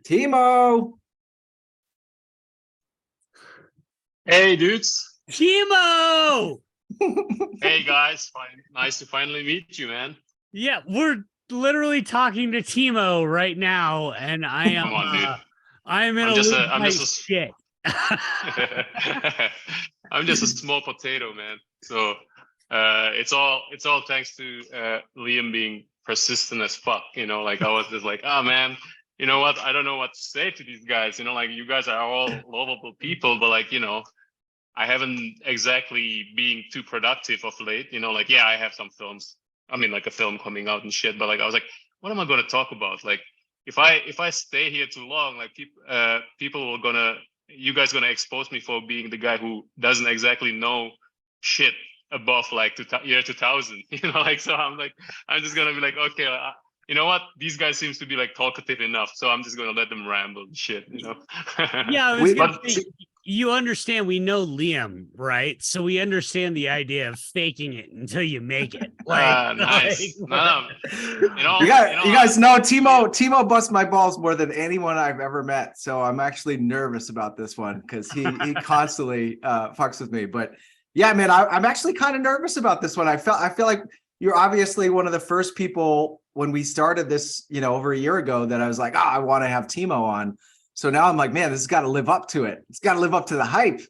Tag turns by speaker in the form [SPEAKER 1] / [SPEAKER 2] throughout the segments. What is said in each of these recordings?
[SPEAKER 1] Timo.
[SPEAKER 2] Hey, dudes.
[SPEAKER 3] Timo!
[SPEAKER 2] Hey, guys. Nice to finally meet you, man.
[SPEAKER 3] Yeah, we're literally talking to Timo right now, and I am.
[SPEAKER 2] Come on, dude.
[SPEAKER 3] I am in
[SPEAKER 2] I'm
[SPEAKER 3] a
[SPEAKER 2] just
[SPEAKER 3] loop
[SPEAKER 2] a- I'm
[SPEAKER 3] by
[SPEAKER 2] just a-
[SPEAKER 3] shit.
[SPEAKER 2] I'm just a small potato, man. So it's all thanks to Liam being persistent as fuck. Like I was just like, oh man, you know what? I don't know what to say to these guys. Like you guys are all lovable people, but like I haven't exactly being too productive of late. Like yeah, I have some films. I mean, like a film coming out and shit. But like I was like, what am I going to talk about? Like if I stay here too long, like people will you guys gonna expose me for being the guy who doesn't exactly know shit above like year 2000. Like so I'm just gonna be like, okay, you know what? These guys seems to be like talkative enough, so I'm just gonna let them ramble and shit.
[SPEAKER 3] Yeah, I was gonna say, you understand we know Liam, right? So we understand the idea of faking it until you make it.
[SPEAKER 2] Nice. No,
[SPEAKER 1] you guys know Timo busts my balls more than anyone I've ever met. So I'm actually nervous about this one because he constantly fucks with me. But yeah, man, I'm actually kind of nervous about this one. I feel like you're obviously one of the first people when we started this, over a year ago that I was like, oh, I want to have Timo on. So now I'm like, man, this has got to live up to it. It's got to live up to the hype.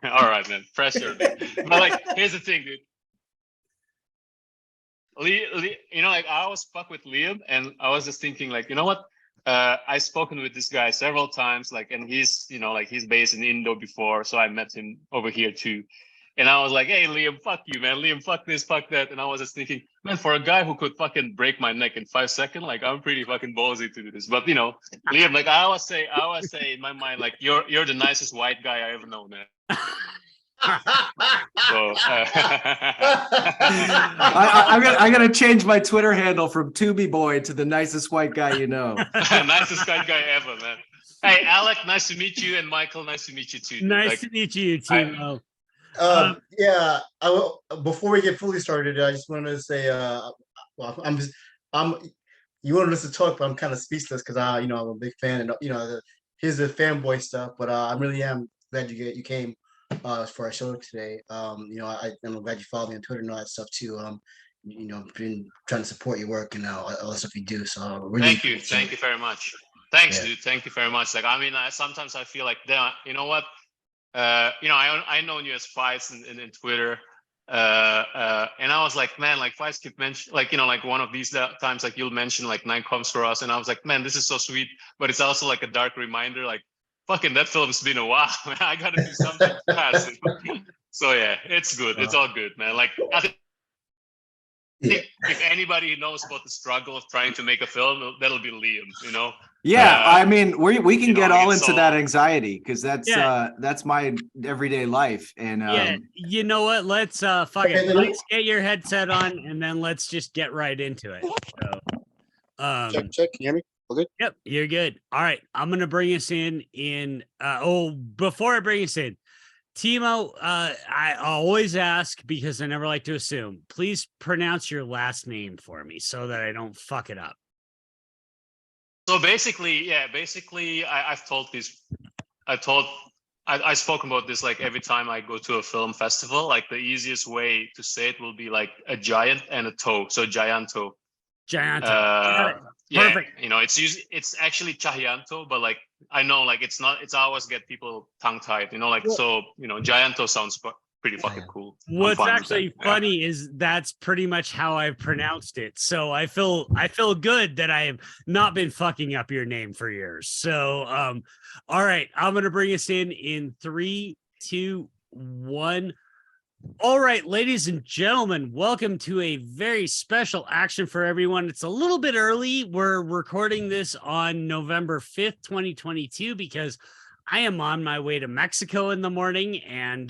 [SPEAKER 2] All right, man. Pressure. But like, here's the thing, dude. Like I was fuck with Liam, and I was just thinking, like, you know what? I've spoken with this guy several times, like, and he's, like he's based in Indo before, so I met him over here too. And I was like, hey, Liam, fuck you, man. Liam, fuck this, fuck that. And I was just thinking, man, for a guy who could fucking break my neck in 5 seconds, like I'm pretty fucking ballsy to do this. But Liam, like I always say in my mind, like you're the nicest white guy I ever know, man. So
[SPEAKER 1] I'm gonna change my Twitter handle from Tubi Boy to the nicest white guy you know.
[SPEAKER 2] Nicest white guy ever, man. Hey, Alec, nice to meet you, and Michael, nice to meet you too.
[SPEAKER 3] Nice to meet you, Timo.
[SPEAKER 4] Yeah. Before we get fully started, I just wanted to say, well, you wanted us to talk, but I'm kind of speechless because I'm a big fan, and here's the fanboy stuff. But I really am glad you came for our show today. I'm glad you followed me on Twitter and all that stuff too. Been trying to support your work and all the stuff you do. So really
[SPEAKER 2] thank you very much. Thanks, dude. Thank you very much. Like I mean, sometimes I feel like, you know what? I known you as Fights in Twitter, and I was like, man, like Fights keep mention, like like one of these times, like you'll mention like Nine Comes for Us, and I was like, man, this is so sweet, but it's also like a dark reminder, like fucking that film's been a while, man. I gotta do something fast. So yeah, it's good. It's all good, man. Like I think if anybody knows about the struggle of trying to make a film, that'll be Liam.
[SPEAKER 1] Yeah, I mean, we can get all into that anxiety because that's my everyday life. And
[SPEAKER 3] yeah, you know what? Let's let's get your headset on and then let's just get right into it. So,
[SPEAKER 4] check. Can you hear me? All good?
[SPEAKER 3] Yep, you're good. All right, I'm gonna bring us in. Before I bring us in, Timo, I always ask because I never like to assume. Please pronounce your last name for me so that I don't fuck it up.
[SPEAKER 2] So basically, I've spoken about this like every time I go to a film festival. Like the easiest way to say it will be like a giant and a toe. So Tjahjanto.
[SPEAKER 3] Tjahjanto.
[SPEAKER 2] Yeah,
[SPEAKER 3] perfect.
[SPEAKER 2] It's actually Tjahjanto, but like I know like it's always get people tongue tied. So Tjahjanto sounds pretty fucking cool.
[SPEAKER 3] What's actually funny is that's pretty much how I've pronounced it. So I feel good that I have not been fucking up your name for years. So all right, I'm gonna bring us in 3, 2, 1. All right, ladies and gentlemen, welcome to a very special action for everyone. It's a little bit early. We're recording this on November 5th, 2022, because I am on my way to Mexico in the morning and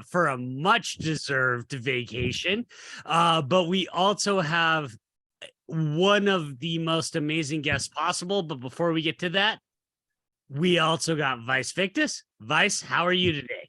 [SPEAKER 3] for a much deserved vacation. But we also have one of the most amazing guests possible. But before we get to that, we also got Vice Victus. Vice, how are you today?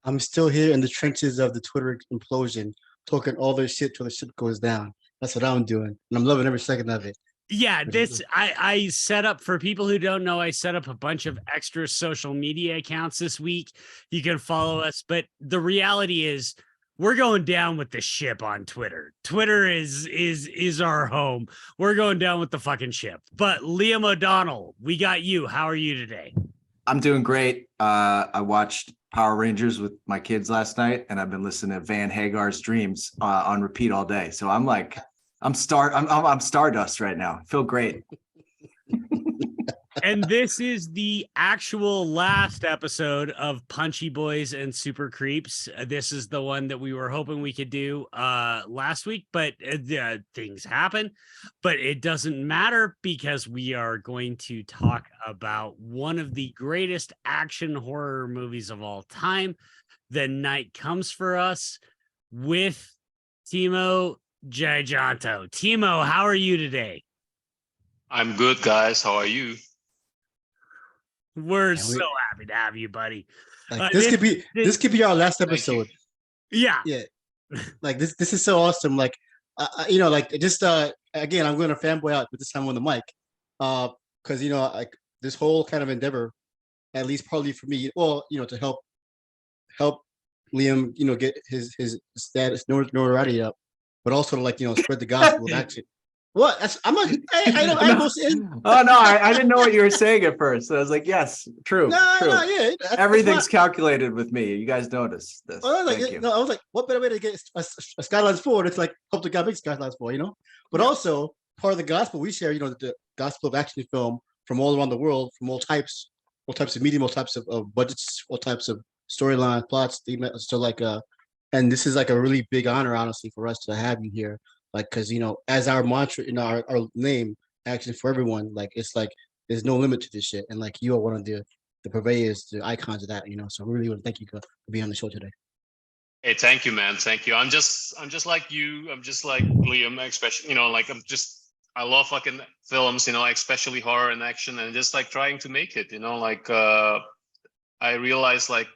[SPEAKER 4] I'm still here in the trenches of the Twitter implosion, talking all this shit till the shit goes down. That's what I'm doing, and I'm loving every second of it.
[SPEAKER 3] Yeah,
[SPEAKER 4] Which is-
[SPEAKER 3] I set up, for people who don't know, I set up a bunch of extra social media accounts this week. You can follow us, but the reality is we're going down with the ship on Twitter. Twitter is our home. We're going down with the fucking ship. But Liam O'Donnell, we got you. How are you today?
[SPEAKER 1] I'm doing great. I watched Power Rangers with my kids last night, and I've been listening to Van Hagar's Dreams on repeat all day. So I'm like, I'm stardust right now. I feel great.
[SPEAKER 3] And this is the actual last episode of Punchy Boys and Super Creeps. This is the one that we were hoping we could do last week, but things happen. But it doesn't matter, because we are going to talk about one of the greatest action horror movies of all time, The Night Comes for Us, with Timo Tjahjanto. Timo, how are you today?
[SPEAKER 2] I'm good, guys. How are you?
[SPEAKER 3] We're
[SPEAKER 4] And
[SPEAKER 3] so happy to have you, buddy.
[SPEAKER 4] Like this could be our last
[SPEAKER 2] Thank you.
[SPEAKER 4] episode.
[SPEAKER 3] Yeah.
[SPEAKER 4] Yeah, like this is so awesome. Like, like just again, I'm going to fanboy out, but this time on the mic, because like this whole kind of endeavor, at least partly for me, well, to help Liam, get his status notoriety up, but also to like spread the gospel of action. What? I'm not. I
[SPEAKER 1] No.
[SPEAKER 4] go say.
[SPEAKER 1] Oh no, I didn't know what you were saying at first. I was like, yes, true,
[SPEAKER 4] No,
[SPEAKER 1] true.
[SPEAKER 4] no, yeah.
[SPEAKER 1] Everything's calculated with me. You guys notice this. Thank you.
[SPEAKER 4] No, I was like, what better way to get a Skylines 4? It's like, hope to God make Skylines 4, But
[SPEAKER 1] Yeah.
[SPEAKER 4] also, part of the gospel we share, the gospel of action film from all around the world, from all types of medium, all types of budgets, all types of storylines, plots. So, like, and this is like a really big honor, honestly, for us to have you here. Like, because, as our mantra, our name, action for everyone, like, it's like, there's no limit to this shit. And, like, you are one of the purveyors, the icons of that, So I really want to thank you for being on the show today.
[SPEAKER 2] Hey, thank you, man. Thank you. I'm just like you. I'm just like Liam, especially, like I love fucking films, especially horror and action, and just like trying to make it, like I realize, like,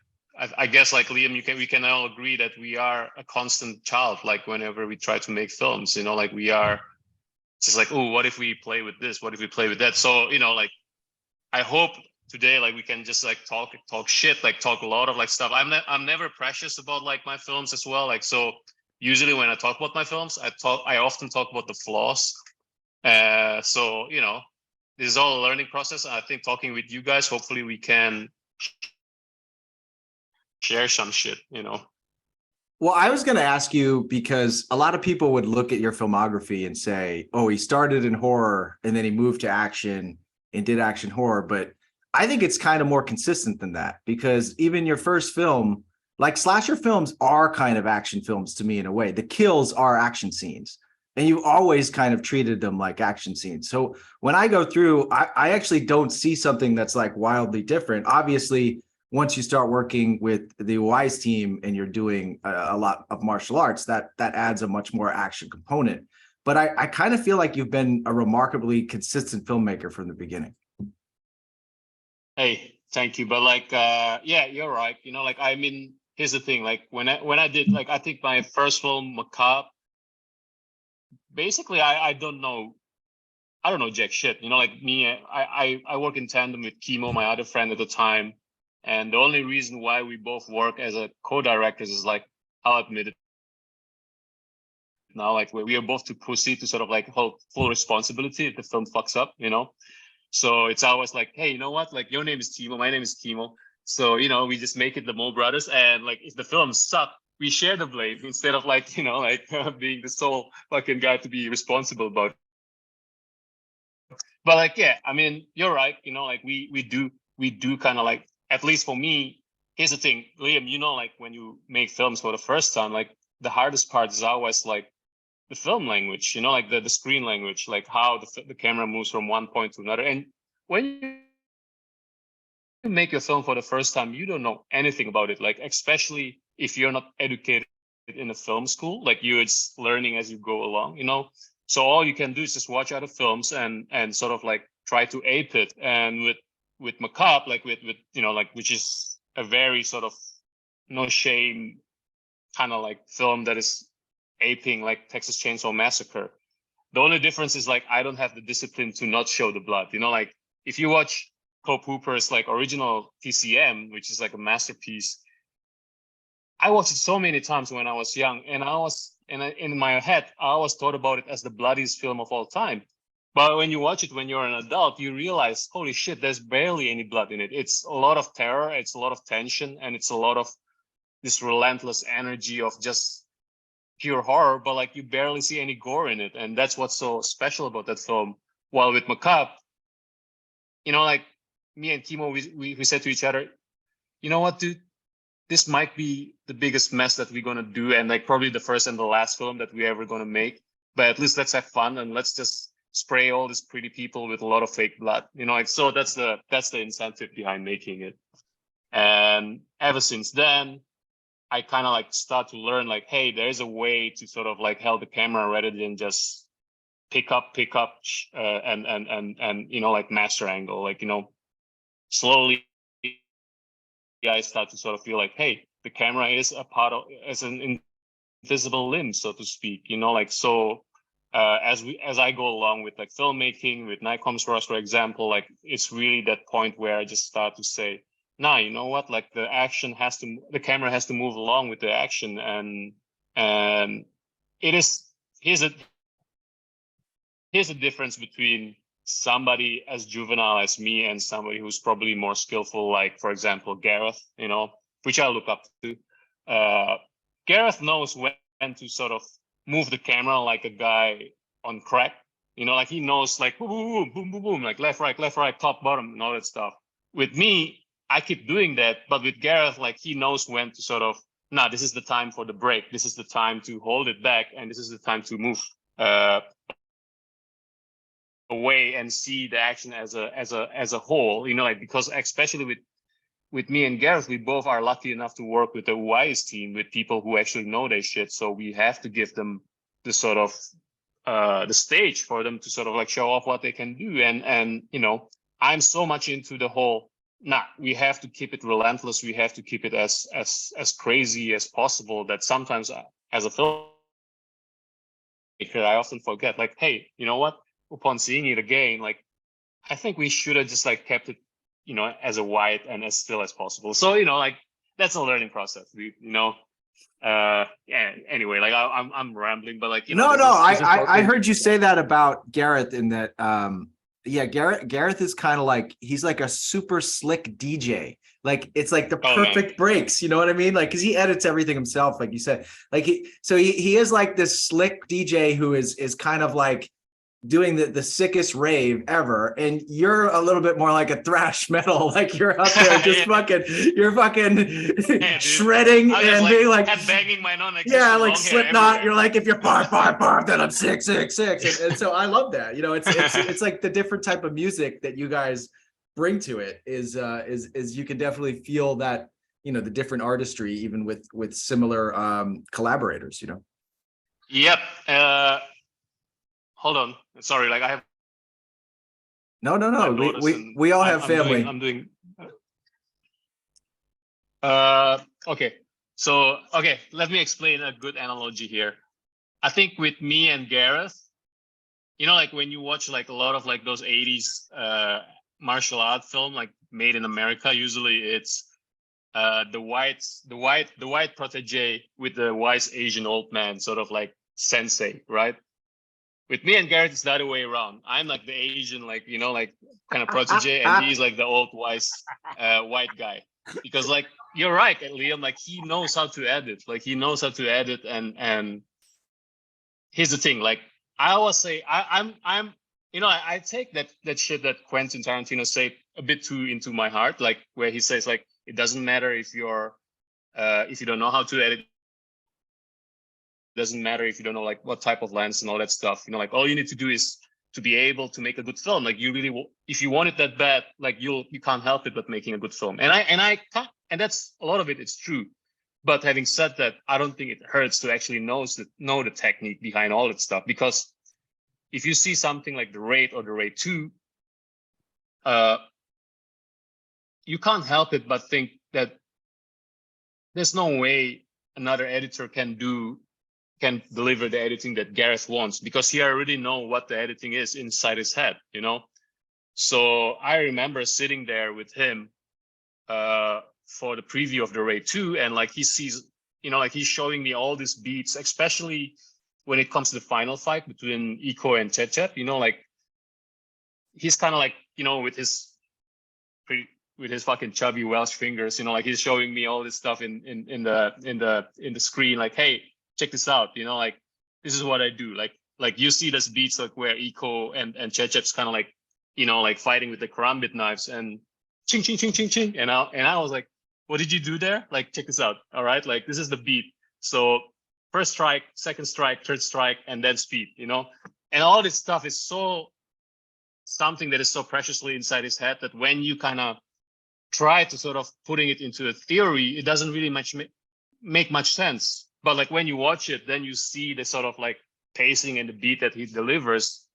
[SPEAKER 2] I guess, like Liam, we can all agree that we are a constant child. Like whenever we try to make films, like we are just like, oh, what if we play with this? What if we play with that? So, like, I hope today, like, we can just like talk shit, like talk a lot of like stuff. I'm never precious about like my films as well. Like, so usually when I talk about my films, I often talk about the flaws. So, this is all a learning process. I think talking with you guys, hopefully we can share some shit,
[SPEAKER 1] Well, I was going to ask you, because a lot of people would look at your filmography and say, oh, he started in horror and then he moved to action and did action horror. But I think it's kind of more consistent than that, because even your first film, like slasher films are kind of action films to me in a way. The kills are action scenes, and you've always kind of treated them like action scenes. So when I go through, I actually don't see something that's like wildly different. Obviously, once you start working with the Wise team and you're doing a lot of martial arts, that adds a much more action component. But I kind of feel like you've been a remarkably consistent filmmaker from the beginning.
[SPEAKER 2] Hey, thank you. But like, yeah, you're right. Like, I mean, here's the thing. Like when I did, like, I think my first film, Macabre, basically, I don't know jack shit. Like me, I work in tandem with Timo, my other friend at the time. And the only reason why we both work as a co-directors is, like, I'll admit it now, like, we are both too pussy to sort of like hold full responsibility if the film fucks up, So it's always like, hey, you know what? Like, your name is Timo, my name is Timo. So, we just make it the Mo brothers. And like, if the film sucks, we share the blame instead of like, like being the sole fucking guy to be responsible about it. But like, yeah, I mean, you're right. Like we do kind of like, at least for me, here's the thing, Liam, like when you make films for the first time, like the hardest part is always like the film language, like the screen language, like how the camera moves from one point to another. And when you make a film for the first time, you don't know anything about it, like especially if you're not educated in a film school, like you're just learning as you go along, So all you can do is just watch other films and sort of like try to ape it. And with Macabre, like with like, which is a very sort of no shame kind of like film that is aping like Texas Chainsaw Massacre. The only difference is like I don't have the discipline to not show the blood. You know, like if you watch Cope Hooper's like original TCM, which is like a masterpiece, I watched it so many times when I was young, and in my head, I always thought about it as the bloodiest film of all time. But when you watch it when you're an adult, you realize, holy shit, there's barely any blood in it. It's a lot of terror, it's a lot of tension, and it's a lot of this relentless energy of just pure horror, but like you barely see any gore in it. And that's what's so special about that film. While with Macabre, you know, like me and Timo, we said to each other, you know what, dude, this might be the biggest mess that we're gonna do, and like probably the first and the last film that we're ever gonna make. But at least let's have fun and let's just spray all these pretty people with a lot of fake blood. You know, like so that's the incentive behind making it. And ever since then, I kind of like start to learn like, hey, there's a way to sort of like hold the camera rather than just pick up, and you know, like master angle, like, you know, slowly I start to sort of feel like, hey, the camera is a part of, as an invisible limb, so to speak, you know, like, so as I go along with like filmmaking, with Nikon's Ross, for example, like it's really that point where I just start to say, nah, you know what, like the camera has to move along with the action, and it is, here's a difference between somebody as juvenile as me and somebody who's probably more skillful, like for example Gareth, you know, which I look up to. Gareth knows when to sort of move the camera like a guy on crack, you know, like he knows like boom, boom, boom, boom, boom, like left, right, top, bottom, and all that stuff. With me, I keep doing that, but with Gareth, like he knows when to sort of, nah, this is the time for the break, this is the time to hold it back, and this is the time to move away and see the action as a whole, you know, like, because especially with me and Gareth, we both are lucky enough to work with the wise team, with people who actually know their shit. So we have to give them the sort of the stage for them to sort of like show off what they can do. And you know, I'm so much into the whole, nah, we have to keep it relentless. We have to keep it as crazy as possible, that sometimes as a filmmaker, I often forget, like, hey, you know what? Upon seeing it again, like, I think we should have just like kept it, you know, as a wide and as still as possible. So, you know, like that's a learning process, you know. Yeah, anyway, like I'm rambling, but like, you know,
[SPEAKER 1] I heard you say that about Gareth, in that yeah, Gareth is kind of like, he's like a super slick DJ. Like it's like the perfect breaks, you know what I mean? Like, cause he edits everything himself, like you said. Like he is like this slick DJ who is kind of like doing the sickest rave ever, and you're a little bit more like a thrash metal, like you're out there just you're fucking shredding and being like
[SPEAKER 2] banging my
[SPEAKER 1] yeah, like Slipknot. You're like, if you're bar, then I'm sick. And so I love that. You know, it's like the different type of music that you guys bring to it is you can definitely feel that, you know, the different artistry, even with similar collaborators, you know.
[SPEAKER 2] Yep. Hold on, sorry, like I have
[SPEAKER 1] no we all have family.
[SPEAKER 2] I'm doing okay, so let me explain a good analogy here. I think with me and Gareth, you know, like when you watch like a lot of like those 80s martial art film, like made in America, usually it's the white protege with the wise Asian old man, sort of like sensei, right? With me and Gareth, it's the other way around. I'm like the Asian, like, you know, like kind of protege, and he's like the old wise white guy. Because like, you're right, Liam, like he knows how to edit. Like he knows how to edit, and here's the thing, like I always say, I'm you know, I take that shit that Quentin Tarantino said a bit too into my heart, like where he says like, it doesn't matter if you're if you don't know how to edit. Doesn't matter if you don't know like what type of lens and all that stuff, you know, like all you need to do is to be able to make a good film. Like you really if you want it that bad, like you can't help it but making a good film. And I can't, and that's a lot of it, it's true. But having said that, I don't think it hurts to actually know the technique behind all that stuff, because if you see something like the Raid or the Raid 2, you can't help it but think that there's no way another editor can do can deliver the editing that Gareth wants, because he already know what the editing is inside his head, you know. So I remember sitting there with him for the preview of the Raid 2, and like he sees, you know, like he's showing me all these beats, especially when it comes to the final fight between Eco and Chet, you know, like he's kind of like, you know, with his fucking chubby Welsh fingers, you know, like he's showing me all this stuff in the screen, like, hey, check this out, you know, like this is what I do. Like you see this beats like where Eco and Chechep's kind of like, you know, like fighting with the karambit knives and ching ching ching ching ching, and I was like, what did you do there? Like, check this out. All right, like this is the beat. So first strike, second strike, third strike, and then speed, you know, and all this stuff is so something that is so preciously inside his head that when you kind of try to sort of putting it into a theory, it doesn't really make much sense. But like when you watch it, then you see the sort of like pacing and the beat that he delivers.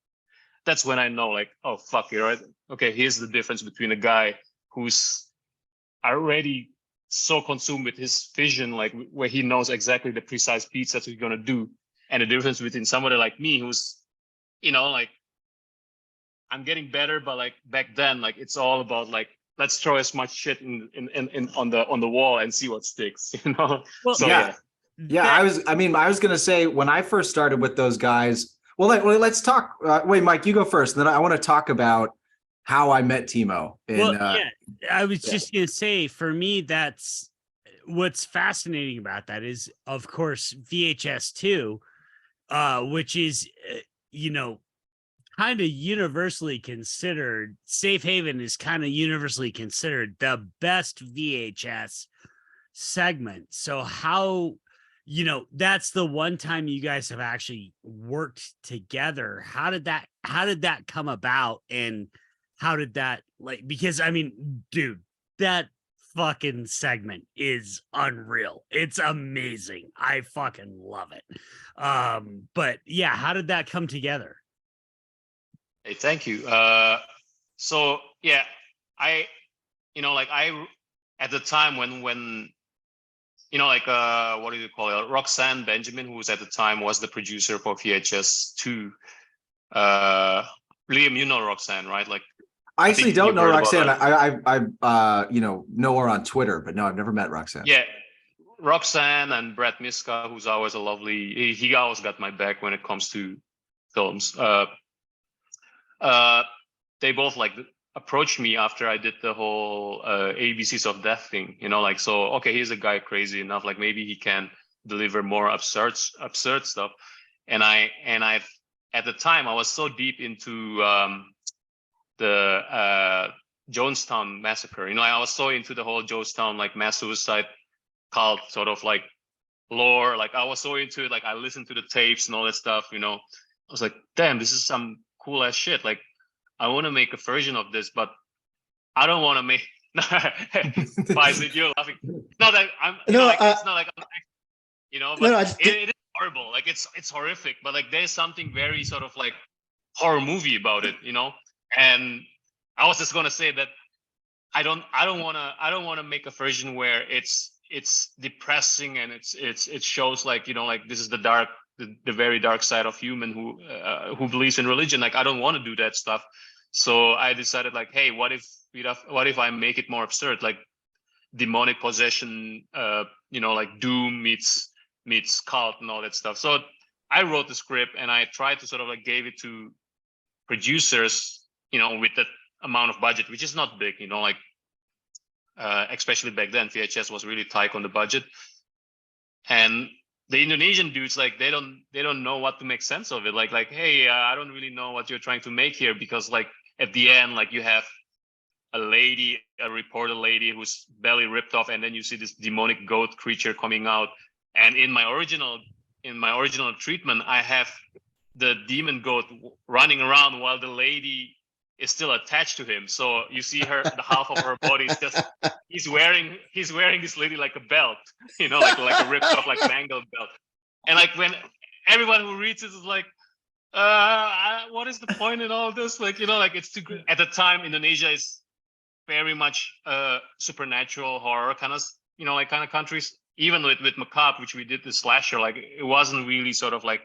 [SPEAKER 2] That's when I know, like, oh fuck it, right? Okay, here's the difference between a guy who's already so consumed with his vision, like where he knows exactly the precise beats that he's gonna do, and the difference between somebody like me who's, you know, like I'm getting better, but like back then, like it's all about like, let's throw as much shit in on the wall and see what sticks, you know.
[SPEAKER 3] Well,
[SPEAKER 2] so
[SPEAKER 1] yeah. I was gonna say, when I first started with those guys, let's talk. Wait, Mike, you go first, and then I want to talk about how I met Timo. And,
[SPEAKER 3] I was just gonna say, for me, that's what's fascinating about that is, of course, VHS 2, which is, you know, kind of universally considered, Safe Haven is kind of universally considered the best VHS segment. So how, you know, that's the one time you guys have actually worked together. How did that come about? And how did that, like, because I mean, dude, that fucking segment is unreal. It's amazing. I fucking love it. But yeah, how did that come together?
[SPEAKER 2] Hey, thank you. So yeah, I at the time when you know, like what do you call it? Roxanne Benjamin, who was at the time was the producer for VHS 2. Liam, you know Roxanne, right? Like,
[SPEAKER 1] I actually don't know Roxanne. I you know her on Twitter, but no, I've never met Roxanne.
[SPEAKER 2] Yeah, Roxanne and Brad Miska, who's always a lovely. He always got my back when it comes to films. They both like approached me after I did the whole ABCs of Death thing, you know, like, so okay, here's a guy crazy enough, like maybe he can deliver more absurd stuff. And I at the time I was so deep into the Jonestown massacre, you know, I was so into the whole Jonestown like mass suicide cult sort of like lore, like I was so into it, like I listened to the tapes and all that stuff, you know. I was like, damn, this is some cool ass shit. Like, I want to make a version of this, but I don't want to make. Why is it you're laughing? Not that I'm. It's not like I'm. You know, but it is horrible. Like it's horrific. But like there's something very sort of like horror movie about it. You know, and I was just gonna say that I don't want to make a version where it's depressing and it shows like, you know, like this is the very dark side of human who believes in religion. Like I don't want to do that stuff. So I decided like, hey, what if I make it more absurd, like demonic possession, you know, like Doom meets cult and all that stuff. So I wrote the script and I tried to sort of like gave it to producers, you know, with that amount of budget, which is not big, you know, like especially back then, VHS was really tight on the budget. And the Indonesian dudes, like they don't know what to make sense of it. Like, hey, I don't really know what you're trying to make here, because like at the end, like you have a reporter lady whose belly ripped off, and then you see this demonic goat creature coming out. And in my original treatment, I have the demon goat running around while the lady is still attached to him. So you see the half of her body is just, he's wearing this lady like a belt, you know, like a ripped off, like mangled belt. And like when everyone who reads it is like, what is the point in all this? Like, you know, like it's too good. At the time, Indonesia is very much supernatural horror kind of, you know, like kind of countries. even with Macabre, which we did the slasher, like it wasn't really sort of like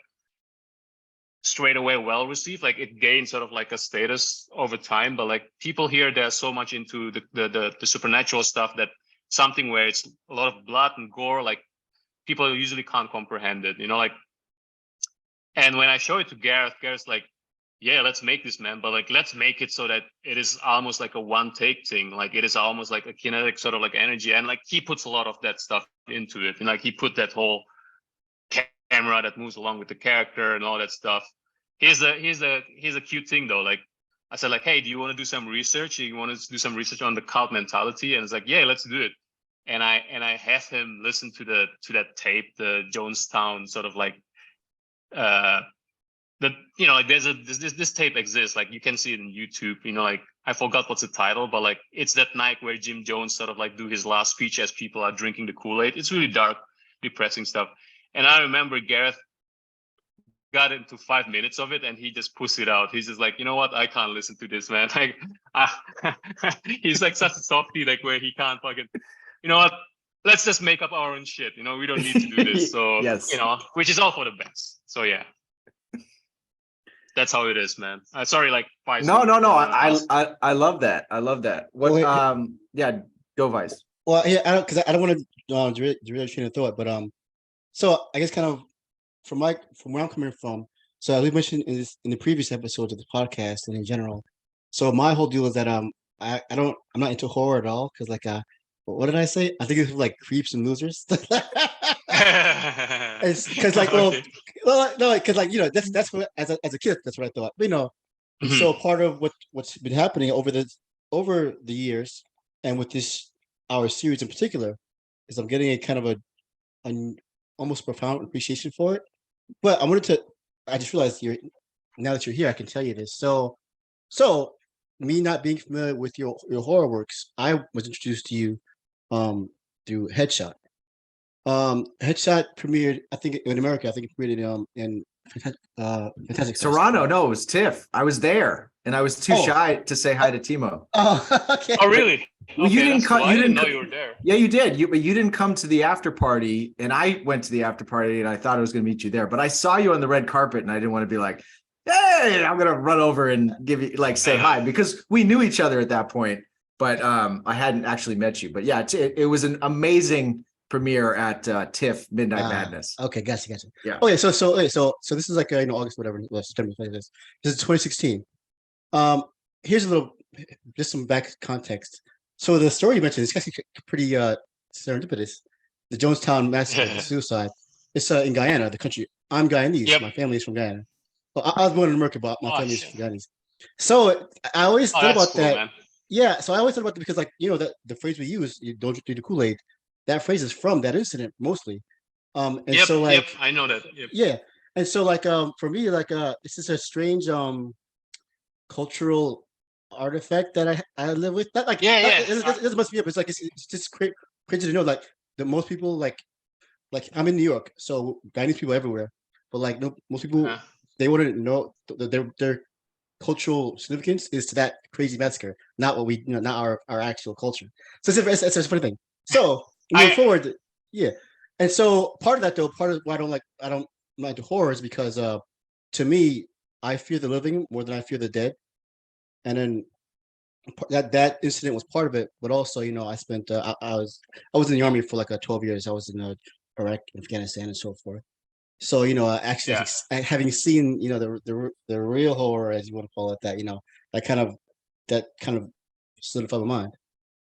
[SPEAKER 2] straight away well received. Like it gained sort of like a status over time, but like people here, they're so much into the supernatural stuff that something where it's a lot of blood and gore, like people usually can't comprehend it, you know, like. And when I show it to Gareth's like, yeah, let's make this, man, but like let's make it so that it is almost like a one take thing, like it is almost like a kinetic sort of like energy, and like he puts a lot of that stuff into it, and like he put that whole camera that moves along with the character and all that stuff. Here's a cute thing though. Like I said, like, hey, do you want to do some research? You want to do some research on the cult mentality? And it's like, yeah, let's do it. And I have him listen to that tape, the Jonestown sort of like like this tape exists, like you can see it in YouTube, you know, like I forgot what's the title, but like it's that night where Jim Jones sort of like do his last speech as people are drinking the Kool-Aid. It's really dark, depressing stuff. And I remember Gareth got into 5 minutes of it and he just pushed it out. He's just like, you know what, I can't listen to this, man. Like he's like such a softie, like where he can't fucking, you know what, let's just make up our own shit, you know, we don't need to do this. So
[SPEAKER 1] Yes.
[SPEAKER 2] you know, which is all for the best. So yeah, that's how it is, man. Sorry, like Vice.
[SPEAKER 1] No. I love that. I love that. What? Yeah. Go Vice.
[SPEAKER 4] Well, yeah, because I don't want to derail train of thought, but so I guess kind of from where I'm coming from. So as we mentioned in the previous episodes of the podcast and in general, so my whole deal is that I'm not into horror at all, because like what did I say? I think it's like creeps and losers. It's because like
[SPEAKER 2] Okay.
[SPEAKER 4] well no, because like, you know, that's what as a kid, that's what I thought, but, you know.
[SPEAKER 2] Mhm.
[SPEAKER 4] So part of what's been happening over the years, and with our series in particular, is I'm getting a kind of an almost profound appreciation for it. But I just realized now that you're here, I can tell you this. So me not being familiar with your horror works, I was introduced to you through Headshot. Headshot premiered, I think, in America. I think it premiered in Fantastic Fest.
[SPEAKER 1] Toronto. No, it was TIFF. I was there, and I was too shy to say hi to Timo.
[SPEAKER 4] Oh, okay.
[SPEAKER 2] Oh really?
[SPEAKER 1] Well, you
[SPEAKER 2] Okay,
[SPEAKER 1] didn't
[SPEAKER 2] that's
[SPEAKER 1] come.
[SPEAKER 2] cool. I
[SPEAKER 1] You
[SPEAKER 2] didn't
[SPEAKER 1] didn't
[SPEAKER 2] know
[SPEAKER 1] co-
[SPEAKER 2] you were there.
[SPEAKER 1] Yeah, you did. But you didn't come to the after party, and I went to the after party, and I thought I was going to meet you there. But I saw you on the red carpet, and I didn't want to be like, "Hey, I'm going to run over and give you say hi," because we knew each other at that point. But I hadn't actually met you. But yeah, it was an amazing premiere at TIFF Midnight Madness.
[SPEAKER 4] Okay, gotcha.
[SPEAKER 1] Yeah.
[SPEAKER 4] Okay, so this is like August, whatever, September. This is 2016. Here's just some back context. So the story you mentioned is actually pretty serendipitous. The Jonestown massacre, the suicide. It's in Guyana, the country. I'm Guyanese.
[SPEAKER 2] Yep.
[SPEAKER 4] My family is from Guyana. Well, I was born in America, but my family is
[SPEAKER 2] shit.
[SPEAKER 4] from Guyanese. So I always thought about
[SPEAKER 2] cool,
[SPEAKER 4] that.
[SPEAKER 2] man.
[SPEAKER 4] Yeah, so I always thought about that because, like, you know, the phrase we use, "You don't drink the Kool-Aid," that phrase is from that incident mostly. And so like,
[SPEAKER 2] I know that. Yep.
[SPEAKER 4] yeah, and so like for me, like this is a strange cultural artifact that I live with. Not like it must be up. It's like it's just crazy to know, like, that most people like I'm in New York, so Chinese people everywhere, but like most people they wouldn't know their cultural significance is to that crazy massacre, not what we, you know, not our actual culture. So it's a funny thing. So moving forward, yeah. And so part of that, though, part of why I'm not into horror is because to me, I fear the living more than I fear the dead. And then that incident was part of it, but also, you know, I spent I was in the army for like 12 years. I was in Iraq, Afghanistan, and so forth. So, you know, actually having seen, you know, the real horror, as you want to call it, that, you know, that kind of solidified my mind.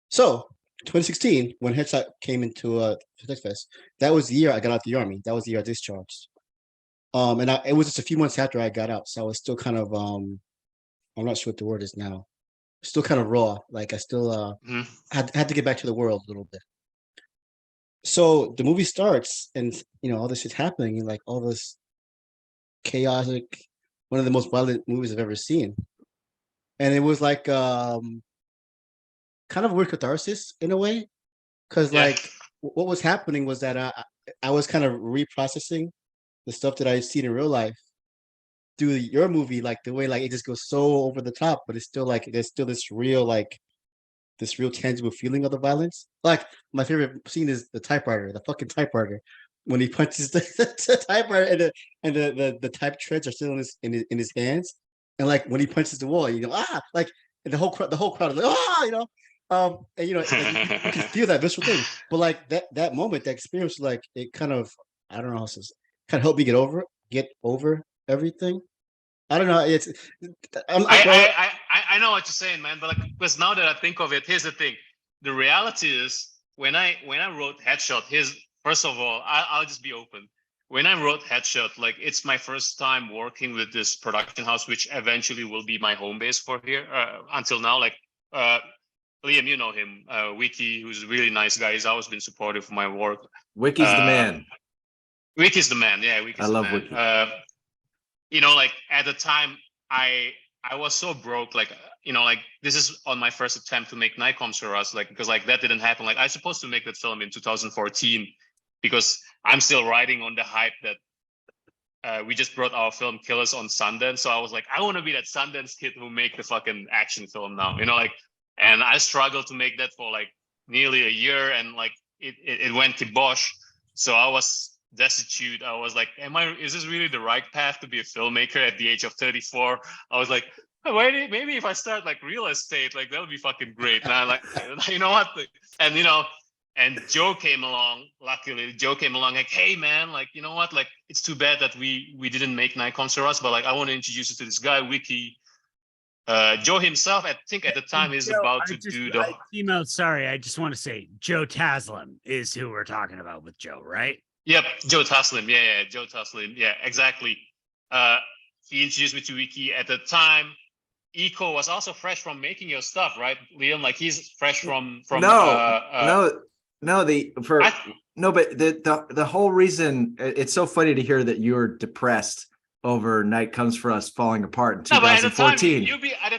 [SPEAKER 4] So 2016, when Headshot came into Fantastic Fest, that was the year I got out the army. That was the year I discharged. And it was just a few months after I got out, so I was still kind of I'm not sure what the word is now. Still kind of raw. Like I still had to get back to the world a little bit. So the movie starts, and, you know, all this shit's happening, and like all this chaotic, one of the most violent movies I've ever seen. And it was like kind of a weird catharsis in a way, because like what was happening was that I was kind of reprocessing the stuff that I've seen in real life through your movie, like the way like it just goes so over the top, but it's still like there's still this real like this real tangible feeling of the violence. Like my favorite scene is the typewriter, the fucking typewriter, when he punches the typewriter and the type treads are still in his hands, and like when he punches the wall, like and the whole crowd is like and like you can feel that visceral thing, but like that moment, that experience, like it kind of, I don't know how to say, kind of helped me get over everything. I don't know.
[SPEAKER 2] I know what you're saying, man. But like, because now that I think of it, here's the thing. The reality is when I wrote Headshot, first of all, I'll just be open. When I wrote Headshot, like it's my first time working with this production house, which eventually will be my home base for here. Until now, like Liam, you know him, Wiki, who's a really nice guy. He's always been supportive of my work.
[SPEAKER 1] Wiki's the man.
[SPEAKER 2] Wiki's the man. Yeah, Wiki's
[SPEAKER 1] I love
[SPEAKER 2] the man.
[SPEAKER 1] Wiki.
[SPEAKER 2] Like at the time, I was so broke, like, like this is on my first attempt to make Night Comes For Us, like, because like that didn't happen. Like I was supposed to make that film in 2014 because I'm still riding on the hype that we just brought our film Killers on Sundance. So I was like, I want to be that Sundance kid who make the fucking action film now, like, and I struggled to make that for like nearly a year, and like it went kibosh. So I was destitute. I was like, is this really the right path to be a filmmaker at the age of 34? I was like, wait, maybe if I start like real estate, like that would be fucking great. And I like, you know what? And and Joe came along. Luckily, Joe came along like, hey man, like, you know what? Like, it's too bad that we didn't make Night Comes For Us, but like, I want to introduce you to this guy, Wiki. Joe himself, I think at the time, is about to do the.
[SPEAKER 3] Timo, sorry, I just want to say Joe Taslim is who we're talking about with Joe, right?
[SPEAKER 2] Yep, Joe Taslim. Yeah, Joe Taslim. Yeah, exactly. He introduced me to Wiki at the time. Eco was also fresh from making your stuff, right, Liam? Like he's fresh from. But
[SPEAKER 1] the whole reason, it's so funny to hear that you're depressed over Night Comes For Us falling apart in 2014.
[SPEAKER 2] At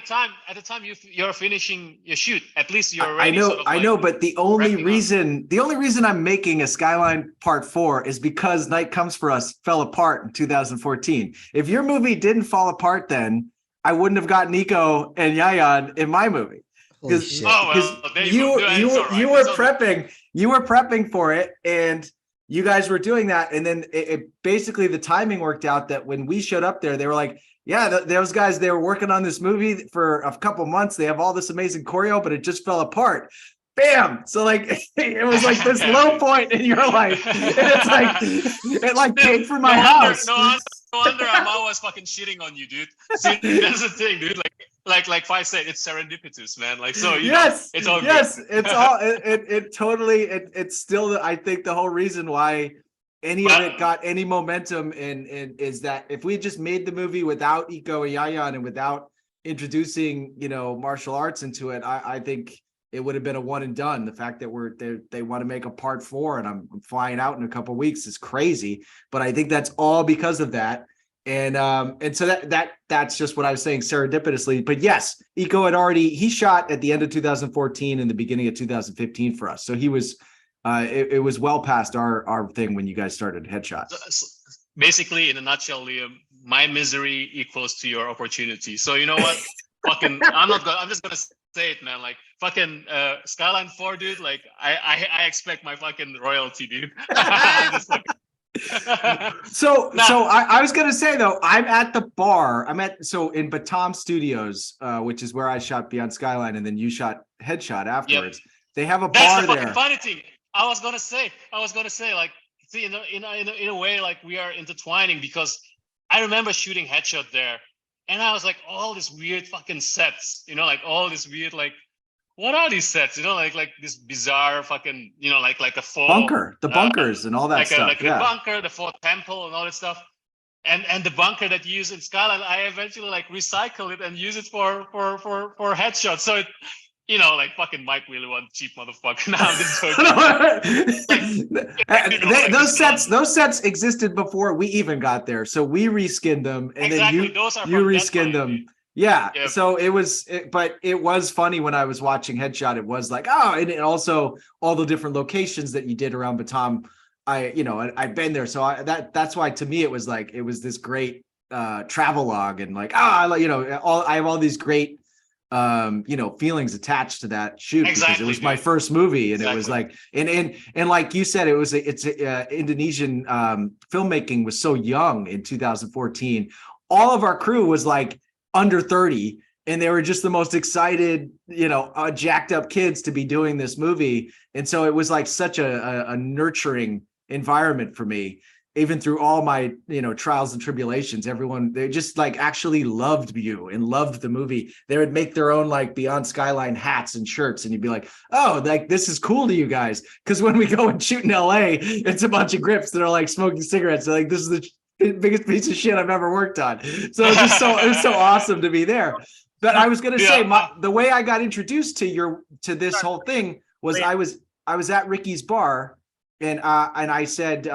[SPEAKER 2] the time you're finishing your shoot. At least you're already.
[SPEAKER 1] I know, but the only reason I'm making a Skyline Part 4 is because Night Comes For Us fell apart in 2014. If your movie didn't fall apart then, I wouldn't have gotten Nico and Yayan in my movie. Because you were prepping for it, and you guys were doing that, and then it basically the timing worked out that when we showed up there, they were like, yeah, those guys, they were working on this movie for a couple months. They have all this amazing choreo, but it just fell apart. Bam! So like it was like this low point in your life. And it's like it like paid for my house.
[SPEAKER 2] No wonder I'm always fucking shitting on you, dude. See, that's the thing, dude. Like Fi said, it's serendipitous, man. Like so, it's all good.
[SPEAKER 1] It's all it totally it's still I think the whole reason why any of it got any momentum and is that if we just made the movie without Iko and Yayan and without introducing martial arts into it, I think it would have been a one and done. The fact that they want to make a part 4 and I'm flying out in a couple of weeks is crazy, but I think that's all because of that. And so that's just what I was saying serendipitously. But yes, Iko he shot at the end of 2014 and the beginning of 2015 for us. So he was it was well past our thing when you guys started Headshot.
[SPEAKER 2] Basically, in a nutshell, Liam, my misery equals to your opportunity. So you know what? Fucking I'm just gonna say it, man. Like fucking Skyline 4, dude. Like I expect my fucking royalty, dude.
[SPEAKER 1] So I was gonna say though, I'm at the bar. In Batam Studios, which is where I shot Beyond Skyline, and then you shot Headshot afterwards. Yep. They have a bar there. That's the
[SPEAKER 2] funny thing. I was gonna say, like, see, in a way, like we are intertwining because I remember shooting Headshot there, and I was like, all these weird fucking sets, like all this weird, like, what are these sets? Like this bizarre fucking, like a full
[SPEAKER 1] bunker, the bunkers and all that stuff.
[SPEAKER 2] The bunker, the Fort Temple, and all that stuff. And the bunker that you use in Skyline, I eventually like recycle it and use it for Headshot. So it, like fucking Mike really one cheap motherfucker. Now I'm just
[SPEAKER 1] those sets existed before we even got there. So we reskinned them, and then you reskinned them. Yeah. Yep. So but it was funny when I was watching Headshot. It was like, and also all the different locations that you did around Batam. I've been there, so that's why to me it was like it was this great travelogue, and like I have all these great feelings attached to that shoot because
[SPEAKER 2] Exactly,
[SPEAKER 1] it was my
[SPEAKER 2] dude.
[SPEAKER 1] first movie, and it was
[SPEAKER 2] Exactly.
[SPEAKER 1] like, and like you said, it's Indonesian filmmaking was so young in 2014. All of our crew was like under 30, and they were just the most excited, jacked up kids to be doing this movie. And so it was like such a nurturing environment for me, even through all my, trials and tribulations. Everyone, they just like actually loved you and loved the movie. They would make their own like Beyond Skyline hats and shirts, and you'd be like, oh, like this is cool to you guys. Because when we go and shoot in LA, it's a bunch of grips that are like smoking cigarettes. They're like, this is the biggest piece of shit I've ever worked on. So it was so awesome to be there. But I was gonna say, the way I got introduced to this whole thing was I was at Ricky's bar, and I said,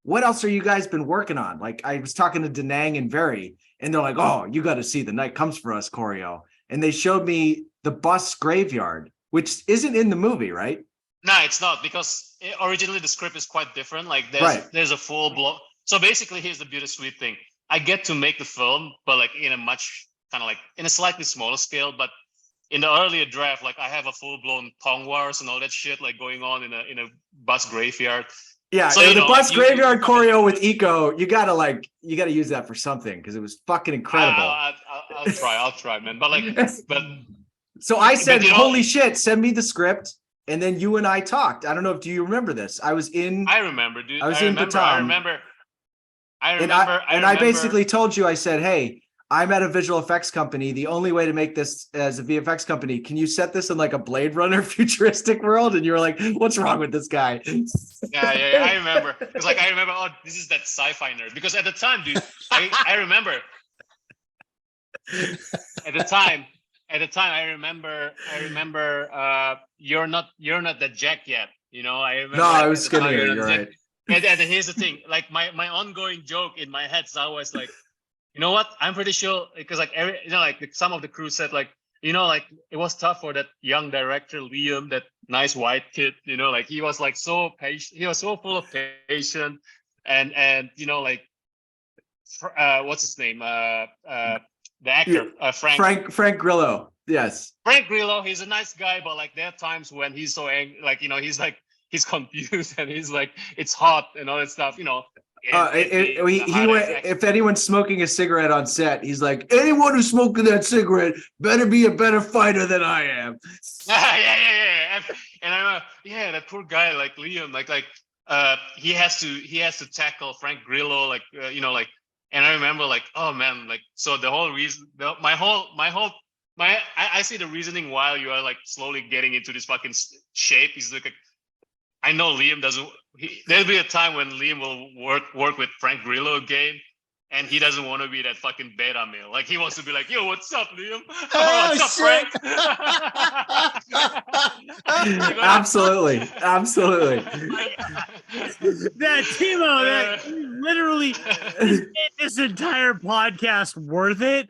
[SPEAKER 1] what else are you guys been working on? Like I was talking to Denang and Very, and they're like, oh, you got to see The Night Comes for Us choreo. And they showed me the bus graveyard, which isn't in the movie, right?
[SPEAKER 2] No, it's not, because originally the script is quite different. Like there's a full block. So basically, here's the bittersweet thing. I get to make the film, but like in a much kind of like in a slightly smaller scale. But in the earlier draft, like I have a full blown Tong Wars and all that shit like going on in a bus graveyard.
[SPEAKER 1] Yeah, so the bus graveyard choreo with Eco, you gotta use that for something because it was fucking incredible.
[SPEAKER 2] I'll try, man. But
[SPEAKER 1] so I said, holy shit, send me the script, and then you and I talked. I don't know if do you remember this? I remember, dude. I was in Batam. I basically told you, I said, hey, I'm at a visual effects company. The only way to make this as a VFX company, can you set this in like a Blade Runner futuristic world? And you were like, what's wrong with this guy?
[SPEAKER 2] Yeah, I remember. It's like, oh, this is that sci-fi nerd. Because at the time, dude, I remember. At the time, I remember. You're not that Jack yet. I remember.
[SPEAKER 1] No, I was skinnier. You're right.
[SPEAKER 2] And here's the thing. Like my ongoing joke in my head is always like, you know what? I'm pretty sure because like some of the crew said like, like it was tough for that young director Liam, that nice white kid. Like he was like so patient. He was so full of patience, and like what's his name? The actor
[SPEAKER 1] Frank Grillo. Yes,
[SPEAKER 2] Frank Grillo. He's a nice guy, but like there are times when he's so angry. Like he's confused and he's like it's hot and all that stuff.
[SPEAKER 1] If anyone's smoking a cigarette on set, he's like, anyone who's smoking that cigarette better be a better fighter than I am.
[SPEAKER 2] Yeah. And I that poor guy like Liam, like he has to tackle Frank Grillo, like and I remember like, oh man, like so the whole reason, I see the reasoning while you are like slowly getting into this fucking shape. He's like I know Liam doesn't. There'll be a time when Liam will work with Frank Grillo again, and he doesn't want to be that fucking beta male. Like he wants to be like, "Yo, what's up, Liam? What's up, Frank?"
[SPEAKER 1] Absolutely.
[SPEAKER 3] That Timo, that literally made this entire podcast worth it.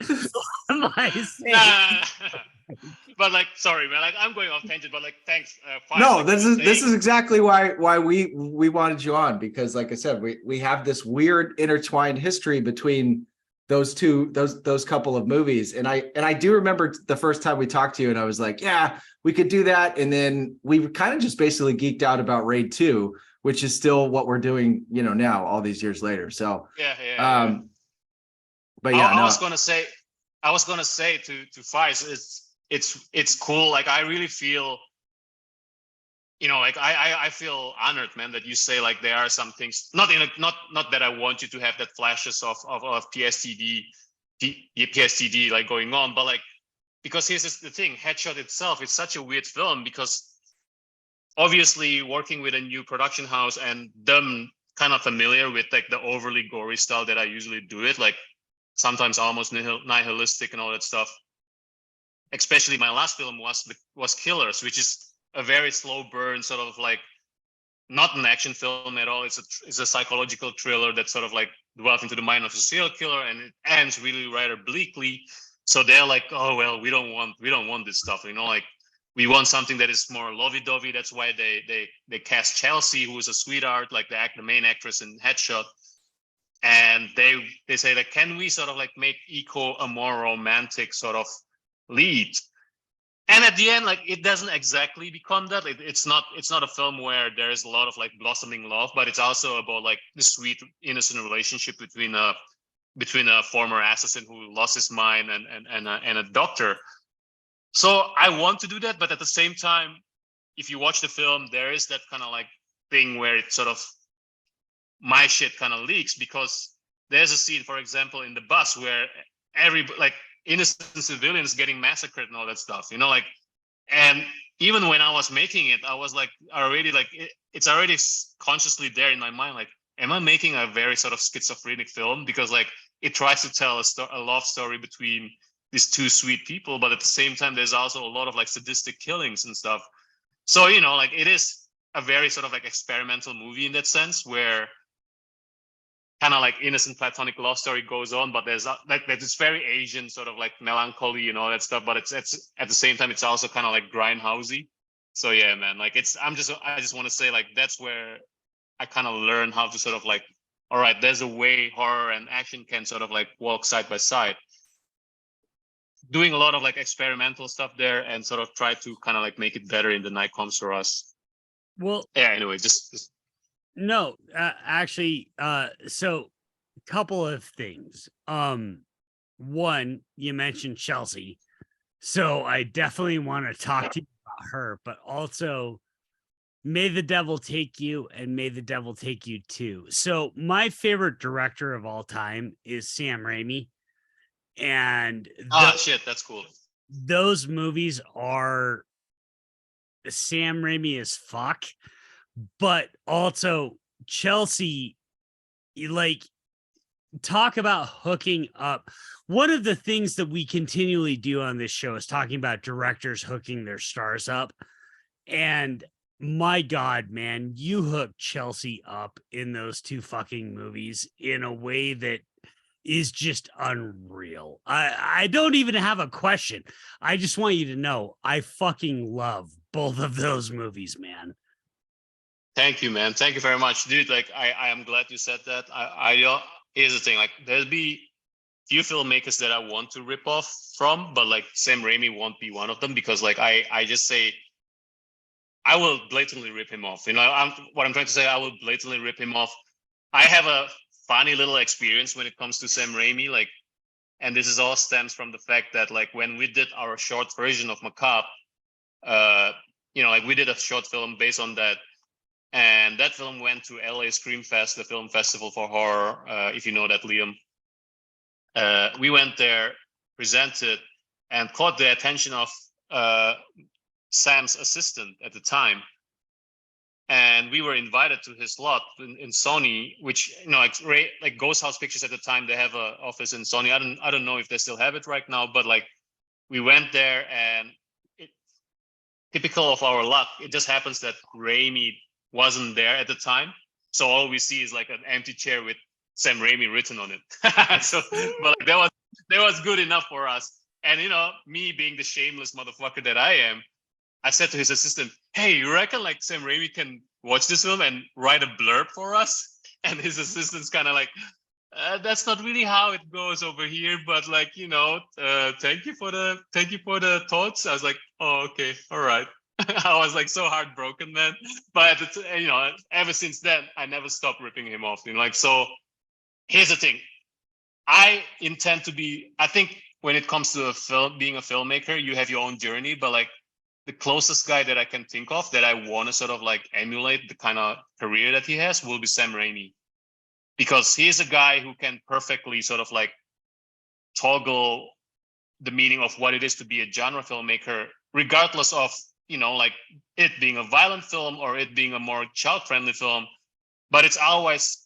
[SPEAKER 2] But like, sorry, man. Like, I'm going off tangent, but like, thanks.
[SPEAKER 1] No, this is exactly why we wanted you on, because, like I said, we have this weird intertwined history between those couple of movies, and I do remember the first time we talked to you, and I was like, yeah, we could do that, and then we kind of just basically geeked out about Raid 2, which is still what we're doing, now all these years later. So
[SPEAKER 2] yeah.
[SPEAKER 1] But yeah,
[SPEAKER 2] I was gonna say to Faiz, it's cool. Like I really feel, like I feel honored, man, that you say like there are some things, not that I want you to have that flashes of PSTD like going on, but like, because here's the thing, Headshot itself is such a weird film, because obviously working with a new production house and them kind of familiar with like the overly gory style that I usually do it, like sometimes almost nihilistic and all that stuff. Especially my last film was Killers, which is a very slow burn, sort of like not an action film at all. It's a psychological thriller that sort of like dwells into the mind of a serial killer, and it ends really rather bleakly. So they're like, oh well, we don't want this stuff, like we want something that is more lovey-dovey. That's why they cast Chelsea, who is a sweetheart, like the main actress in Headshot. And they say that, can we sort of like make Eco a more romantic sort of lead. And at the end, like it doesn't exactly become that. It's not a film where there's a lot of like blossoming love, but it's also about like the sweet, innocent relationship between a former assassin who lost his mind and a doctor. So I want to do that, but at the same time, if you watch the film, there is that kind of like thing where it sort of my shit kind of leaks, because there's a scene, for example, in the bus where every like innocent civilians getting massacred and all that stuff, you know, like, and even when I was making it, I was like already like it's already consciously there in my mind, like, am I making a very sort of schizophrenic film? Because like it tries to tell a love story between these two sweet people, but at the same time there's also a lot of like sadistic killings and stuff. So, you know, like it is a very sort of like experimental movie in that sense, where kind of like innocent platonic love story goes on, but there's like this very Asian sort of like melancholy and all that stuff, but it's at the same time it's also kind of like grindhousey. So yeah, man, like I just want to say like that's where I kind of learned how to sort of like, all right, there's a way horror and action can sort of like walk side by side. Doing a lot of like experimental stuff there and sort of try to kind of like make it better in the night comes for us.
[SPEAKER 3] Well,
[SPEAKER 2] Yeah, anyway, just
[SPEAKER 3] no, actually, so couple of things. One, you mentioned Chelsea, so I definitely want to talk to you about her, but also May the Devil Take You and May the Devil Take You Too. So my favorite director of all time is Sam Raimi, and
[SPEAKER 2] shit, that's cool.
[SPEAKER 3] those movies are Sam Raimi as fuck, but also Chelsea, like, talk about hooking up. One of the things that we continually do on this show is talking about directors hooking their stars up. And my God, man, you hooked Chelsea up in those two fucking movies in a way that is just unreal. I don't even have a question. I just want you to know I fucking love both of those movies, man.
[SPEAKER 2] Thank you, man. Thank you very much, dude. Like, I am glad you said that. Here's the thing. Like, there'll be few filmmakers that I want to rip off from, but like Sam Raimi won't be one of them, because like I just say I will blatantly rip him off. You know, what I'm trying to say. I will blatantly rip him off. I have a funny little experience when it comes to Sam Raimi. Like, and this is all stems from the fact that like when we did our short version of Macabre, you know, like we did a short film based on that. And that film went to LA Scream Fest, the film festival for horror, if you know that, Liam. We went there, presented, and caught the attention of Sam's assistant at the time. And we were invited to his lot in Sony, which, you know, like Ghost House Pictures at the time, they have an office in Sony. I don't know if they still have it right now, but like we went there, and typical of our luck, it just happens that Raimi wasn't there at the time, so all we see is like an empty chair with Sam Raimi written on it. So, but like, that was good enough for us. And you know, me being the shameless motherfucker that I am, I said to his assistant, "Hey, you reckon like Sam Raimi can watch this film and write a blurb for us?" And his assistant's kind of like, "That's not really how it goes over here, but like, you know, thank you for the thoughts." I was like, "Oh, okay, all right." I was like so heartbroken, man. But you know, ever since then, I never stopped ripping him off. You know, like, so here's the thing. I intend to be. I think when it comes to being a filmmaker, you have your own journey. But like the closest guy that I can think of that I want to sort of like emulate the kind of career that he has will be Sam Raimi, because he's a guy who can perfectly sort of like toggle the meaning of what it is to be a genre filmmaker, regardless of, you know, like it being a violent film or it being a more child-friendly film, but it's always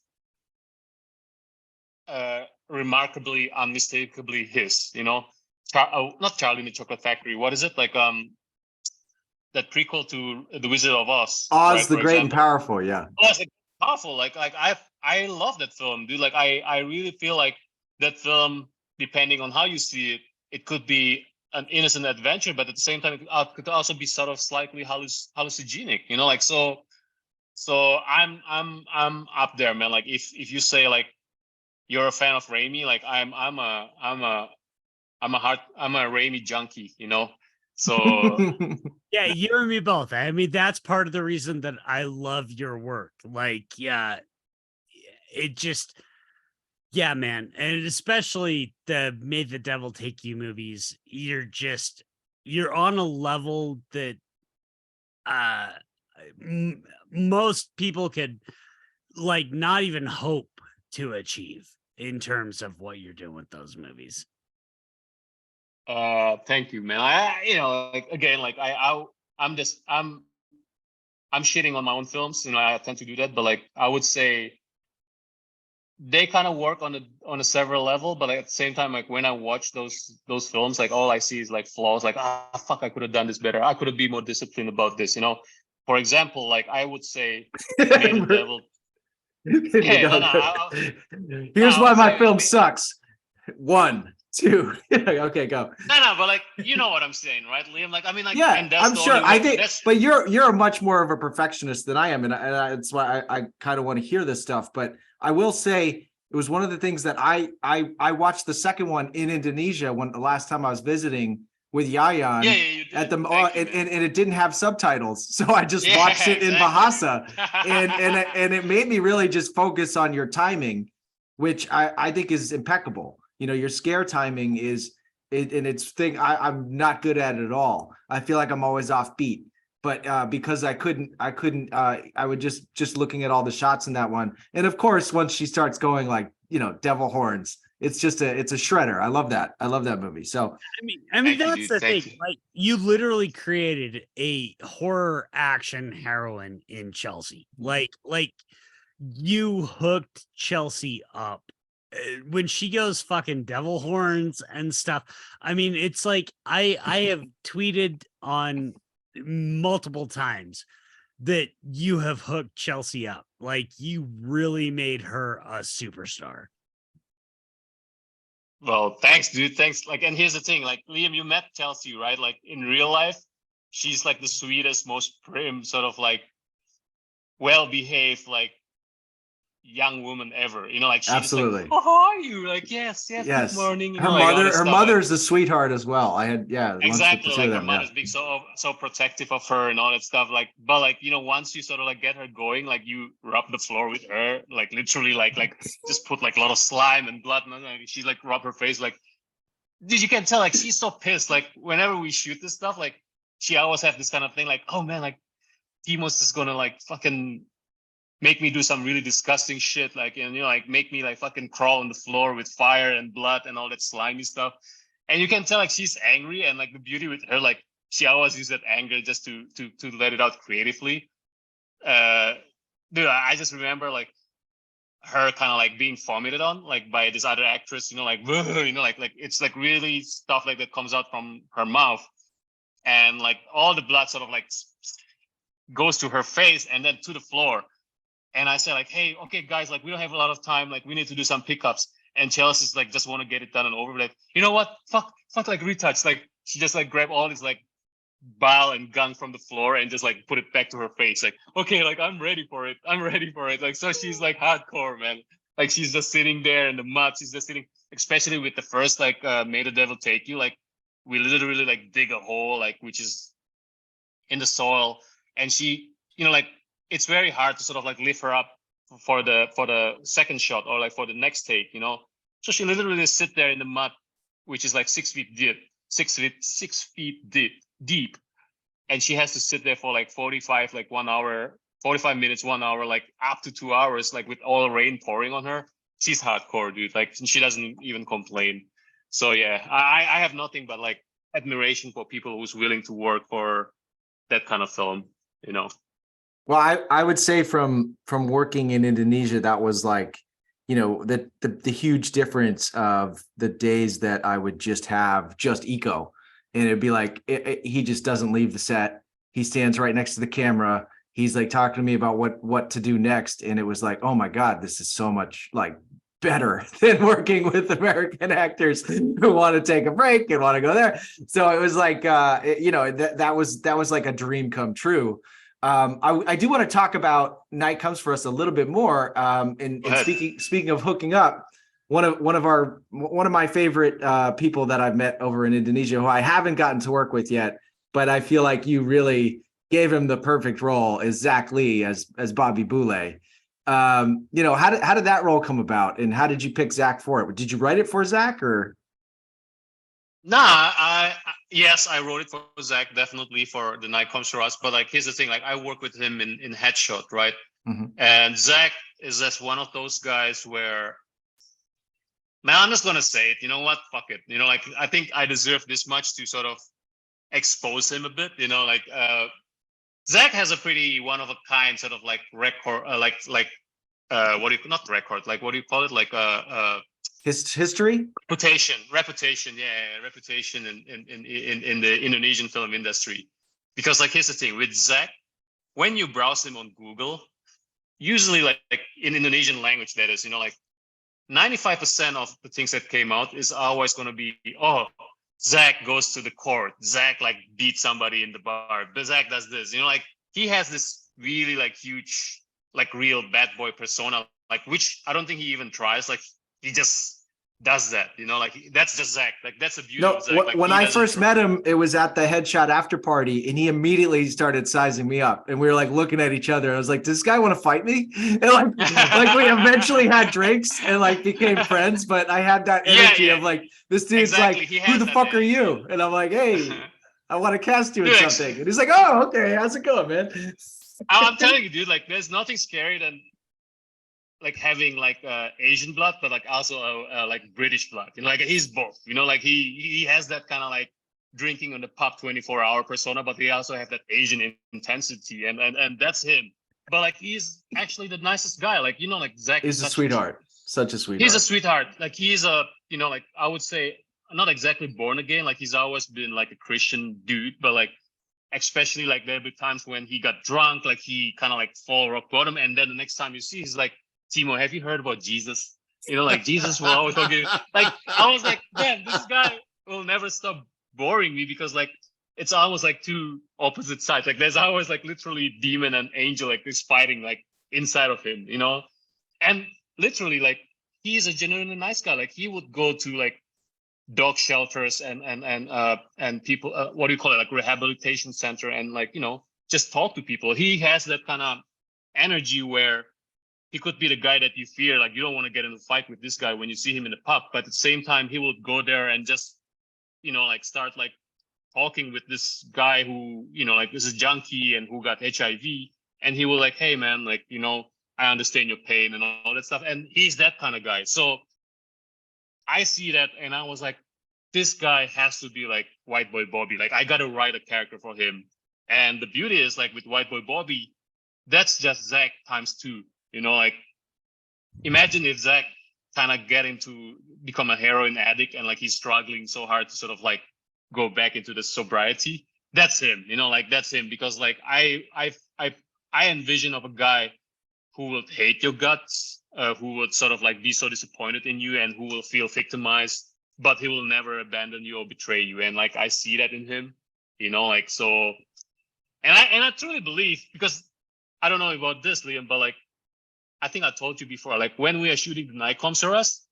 [SPEAKER 2] remarkably, unmistakably his. You know, not Charlie in the Chocolate Factory. What is it like? That prequel to The Wizard of Oz.
[SPEAKER 1] Oz
[SPEAKER 2] right,
[SPEAKER 1] the Great and Powerful. Yeah.
[SPEAKER 2] Oz the Powerful. Like I love that film, dude. Like I really feel like that film, depending on how you see it, it could be an innocent adventure, but at the same time, it could also be sort of slightly hallucinogenic, you know, like, so I'm up there, man. Like if you say like you're a fan of Raimi, like I'm a I'm a Raimi junkie, So
[SPEAKER 3] Yeah, you and me both. I mean, that's part of the reason that I love your work. Like, yeah, it just, yeah, man. And especially the May the Devil Take You movies, you're on a level that uh most people could like not even hope to achieve in terms of what you're doing with those movies.
[SPEAKER 2] thank you, man. Like again, like I'm shitting on my own films, I tend to do that, but like I would say they kind of work on a several level, but like, at the same time, like when I watch those films, like all I see is like flaws, like fuck, I could have done this better. I could have been more disciplined about this, For example, like I would say, May the Devil. Hey,
[SPEAKER 1] Here's why my film sucks. 1, 2. Okay, go.
[SPEAKER 2] No, but like you know what I'm saying, right, Liam? Like I mean, like
[SPEAKER 1] Yeah,
[SPEAKER 2] and that's
[SPEAKER 1] I'm sure. I think,
[SPEAKER 2] that's...
[SPEAKER 1] but you're a much more of a perfectionist than I am, and that's why I kind of want to hear this stuff. But I will say it was one of the things that I watched the second one in Indonesia when the last time I was visiting with Yayan.
[SPEAKER 2] Yeah, you did.
[SPEAKER 1] At the
[SPEAKER 2] and
[SPEAKER 1] it didn't have subtitles, so I just watched it in Bahasa, and it made me really just focus on your timing, which I think is impeccable. Your scare timing is and it's thing I'm not good at it at all. I feel like I'm always off beat, but because I would just looking at all the shots in that one, and of course once she starts going like devil horns, it's a shredder. I love that movie. So
[SPEAKER 3] I mean that's the thing. Like you literally created a horror action heroine in Chelsea. Like you hooked Chelsea up. When she goes fucking devil horns and stuff, I mean, it's like I have tweeted on multiple times that you have hooked Chelsea up. Like you really made her a superstar.
[SPEAKER 2] Well, thanks, dude. Thanks. Like, and here's the thing, like Liam, you met Chelsea, right? Like in real life, she's like the sweetest, most prim, sort of like well-behaved, like young woman ever, like she's
[SPEAKER 1] absolutely
[SPEAKER 2] like, oh, how are you? Like yes, good morning.
[SPEAKER 1] Her mother's a sweetheart as well. I had
[SPEAKER 2] exactly, like her mother's being so protective of her and all that stuff, like, but like once you sort of like get her going, like you rub the floor with her, like literally like just put like a lot of slime and blood, and she's like rub her face, like dude, you can tell like she's so pissed. Like whenever we shoot this stuff, like she always have this kind of thing, like, oh man, like Timo's just gonna like fucking make me do some really disgusting shit, like, and like make me like fucking crawl on the floor with fire and blood and all that slimy stuff. And you can tell like she's angry, and like the beauty with her, like she always uses that anger just to let it out creatively. Dude, I just remember like her kind of like being vomited on like by this other actress, like like it's like really stuff like that comes out from her mouth, and like all the blood sort of like goes to her face and then to the floor. And I said like, hey, okay, guys, like we don't have a lot of time. Like we need to do some pickups. And Chelsea's like, just want to get it done and over with. Like, you know what? Fuck, like retouch. Like she just like grabbed all this like bile and gunk from the floor and just like put it back to her face. Like, okay, like I'm ready for it. Like, so she's like hardcore, man. Like she's just sitting there in the mud. She's just sitting, especially with the first like May the Devil Take You. Like we literally like dig a hole, like which is in the soil. And she, like, it's very hard to sort of like lift her up for the second shot or like for the next take, So she literally sit there in the mud, which is like 6 feet deep, 6 feet deep, and she has to sit there for like 45 minutes, 1 hour, like up to 2 hours, like with all rain pouring on her. She's hardcore, dude. Like she doesn't even complain. So yeah, I have nothing but like admiration for people who's willing to work for that kind of film,
[SPEAKER 1] Well, I would say from working in Indonesia, that was like, the huge difference of the days that I would just have just Eco, and it'd be like, he just doesn't leave the set. He stands right next to the camera. He's like talking to me about what to do next. And it was like, oh my God, this is so much like better than working with American actors who want to take a break and want to go there. So it was like, that was like a dream come true. I do want to talk about Night Comes for Us a little bit more. And speaking of hooking up, one of my favorite people that I've met over in Indonesia, who I haven't gotten to work with yet, but I feel like you really gave him the perfect role, is Zach Lee as Bobby Boulay. You know, how did that role come about, and how did you pick Zach for it? Did you write it for Zach, or?
[SPEAKER 2] Nah, yes, I wrote it for Zach, definitely for The Night Comes for Us. But like, here's the thing: like, I work with him in Headshot, right?
[SPEAKER 1] Mhm.
[SPEAKER 2] And Zach is just one of those guys where, man, I'm just gonna say it. You know what? Fuck it. You know, like, I think I deserve this much to sort of expose him a bit. You know, like, Zach has a pretty one of a kind sort of like record, what do you, not record, like, what do you call it? Like
[SPEAKER 1] His history?
[SPEAKER 2] reputation, yeah, reputation in the Indonesian film industry. Because like, here's the thing with Zach, when you browse him on Google, usually like in Indonesian language, that is, you know, like 95% of the things that came out is always going to be, oh, Zach goes to the court, Zach like beats somebody in the bar, but Zach does this, you know, like he has this really like huge, like real bad boy persona, like, which I don't think he even tries. Like, he just does that, you know, like that's just Zach. Like, that's the beauty
[SPEAKER 1] No,
[SPEAKER 2] of Zach. Like,
[SPEAKER 1] when
[SPEAKER 2] he
[SPEAKER 1] I
[SPEAKER 2] doesn't
[SPEAKER 1] first met him, it was at the Headshot after party, and he immediately started sizing me up, and we were like looking at each other. I was like, "Does this guy want to fight me?" And like we eventually had drinks and like became friends. But I had that
[SPEAKER 2] Yeah,
[SPEAKER 1] energy
[SPEAKER 2] yeah.
[SPEAKER 1] of like, this dude's
[SPEAKER 2] Exactly,
[SPEAKER 1] like,
[SPEAKER 2] he
[SPEAKER 1] "Who
[SPEAKER 2] has
[SPEAKER 1] the
[SPEAKER 2] that
[SPEAKER 1] fuck are
[SPEAKER 2] energy.
[SPEAKER 1] you?" And I'm like, "Hey, I want to cast you in
[SPEAKER 2] Dude,
[SPEAKER 1] something." And he's like, "Oh, okay, how's it going, man?"
[SPEAKER 2] I'm telling you, dude, like there's nothing scary than like having like Asian blood, but like also like British blood. You know, like he's both. You know, like he has that kind of like drinking on the pub 24-hour persona, but he also have that Asian intensity, and that's him. But like, he's actually the nicest guy. Like, you know, like Zach
[SPEAKER 1] He's
[SPEAKER 2] is
[SPEAKER 1] a
[SPEAKER 2] such
[SPEAKER 1] sweetheart, such a
[SPEAKER 2] he's a
[SPEAKER 1] sweetheart.
[SPEAKER 2] sweetheart. Like, he's a, you know, like I would say not exactly born again. Like, he's always been like a Christian dude, but like, especially like there'll be times when he got drunk, like he kind of like fall rock bottom, and then the next time you see, he's like, Timo, have you heard about Jesus? You know, like Jesus will always talk to you. Like, I was like, man, this guy will never stop boring me, because like it's almost like two opposite sides. Like, there's always like literally demon and angel like this fighting like inside of him, you know? And literally, like, he's a genuinely nice guy. Like, he would go to like dog shelters and people, what do you call it, like rehabilitation center, and like, you know, just talk to people. He has that kind of energy where he could be the guy that you fear, like you don't want to get in a fight with this guy when you see him in the pub, but at the same time he would go there and just, you know, like start like talking with this guy who, you know, like, this is junkie and who got HIV, and he will like, hey man, like, you know, I understand your pain and all that stuff. And he's that kind of guy. So I see that, and I was like, this guy has to be like White Boy Bobby. Like, I got to write a character for him. And the beauty is, like, with White Boy Bobby, that's just Zach times 2. You know, like, imagine if Zach kind of get into become a heroin addict, and like he's struggling so hard to sort of like go back into the sobriety. That's him. You know, like, that's him, because like I envision of a guy who will hate your guts, who would sort of like be so disappointed in you, and who will feel victimized, but he will never abandon you or betray you. And like, I see that in him, you know, like, so, and I truly believe, because I don't know about this, Liam, but like, I think I told you before, like, when we are shooting The Night Comes for Us,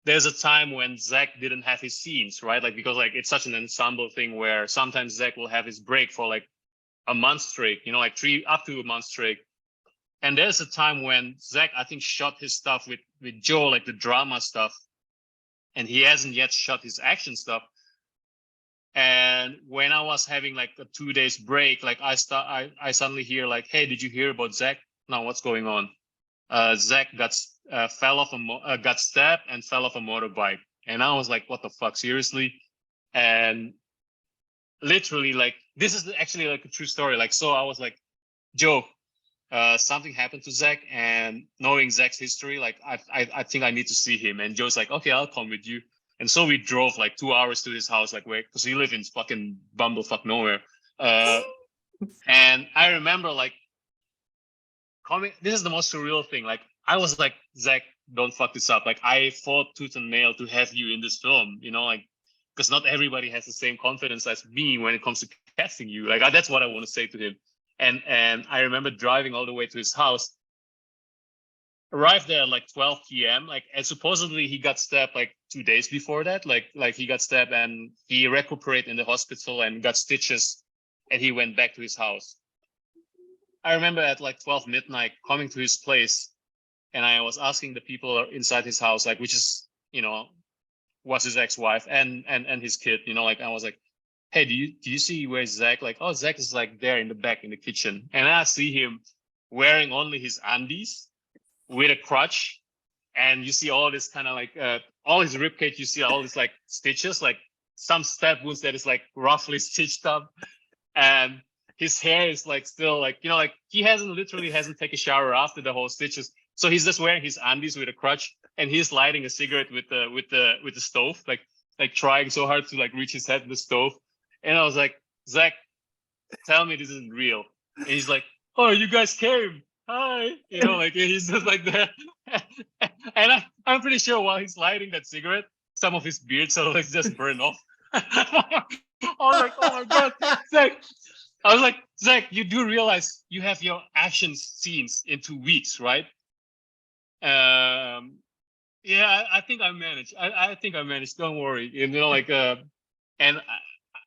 [SPEAKER 2] there's a time when Zach didn't have his scenes, right? Like, because like it's such an ensemble thing where sometimes Zach will have his break for like a month straight, you know, like 3 up to a month straight. And there's a time when Zach, I think, shot his stuff with Joe, like the drama stuff, and he hasn't yet shot his action stuff. And when I was having like a 2 days break, like I suddenly hear like, hey, did you hear about Zach? No, what's going on? Zach got got stabbed and fell off a motorbike. And I was like, what the fuck, seriously? And literally, like, this is actually like a true story. Like, so I was like, Joe, something happened to Zach, and knowing Zach's history, like, I think I need to see him. And Joe's like, okay, I'll come with you. And so we drove like 2 hours to his house, like, wait, because he lived in fucking bumblefuck nowhere. And I remember like coming, this is the most surreal thing. Like, I was like, Zach, don't fuck this up. Like, I fought tooth and nail to have you in this film, you know, like, because not everybody has the same confidence as me when it comes to casting you. Like, that's what I want to say to him. And I remember driving all the way to his house, arrived there at like 12 p.m. Like, and supposedly he got stabbed like 2 days before that. Like he got stabbed and he recuperated in the hospital and got stitches, and he went back to his house. I remember at like 12 midnight coming to his place, and I was asking the people inside his house, like, which is, was his ex-wife and his kid, like, I was like, hey, do you see where's Zach? Like, oh, Zach is like there in the back in the kitchen. And I see him wearing only his undies with a crutch. And you see all this kind of like, all his ribcage, you see all these like stitches, like some stab wounds that is like roughly stitched up. And his hair is like still like, like he literally hasn't taken a shower after the whole stitches. So he's just wearing his undies with a crutch, and he's lighting a cigarette with the stove, like trying so hard to like reach his head to the stove. And I was like, Zach, tell me this isn't real. And he's like, oh, you guys came. Hi. Like he's just like that. And I'm pretty sure while he's lighting that cigarette, some of his beard sort of like just burned off. I was like, oh my God, Zach. I was like, Zach, you do realize you have your action scenes in 2 weeks, right? Yeah, I think I managed. I think I managed. Don't worry.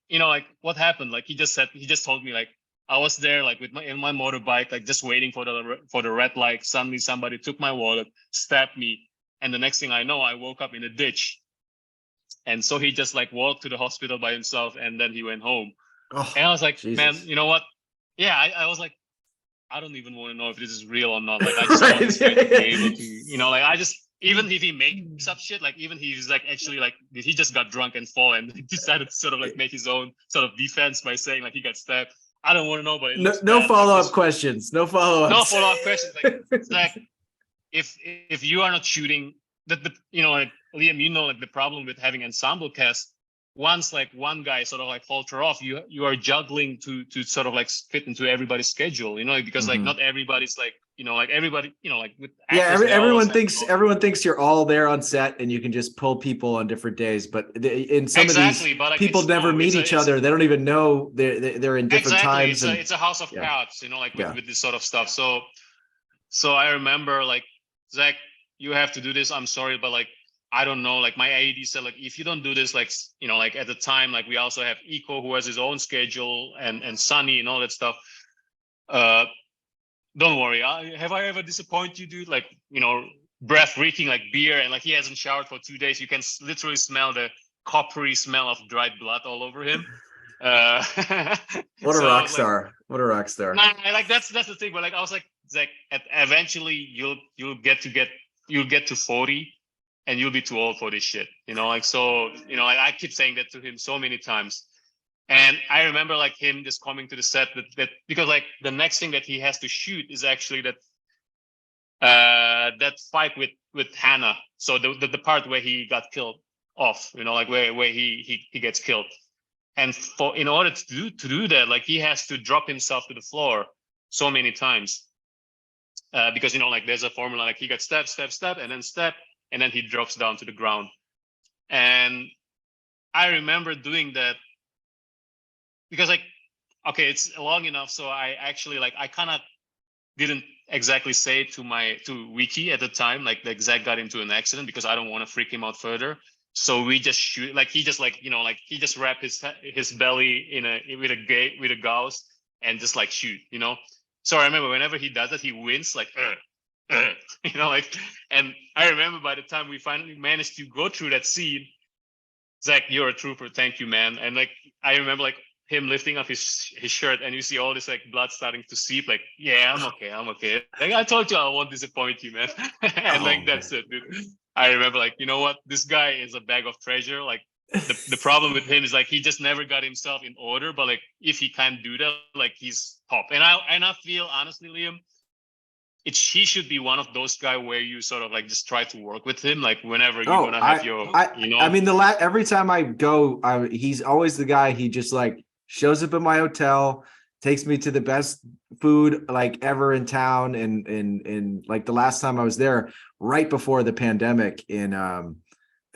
[SPEAKER 2] Like what happened? Like he just told me like I was there like in my motorbike, like just waiting for the red light. Suddenly somebody took my wallet, stabbed me, and the next thing I know, I woke up in a ditch. And so he just like walked to the hospital by himself, and then he went home.
[SPEAKER 1] Oh,
[SPEAKER 2] and I was like,
[SPEAKER 1] Jesus.
[SPEAKER 2] Man, you know what? Yeah, I was like, I don't even want to know if this is real or not. Like, I just want this guy to be able to, like, I just, even if he makes up shit, like, even he's like, actually, like, he just got drunk and fall and decided to sort of like make his own sort of defense by saying like he got stabbed. I don't want to know, but
[SPEAKER 1] no follow-up questions. No follow-up.
[SPEAKER 2] No follow-up questions. Like, if you are not shooting, like Liam, like the problem with having ensemble cast. Once like one guy sort of like falter off, you are juggling to sort of like fit into everybody's schedule, because like not everybody's like, like everybody, like with actors,
[SPEAKER 1] everyone thinks you're all there on set and you can just pull people on different days, but in some of these
[SPEAKER 2] but like,
[SPEAKER 1] people never meet each other. They don't even know they're in different times.
[SPEAKER 2] It's a house of cards, like with this sort of stuff. So I remember like, Zach, you have to do this. I'm sorry, but like, I don't know, like my AED said, like, if you don't do this, like, like at the time, like we also have Eco who has his own schedule and Sunny and all that stuff. Don't worry. Have I ever disappointed you, dude? Like, breath reeking like beer, and like he hasn't showered for 2 days. You can literally smell the coppery smell of dried blood all over him.
[SPEAKER 1] What a rock star. What a rock star.
[SPEAKER 2] Nah, like that's the thing. But like I was like, Zach, eventually you'll get to 40. And you'll be too old for this shit, like, so, like I keep saying that to him so many times. And I remember like him just coming to the set that because like the next thing that he has to shoot is actually that fight with Hannah. So the part where he got killed off, like where he gets killed. And in order to do that, like he has to drop himself to the floor so many times. Because, like there's a formula, like he got stab, and then stab. And then he drops down to the ground. And I remember doing that because like, okay, it's long enough. So I actually like, I kind of didn't exactly say to Wiki at the time, like the exact got into an accident because I don't want to freak him out further. So we just shoot, like he just like, like he just wrapped his belly with a gauze and just like shoot, So I remember whenever he does that, he wins like, like, and I remember by the time we finally managed to go through that scene, Zach, you're a trooper. Thank you, man. And like, I remember like him lifting up his shirt and you see all this like blood starting to seep. Like, yeah, I'm okay. Like I told you, I won't disappoint you, man. And that's it, dude. I remember like, you know what? This guy is a bag of treasure. Like the problem with him is like, he just never got himself in order. But like, if he can't do that, like he's top. And I feel honestly, Liam, he should be one of those guys where you sort of like just try to work with him, like whenever you're gonna have
[SPEAKER 1] I mean, every time I go, he's always the guy. He just like shows up at my hotel, takes me to the best food like ever in town, and like the last time I was there, right before the pandemic in I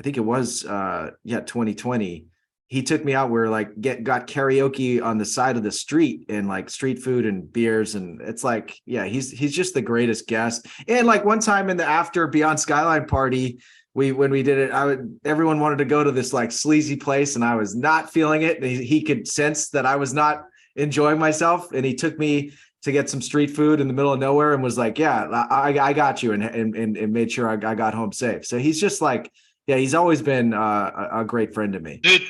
[SPEAKER 1] think it was 2020. he took me out. We're like got karaoke on the side of the street and like street food and beers. And it's like, yeah, he's just the greatest guest. And like one time in the after Beyond Skyline party, when we did it, everyone wanted to go to this like sleazy place and I was not feeling it. And he could sense that I was not enjoying myself. And he took me to get some street food in the middle of nowhere and was like, yeah, I got you. And made sure I got home safe. So he's just like, yeah, he's always been a great friend to me.
[SPEAKER 2] Dude,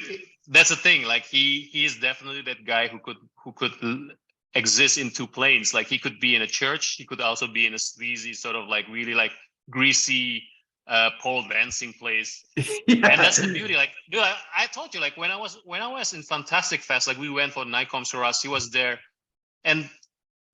[SPEAKER 2] that's the thing. Like he is definitely that guy who could exist in two planes. Like he could be in a church. He could also be in a sleazy sort of like really like greasy pole dancing place. Yeah. And that's the beauty. Like, dude, I told you, like when I was in Fantastic Fest, like we went for Night Comes to Us. He was there, and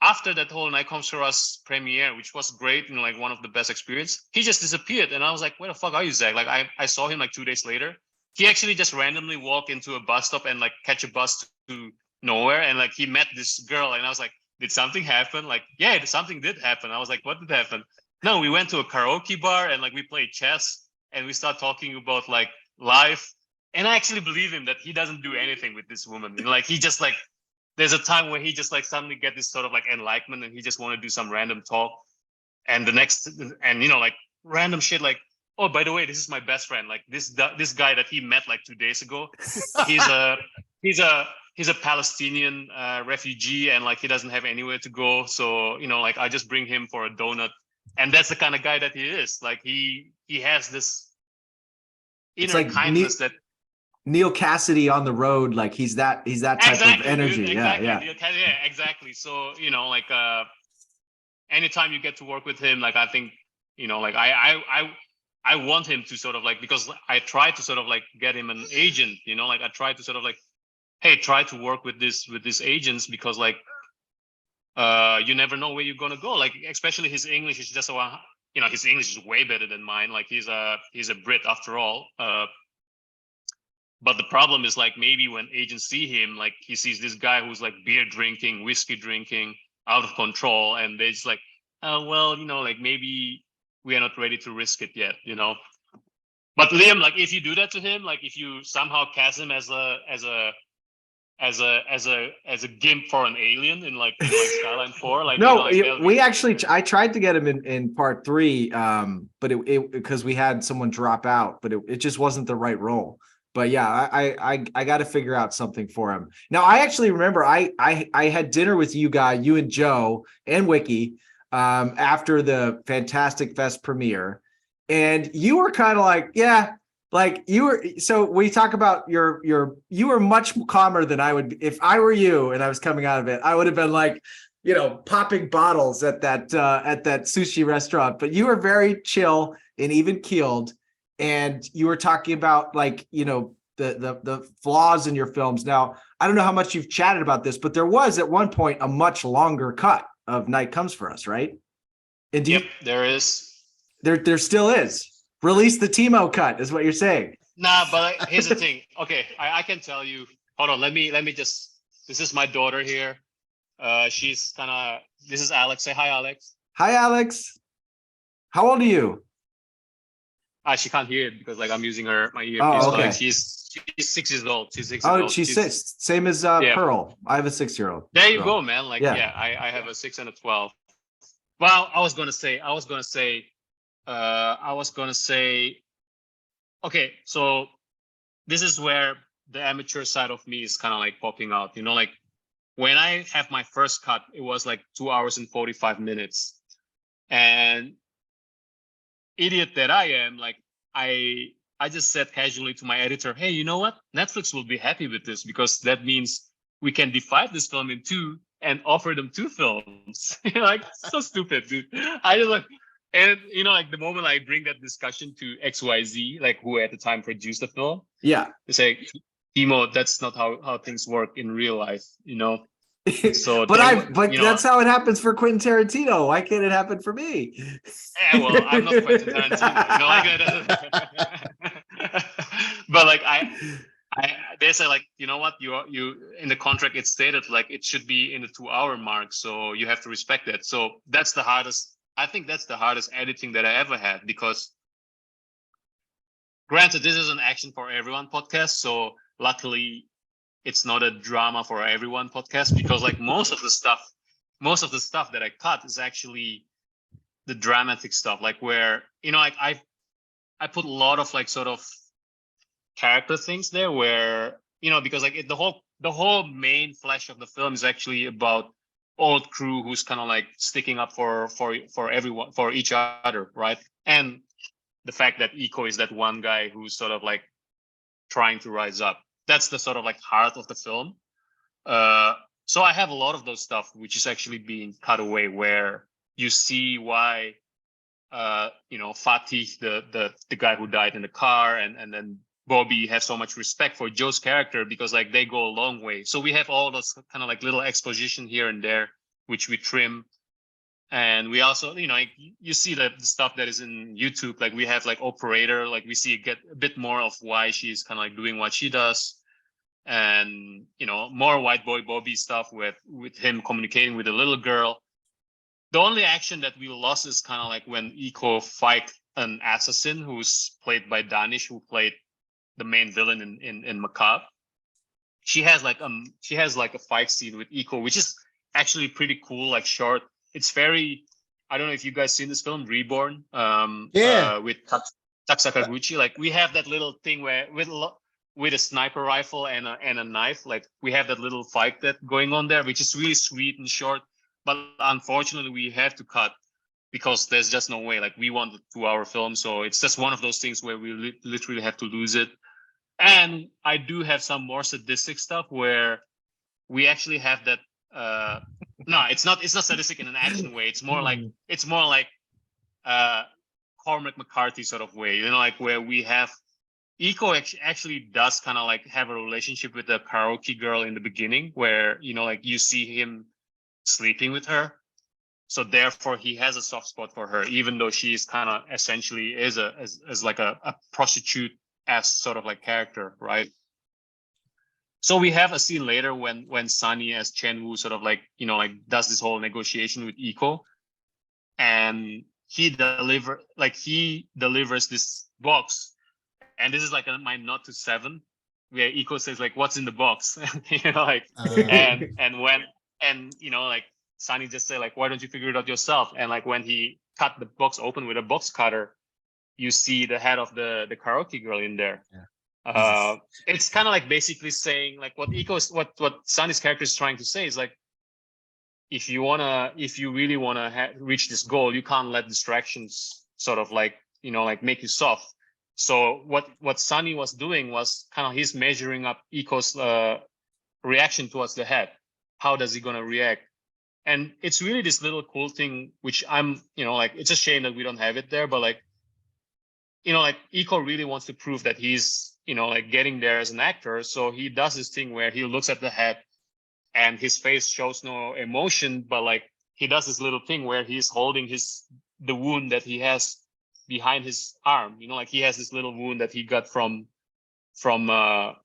[SPEAKER 2] after that whole Night Comes to Us premiere, which was great, you know, like one of the best experience, he just disappeared. And I was like, where the fuck are you, Zach? Like I saw him like 2 days later. He actually just randomly walked into a bus stop and like catch a bus to nowhere. And like he met this girl and I was like, did something happen? Like, yeah, something did happen. I was like, what did happen? No, we went to a karaoke bar and like we played chess and we start talking about like life. And I actually believe him that he doesn't do anything with this woman. And like he just like, there's a time where he just like suddenly get this sort of like enlightenment and he just want to do some random talk. And the next, and you know, like random shit like, oh, by the way, this is my best friend. Like this guy that he met like 2 days ago, he's a Palestinian refugee and like he doesn't have anywhere to go. So, you know, like I just bring him for a donut. And that's the kind of guy that he is. Like he has this inner
[SPEAKER 1] like
[SPEAKER 2] kindness that
[SPEAKER 1] Neil Cassidy on the road. Like he's that type of energy.
[SPEAKER 2] Dude,
[SPEAKER 1] exactly.
[SPEAKER 2] Yeah, exactly. So, you know, like anytime you get to work with him, like I think, you know, like I want him to sort of like, because I try to sort of like get him an agent, you know, like I try to sort of like, hey, try to work with these agents because like you never know where you're gonna go. Like especially his English is just you know, his English is way better than mine. Like he's a Brit after all. But the problem is like maybe when agents see him, like he sees this guy who's like beer drinking, whiskey drinking, out of control, and they're just like, oh well, you know, like maybe we are not ready to risk it yet, you know. But Liam, like if you do that to him, like if you somehow cast him as a gimp for an alien in like Skyline 4, like
[SPEAKER 1] no,
[SPEAKER 2] you know, like,
[SPEAKER 1] we actually I tried to get him in part 3, but it because we had someone drop out, but it just wasn't the right role. But yeah, I got to figure out something for him. Now I actually remember I had dinner with you and Joe and Wiki after the Fantastic Fest premiere, and you were kind of like, yeah, like you were. So we talk about you were much calmer than I would if I were you and I was coming out of it. I would have been like, you know, popping bottles at that sushi restaurant. But you were very chill and even keeled. And you were talking about like, you know, the flaws in your films. Now, I don't know how much you've chatted about this, but there was at one point a much longer cut of Night Comes for Us, right? And
[SPEAKER 2] yep, there is.
[SPEAKER 1] There still is. Release the Timo cut is what you're saying.
[SPEAKER 2] Nah, but here's the thing. Okay, I can tell you. Hold on, let me just. This is my daughter here. She's kind of. This is Alex. Say hi, Alex.
[SPEAKER 1] Hi, Alex. How old are you?
[SPEAKER 2] She can't hear it because like I'm using my earpiece.
[SPEAKER 1] Oh, okay.
[SPEAKER 2] Like, she's 6 years old. She's 6 years old.
[SPEAKER 1] Oh, she's 6. Same as Pearl. I have a 6-year-old.
[SPEAKER 2] There you go, man. Like I have a 6 and a 12. Well, I was gonna say. Okay, so this is where the amateur side of me is kind of like popping out. You know, like when I have my first cut, it was like 2 hours and 45 minutes, and idiot that I am, like I just said casually to my editor, hey, you know what? Netflix will be happy with this because that means we can divide this film in 2 and offer them 2 films. Like so stupid, dude. I just like, and you know, like the moment I bring that discussion to XYZ, like who at the time produced the film,
[SPEAKER 1] yeah,
[SPEAKER 2] they say, Timo, that's not how things work in real life, you know. So,
[SPEAKER 1] but that's how it happens for Quentin Tarantino. Why can't it happen for me?
[SPEAKER 2] Yeah, well, I'm not Quentin Tarantino, you know, like, but like they say like, you know what, you in the contract it's stated like it should be in the 2-hour mark, so you have to respect that. So that's the hardest. I think that's the hardest editing that I ever had because, granted, this is an Action for Everyone podcast, so luckily it's not a drama for everyone podcast, because like most of the stuff that I cut is actually the dramatic stuff, like where, like I put a lot of like sort of character things there where, because like the whole main flesh of the film is actually about old crew who's kind of like sticking up for everyone, for each other, right? And the fact that Iko is that one guy who's sort of like trying to rise up. That's the sort of like heart of the film. So I have a lot of those stuff which is actually being cut away, where you see why Fatih, the guy who died in the car, and then Bobby have so much respect for Joe's character, because like they go a long way. So we have all those kind of like little exposition here and there which we trim. And we also, like, you see the stuff that is in YouTube, like we have like Operator, like we see get a bit more of why she's kind of like doing what she does. And more White Boy Bobby stuff with him communicating with a little girl. The only action that we lost is kind of like when Iko fight an assassin who's played by Danish, who played the main villain in Macabre. She has like a fight scene with Iko, which is actually pretty cool, like short. It's very, I don't know if you guys seen this film, Reborn, with Sakaguchi. Like we have that little thing where with a sniper rifle and a knife, like we have that little fight that going on there, which is really sweet and short. But unfortunately, we have to cut because there's just no way. Like we want a 2-hour film, so it's just one of those things where we literally have to lose it. And I do have some more sadistic stuff where we actually have that. No, it's not sadistic in an action way. It's more like Cormac McCarthy sort of way, like where we have Iko actually does kind of like have a relationship with the karaoke girl in the beginning, where like you see him sleeping with her, so therefore he has a soft spot for her, even though she is kind of essentially is as like a prostitute as sort of like character, right? So we have a scene later when Sunny as Chen-woo sort of like like does this whole negotiation with Iko, and he delivers this box, and this is like my nod to Seven, where Iko says like, "What's in the box?" like and like Sunny just say like, "Why don't you figure it out yourself?" And like when he cut the box open with a box cutter, you see the head of the karaoke girl in there. Yeah. It's kind of like basically saying like what Sunny's character is trying to say is like, if you really wanna reach this goal, you can't let distractions sort of like like make you soft. So what Sunny was doing was kind of he's measuring up Iko's reaction towards the head. How does he gonna react? And it's really this little cool thing, which I'm like, it's a shame that we don't have it there, but like like Iko really wants to prove that he's like getting there as an actor. So he does this thing where he looks at the head and his face shows no emotion, but like he does this little thing where he's holding the wound that he has behind his arm. Like he has this little wound that he got from fighting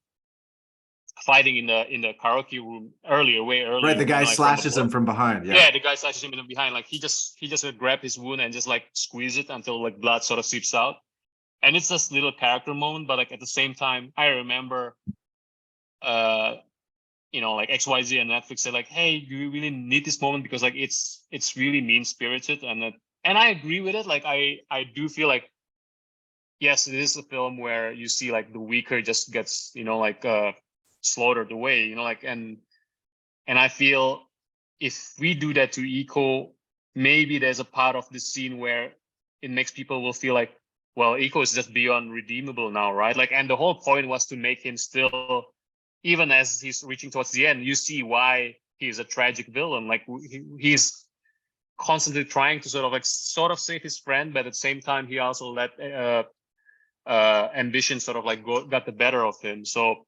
[SPEAKER 2] in the karaoke room way earlier.
[SPEAKER 1] Right, the guy slashes him from behind.
[SPEAKER 2] Yeah, the guy slashes him in the behind. Like he just would grab his wound and just like squeeze it until like blood sort of seeps out. And it's this little character moment, but like at the same time, I remember, like XYZ and Netflix said like, "Hey, do you really need this moment?" Because like it's really mean spirited, and I agree with it. Like I do feel like, yes, it is a film where you see like the weaker just gets slaughtered away, like and I feel if we do that to Iko, maybe there's a part of the scene where it makes people will feel like, well, Iko is just beyond redeemable now, right? Like, and the whole point was to make him still, even as he's reaching towards the end, you see why he's a tragic villain. Like he's constantly trying to sort of save his friend, but at the same time, he also let ambition sort of like got the better of him. So,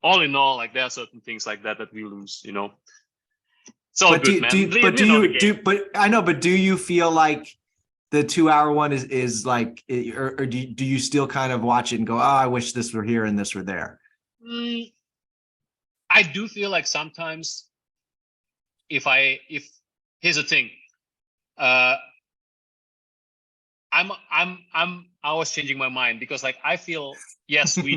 [SPEAKER 2] all in all, like there are certain things like that we lose, So
[SPEAKER 1] but
[SPEAKER 2] good, man.
[SPEAKER 1] Do you feel like the 2-hour one is like, or do you still kind of watch it and go, "Oh, I wish this were here and this were there"?
[SPEAKER 2] I do feel like sometimes if here's the thing, I was changing my mind, because like I feel, yes, we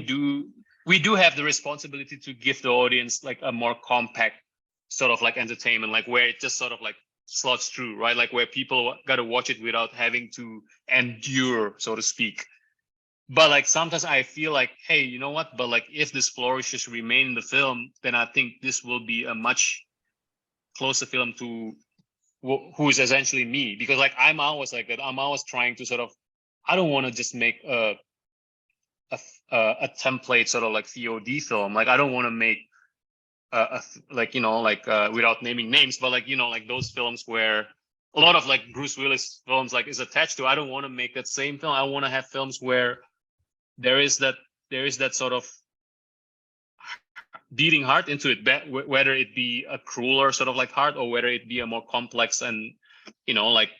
[SPEAKER 2] we do have the responsibility to give the audience like a more compact sort of like entertainment, like where it just sort of like slots through, right? Like where people got to watch it without having to endure, so to speak. But like sometimes I feel like, hey, you know what? But like if this flourishes remain in the film, then I think this will be a much closer film to who is essentially me, because like I'm always like that. I'm always trying to sort of, I don't want to just make a template sort of like VOD film. Like I don't want to make like, you know, like without naming names, but like, you know, like those films where a lot of like Bruce Willis films like is attached to. I don't want to make that same film. I want to have films where there is that sort of beating heart into it, whether it be a crueler sort of like heart or whether it be a more complex and, you know, like,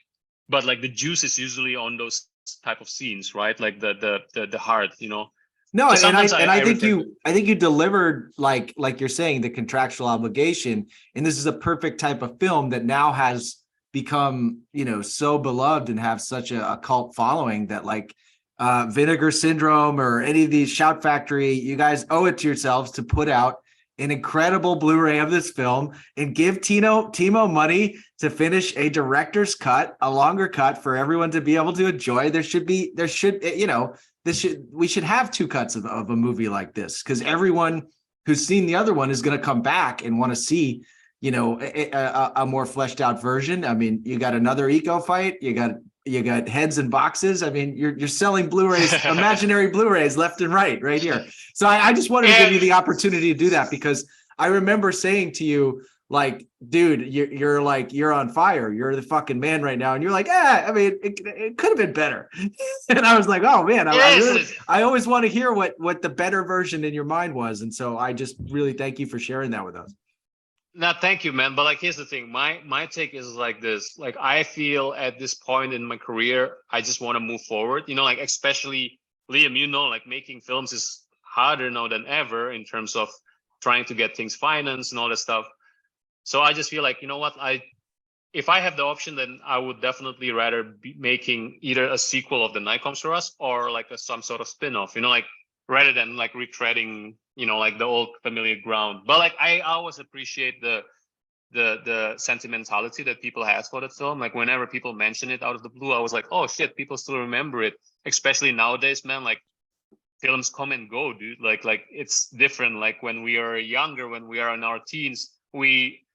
[SPEAKER 2] but like the juice is usually on those type of scenes, right? Like the heart, you know.
[SPEAKER 1] No,
[SPEAKER 2] So
[SPEAKER 1] I think you delivered like you're saying, the contractual obligation, and this is a perfect type of film that now has become, you know, so beloved and have such a cult following that like Vinegar Syndrome or any of these Shout Factory, you guys owe it to yourselves to put out an incredible Blu-ray of this film and give Timo money to finish a director's cut, a longer cut for everyone to be able to enjoy. We should have 2 cuts of a movie like this, because everyone who's seen the other one is going to come back and want to see, you know, a more fleshed out version. I mean, you got another eco fight, you got heads and boxes. I mean, you're selling Blu-rays, imaginary Blu-rays left and right here. So I just wanted to give you the opportunity to do that, because I remember saying to you, like, dude, you're on fire. You're the fucking man right now. And you're like, I mean, it could have been better. And I was like, oh man, I always want to hear what the better version in your mind was. And so I just really thank you for sharing that with us.
[SPEAKER 2] No, thank you, man. But like, here's the thing. My take is like this. Like, I feel at this point in my career, I just want to move forward. You know, like especially Liam, you know, like making films is harder now than ever in terms of trying to get things financed and all that stuff. So I just feel like, you know what, if I have the option, then I would definitely rather be making either a sequel of The Night Comes for Us or like some sort of spin-off. You know, like rather than like retreading, you know, like the old familiar ground. But like I always appreciate the sentimentality that people have for the film. Like whenever people mention it out of the blue, I was like, oh shit, people still remember it. Especially nowadays, man. Like films come and go, dude. Like it's different. Like when we are younger, when we are in our teens, we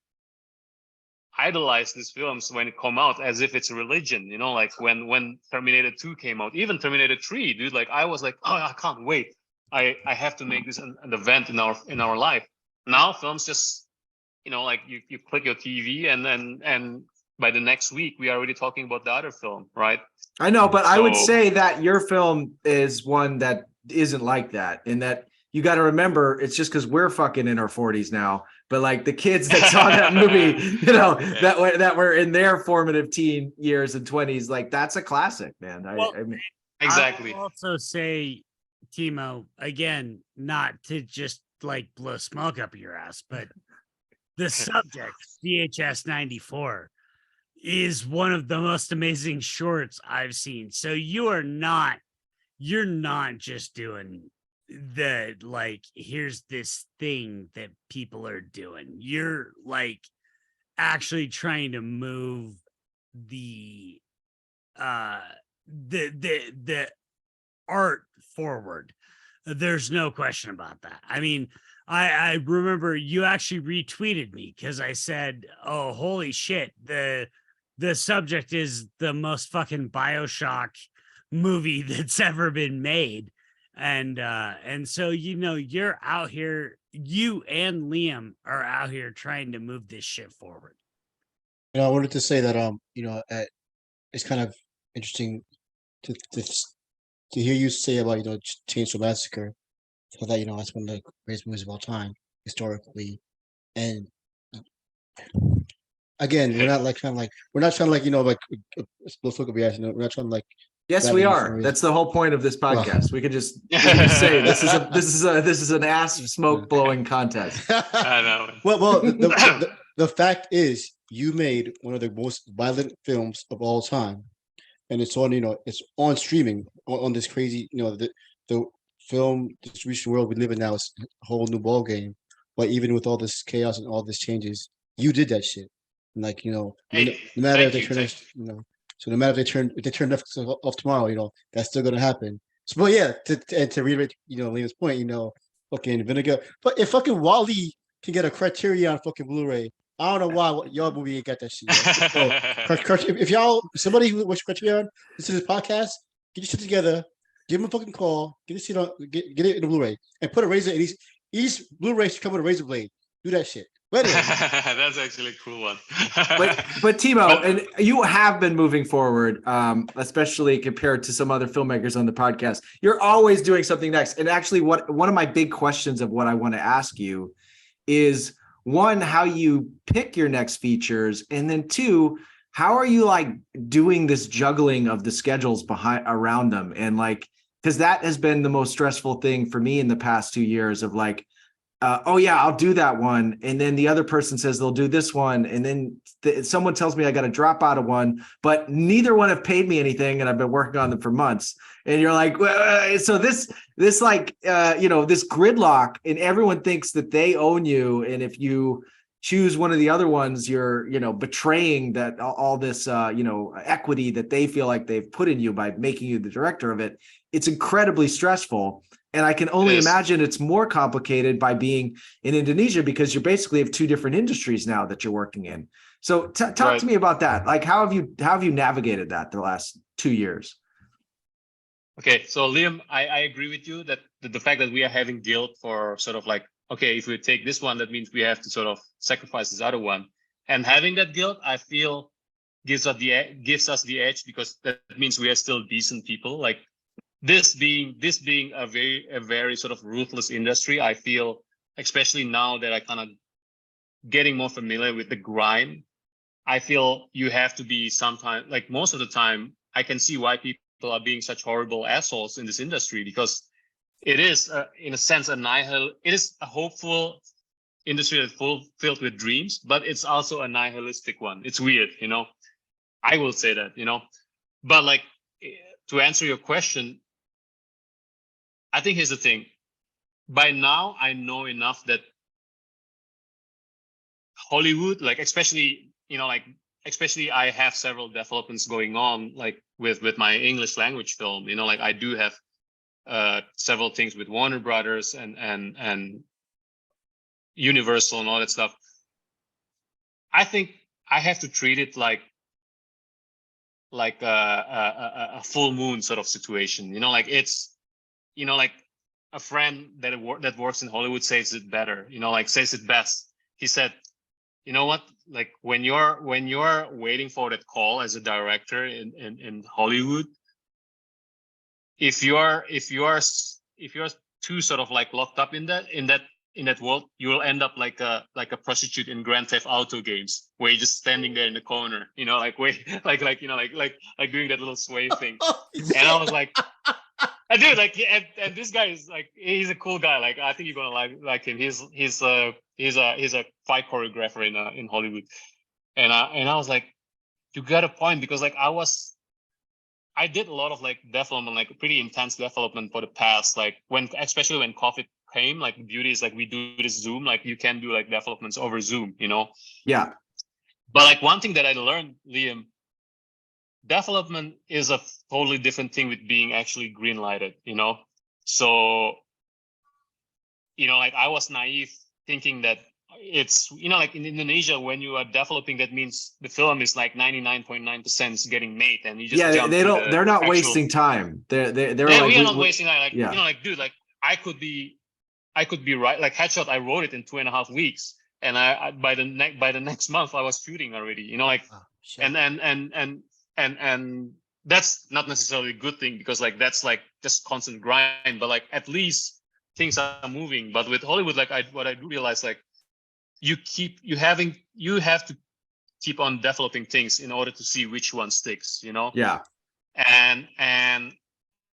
[SPEAKER 2] idolize these films when it come out as if it's a religion, you know, like when Terminator 2 came out, even Terminator 3, dude, like I was like, oh, I can't wait. I have to make this an event in our life. Now films just, you know, like you click your TV and by the next week we are already talking about the other film, right?
[SPEAKER 1] I know, but I would say that your film is one that isn't like that, in that you got to remember, it's just because we're fucking in our 40s now, but like the kids that saw that movie, you know, that were in their formative teen years and 20s, like that's a classic, man. I mean,
[SPEAKER 2] exactly.
[SPEAKER 3] I'll also say, Timo, again, not to just like blow smoke up your ass, but the subject, VHS 94, is one of the most amazing shorts I've seen. So you're not just doing the like, here's this thing that people are doing. You're like actually trying to move the art forward. There's no question about that. I mean, I remember you actually retweeted me because I said, oh, holy shit, the subject is the most fucking BioShock movie that's ever been made. And so, you know, you're out here, you and Liam are out here trying to move this shit forward.
[SPEAKER 4] You know, I wanted to say that you know, it's kind of interesting to hear you say about, you know, Chainsaw Massacre. So that, you know, that's one of the greatest movies of all time historically. And again, we're not trying to like, you know, like let's look at reaction. We're not trying to like.
[SPEAKER 1] Yes, we are. That's the whole point of this podcast. We could just say this is an ass smoke blowing contest.
[SPEAKER 2] I know.
[SPEAKER 4] Well, the fact is, you made one of the most violent films of all time, and it's on, you know, it's on streaming on this crazy, you know, the film distribution world we live in now is a whole new ball game. But even with all this chaos and all this changes, you did that shit. And like,
[SPEAKER 2] Hey,
[SPEAKER 4] no matter
[SPEAKER 2] thank
[SPEAKER 4] if they
[SPEAKER 2] you,
[SPEAKER 4] turn
[SPEAKER 2] thank
[SPEAKER 4] us, so no matter if they turn Netflix off tomorrow, that's still gonna happen. So, but yeah, to reiterate, Liam's point, fucking Vinegar. But if fucking Wally can get a Criterion fucking Blu-ray, I don't know why your movie ain't got that shit yet. So, if y'all, somebody who watch Criterion, listen to this podcast, get your shit together, give him a fucking call, get get it in the Blu-ray, and put a razor in each Blu-ray should come with a razor blade. Do that shit. But anyway,
[SPEAKER 2] That's actually a cool one.
[SPEAKER 1] But Timo,
[SPEAKER 2] But-
[SPEAKER 1] and you have been moving forward, especially compared to some other filmmakers on the podcast. You're always doing something next. And actually, one of my big questions of what I want to ask you is, one, how you pick your next features, and then two, how are you like doing this juggling of the schedules around them? And like, because that has been the most stressful thing for me in the past 2 years of like, oh yeah, I'll do that one. And then the other person says they'll do this one. And then someone tells me I got to drop out of one, but neither one have paid me anything. And I've been working on them for months. And you're like, so this like, this gridlock, and everyone thinks that they own you. And if you choose one of the other ones, you're, betraying that all this, equity that they feel like they've put in you by making you the director of it. It's incredibly stressful. And I can only imagine it's more complicated by being in Indonesia, because you basically have two different industries now that you're working in. So talk to me about that. Like, how have you navigated that the last 2 years?
[SPEAKER 2] Okay, so Liam, I agree with you that the fact that we are having guilt for sort of like, okay, if we take this one, that means we have to sort of sacrifice this other one. And having that guilt, I feel gives us the edge, because that means we are still decent people. Like, this being a very sort of ruthless industry, I feel, especially now that I kind of getting more familiar with the grind, I feel you have to be sometimes, like most of the time, I can see why people are being such horrible assholes in this industry, because it is, in a sense, it is a hopeful industry that's filled with dreams, but it's also a nihilistic one. It's weird, I will say that, but like, to answer your question, I think here's the thing. By now, I know enough that Hollywood, like especially I have several developments going on, like with my English language film. Like I do have several things with Warner Brothers and Universal and all that stuff. I think I have to treat it like a full moon sort of situation. Like it's. Like a friend that works in Hollywood says it better, says it best. He said, you know what, like when you're waiting for that call as a director in Hollywood, if you're too sort of like locked up in that world, you will end up like a prostitute in Grand Theft Auto games, where you're just standing there in the corner, like doing that little sway thing. And I was like, I do like, and this guy is like, he's a cool guy. Like, I think you're gonna like him. He's a fight choreographer in Hollywood, and I was like, you got a point, because like I did a lot of like development, like pretty intense development for the past, like especially when COVID came. Like beauty is like we do this Zoom, like you can do like developments over Zoom,
[SPEAKER 1] Yeah.
[SPEAKER 2] But like one thing that I learned, Liam, development is a totally different thing with being actually green lighted, so like I was naive thinking that it's like in Indonesia, when you are developing, that means the film is like 99.9% getting made, and you just
[SPEAKER 1] they're not wasting time. They're like,
[SPEAKER 2] we are not wasting time. Like,
[SPEAKER 1] yeah.
[SPEAKER 2] Like, dude, like I could be right. Like Headshot, I wrote it in 2.5 weeks, and I by the next month I was shooting already, like, and that's not necessarily a good thing, because like that's like just constant grind, but like at least things are moving. But with Hollywood, like what I do realize, like you have to keep on developing things in order to see which one sticks,
[SPEAKER 1] Yeah.
[SPEAKER 2] And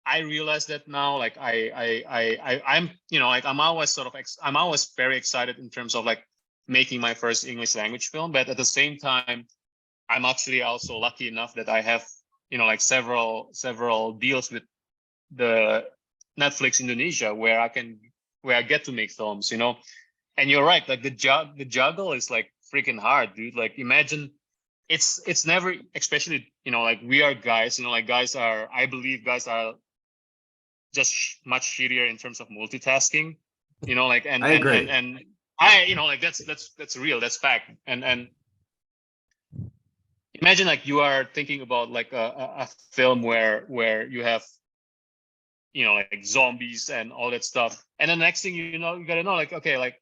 [SPEAKER 2] I realize that now, like I'm like I'm always very excited in terms of like making my first English language film, but at the same time I'm actually also lucky enough that I have, like several deals with the Netflix Indonesia where I get to make films, you know. And you're right, like the juggle is like freaking hard, dude. Like imagine it's never, especially, you know, like we are guys, you know, like I believe guys are just much shittier in terms of multitasking, you know, like
[SPEAKER 1] I agree.
[SPEAKER 2] and I, you know, like that's real, that's fact. And imagine like you are thinking about like a film where you have, you know, like zombies and all that stuff, and then the next thing you know, you gotta know, like, okay, like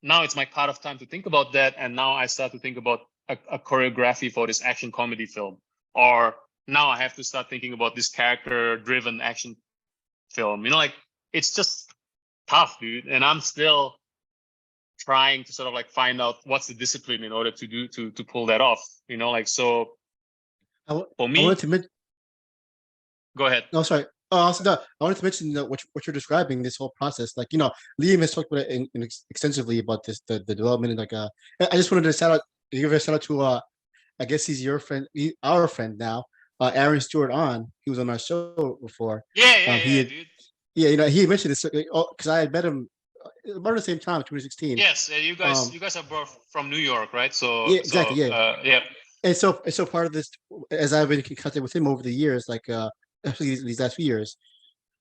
[SPEAKER 2] now it's my part of time to think about that, and now I start to think about a choreography for this action comedy film, or now I have to start thinking about this character driven action film, you know, like it's just tough, dude. And I'm still trying to sort of like find out what's the discipline in order to pull that off, you know, like, so for
[SPEAKER 4] I
[SPEAKER 2] me,
[SPEAKER 4] wanted to mention.
[SPEAKER 2] go ahead.
[SPEAKER 4] No, sorry. Also, no, I wanted to mention what you're describing, this whole process. Like, you know, Liam has talked about it extensively about this, the development. And like, I just wanted to give a shout out to, I guess he's your friend, our friend now, Aaron Stewart on. He was on our show before.
[SPEAKER 2] Yeah,
[SPEAKER 4] Dude. Yeah, you know, he mentioned this because I had met him about the same time, 2016.
[SPEAKER 2] Yes, you guys are both from New York, right? So
[SPEAKER 4] yeah, exactly, yeah.
[SPEAKER 2] Yeah.
[SPEAKER 4] And so part of this, as I've been in contact with him over the years, like especially these last few years,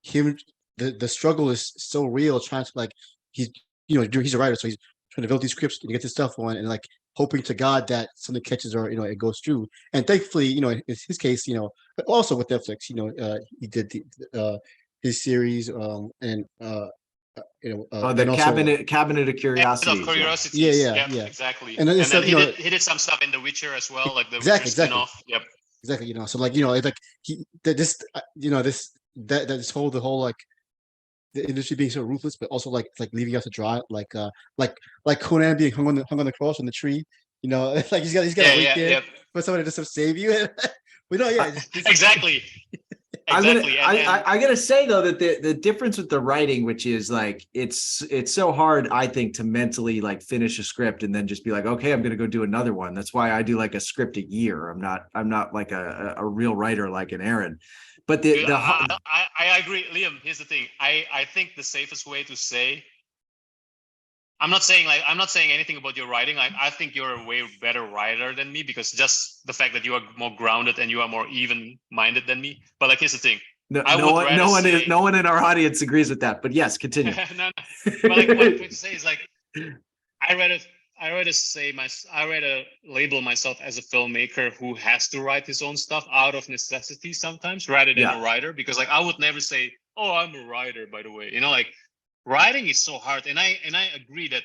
[SPEAKER 4] him the struggle is so real. Trying to like he's a writer, so he's trying to build these scripts and get this stuff on, and like hoping to God that something catches or it goes through. And thankfully, in his case, but also with Netflix, he did his series and
[SPEAKER 1] the
[SPEAKER 4] and also,
[SPEAKER 1] cabinet of curiosities.
[SPEAKER 2] Of curiosities.
[SPEAKER 4] Yeah.
[SPEAKER 2] Exactly.
[SPEAKER 4] And then
[SPEAKER 2] he did some stuff in The Witcher as well, like the
[SPEAKER 4] exactly,
[SPEAKER 2] Witcher spin-off. Yep.
[SPEAKER 4] Exactly. So like it's like this whole like the industry being so ruthless, but also like it's like leaving us to dry, like Conan being hung on the cross on the tree. It's like he's got to wait there for somebody to save you. We know,
[SPEAKER 2] Exactly.
[SPEAKER 1] Exactly. I gotta say though that the difference with the writing, which is like it's so hard, I think, to mentally like finish a script and then just be like, okay, I'm gonna go do another one. That's why I do like a script a year. I'm not like a real writer like an Aaron. But
[SPEAKER 2] I agree, Liam. Here's the thing. I think the safest way to say, I'm not saying anything about your writing. I think you're a way better writer than me, because just the fact that you are more grounded and you are more even-minded than me. But like, here's the thing.
[SPEAKER 1] No one in our audience agrees with that. But yes, continue.
[SPEAKER 2] No. But like, what I'm trying to say is like, I rather label myself as a filmmaker who has to write his own stuff out of necessity sometimes, rather than a writer, because like I would never say, oh, I'm a writer, by the way. Like, writing is so hard, and I agree that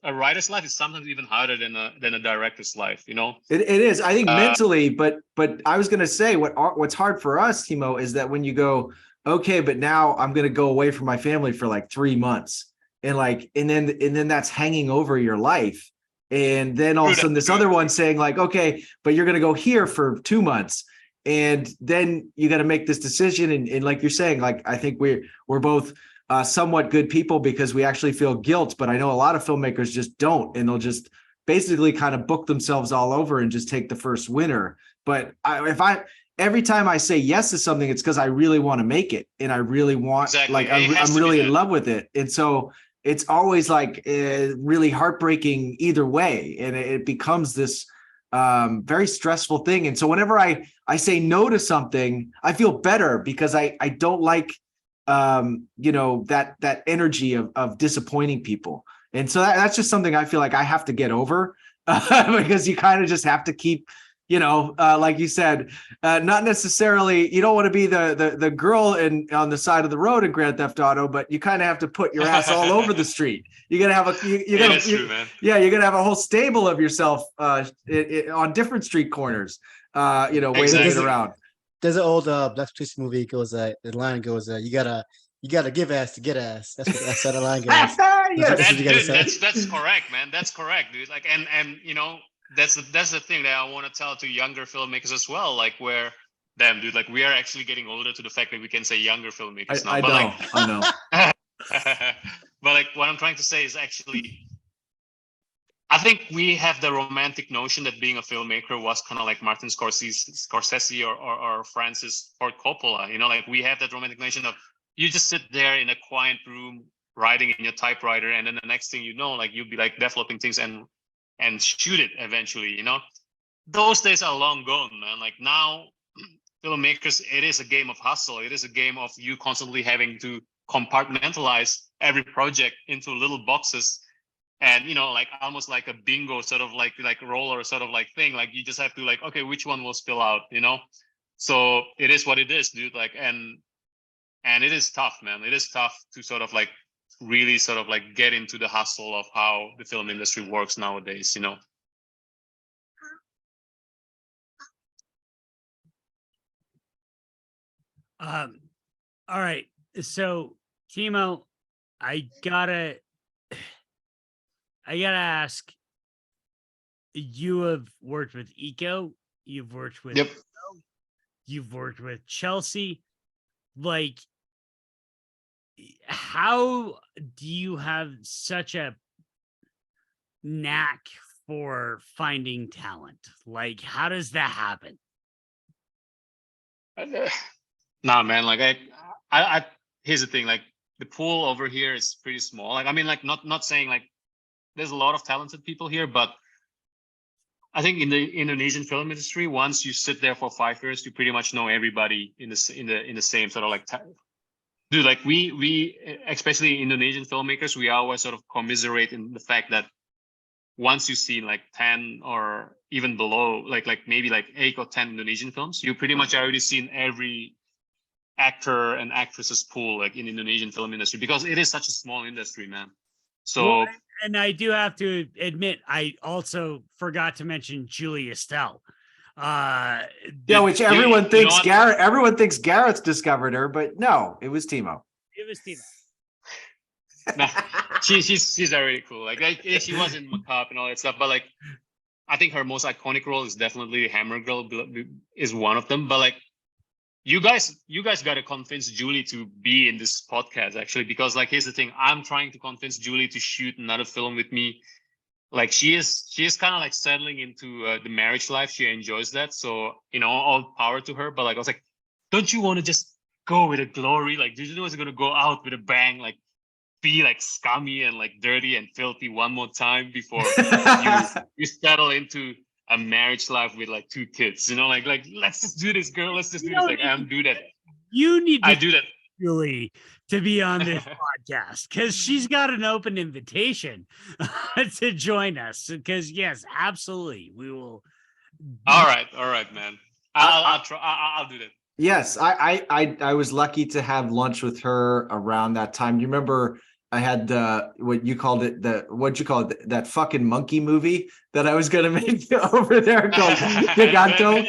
[SPEAKER 2] a writer's life is sometimes even harder than a director's life.
[SPEAKER 1] It is, I think, mentally, but I was gonna say what's hard for us, Timo, is that when you go, okay, but now I'm gonna go away from my family for like 3 months, and then that's hanging over your life, and then all of a sudden this other one saying like, okay, but you're gonna go here for 2 months. And then you got to make this decision. And like you're saying, like, I think we're both somewhat good people because we actually feel guilt. But I know a lot of filmmakers just don't. And they'll just basically kind of book themselves all over and just take the first winner. But every time I say yes to something, it's because I really want to make it. And I really want, like, I'm really in love with it. And so it's always like really heartbreaking either way. And it becomes this very stressful thing. And so whenever I say no to something, I feel better because I don't like that energy of disappointing people. And so that's just something I feel like I have to get over because you kind of just have to keep, like you said, not necessarily, you don't want to be the girl on the side of the road in Grand Theft Auto, but you kind of have to put your ass all over the street. You're gonna have you're gonna have a whole stable of yourself on different street corners, waiting around.
[SPEAKER 4] There's an old Black Police movie goes, the line goes, you gotta give ass to get ass. That's how the line goes.
[SPEAKER 2] That's correct, man. That's correct, dude. Like, and that's the thing that I want to tell to younger filmmakers as well. Like, where, damn, dude, like we are actually getting older to the fact that we can say younger filmmakers now.
[SPEAKER 1] I know.
[SPEAKER 2] But like, what I'm trying to say is actually, I think we have the romantic notion that being a filmmaker was kind of like Martin Scorsese or Francis Ford Coppola. You know, like we have that romantic notion of you just sit there in a quiet room writing in your typewriter, and then the next thing you know, like you'll be like developing things and shoot it eventually. You know, those days are long gone, man. Like now, filmmakers, it is a game of hustle. It is a game of you constantly having to compartmentalize every project into little boxes. And you know, like almost like a bingo sort of like roller sort of like thing. Like you just have to like, okay, which one will spill out, you know? So it is what it is, dude. Like, and it is tough, man. It is tough to sort of like really sort of like get into the hustle of how the film industry works nowadays, you know?
[SPEAKER 3] All right. So Timo, I gotta ask, you have worked with Eco, you've worked with
[SPEAKER 2] Yep.
[SPEAKER 3] you've worked with Chelsea. Like, how do you have such a knack for finding talent? Like, how does that happen?
[SPEAKER 2] Nah, man, like I here's the thing, like the pool over here is pretty small. Like, I mean, like not saying like there's a lot of talented people here, but I think in the Indonesian film industry, once you sit there for 5 years, you pretty much know everybody in the same sort of like dude, like we especially Indonesian filmmakers, we always sort of commiserate in the fact that once you see like 10 or even below, like maybe like 8 or 10 Indonesian films, you pretty much already seen every actor and actresses pool like in Indonesian film industry, because it is such a small industry, man. So
[SPEAKER 3] Well, and I do have to admit, I also forgot to mention Julie Estelle.
[SPEAKER 1] Yeah, which everyone thinks Garrett. Everyone thinks Garrett's discovered her, but no, it was Timo.
[SPEAKER 3] It was Timo.
[SPEAKER 2] Nah, she's already cool. Like she was in Macabre and all that stuff, but like I think her most iconic role is definitely Hammer Girl is one of them. But like you guys got to convince Julie to be in this podcast actually, because like here's the thing, I'm trying to convince Julie to shoot another film with me. Like she is kind of like settling into the marriage life. She enjoys that, so you know, all power to her. But like I was like, don't you want to just go with a glory? Like, do you know what's gonna go out with a bang? Like, be like scummy and like dirty and filthy one more time before you settle into a marriage life with like 2 kids, you know, like let's just do this, girl. Let's just do this. Like I'm do that.
[SPEAKER 3] You need to
[SPEAKER 2] do that.
[SPEAKER 3] Julie to be on this podcast, because she's got an open invitation to join us. Because yes, absolutely, we will.
[SPEAKER 2] All right, man. I'll try. I'll do that.
[SPEAKER 1] Yes, I was lucky to have lunch with her around that time. You remember I had what you called it, that fucking monkey movie that I was gonna make over there called Giganto.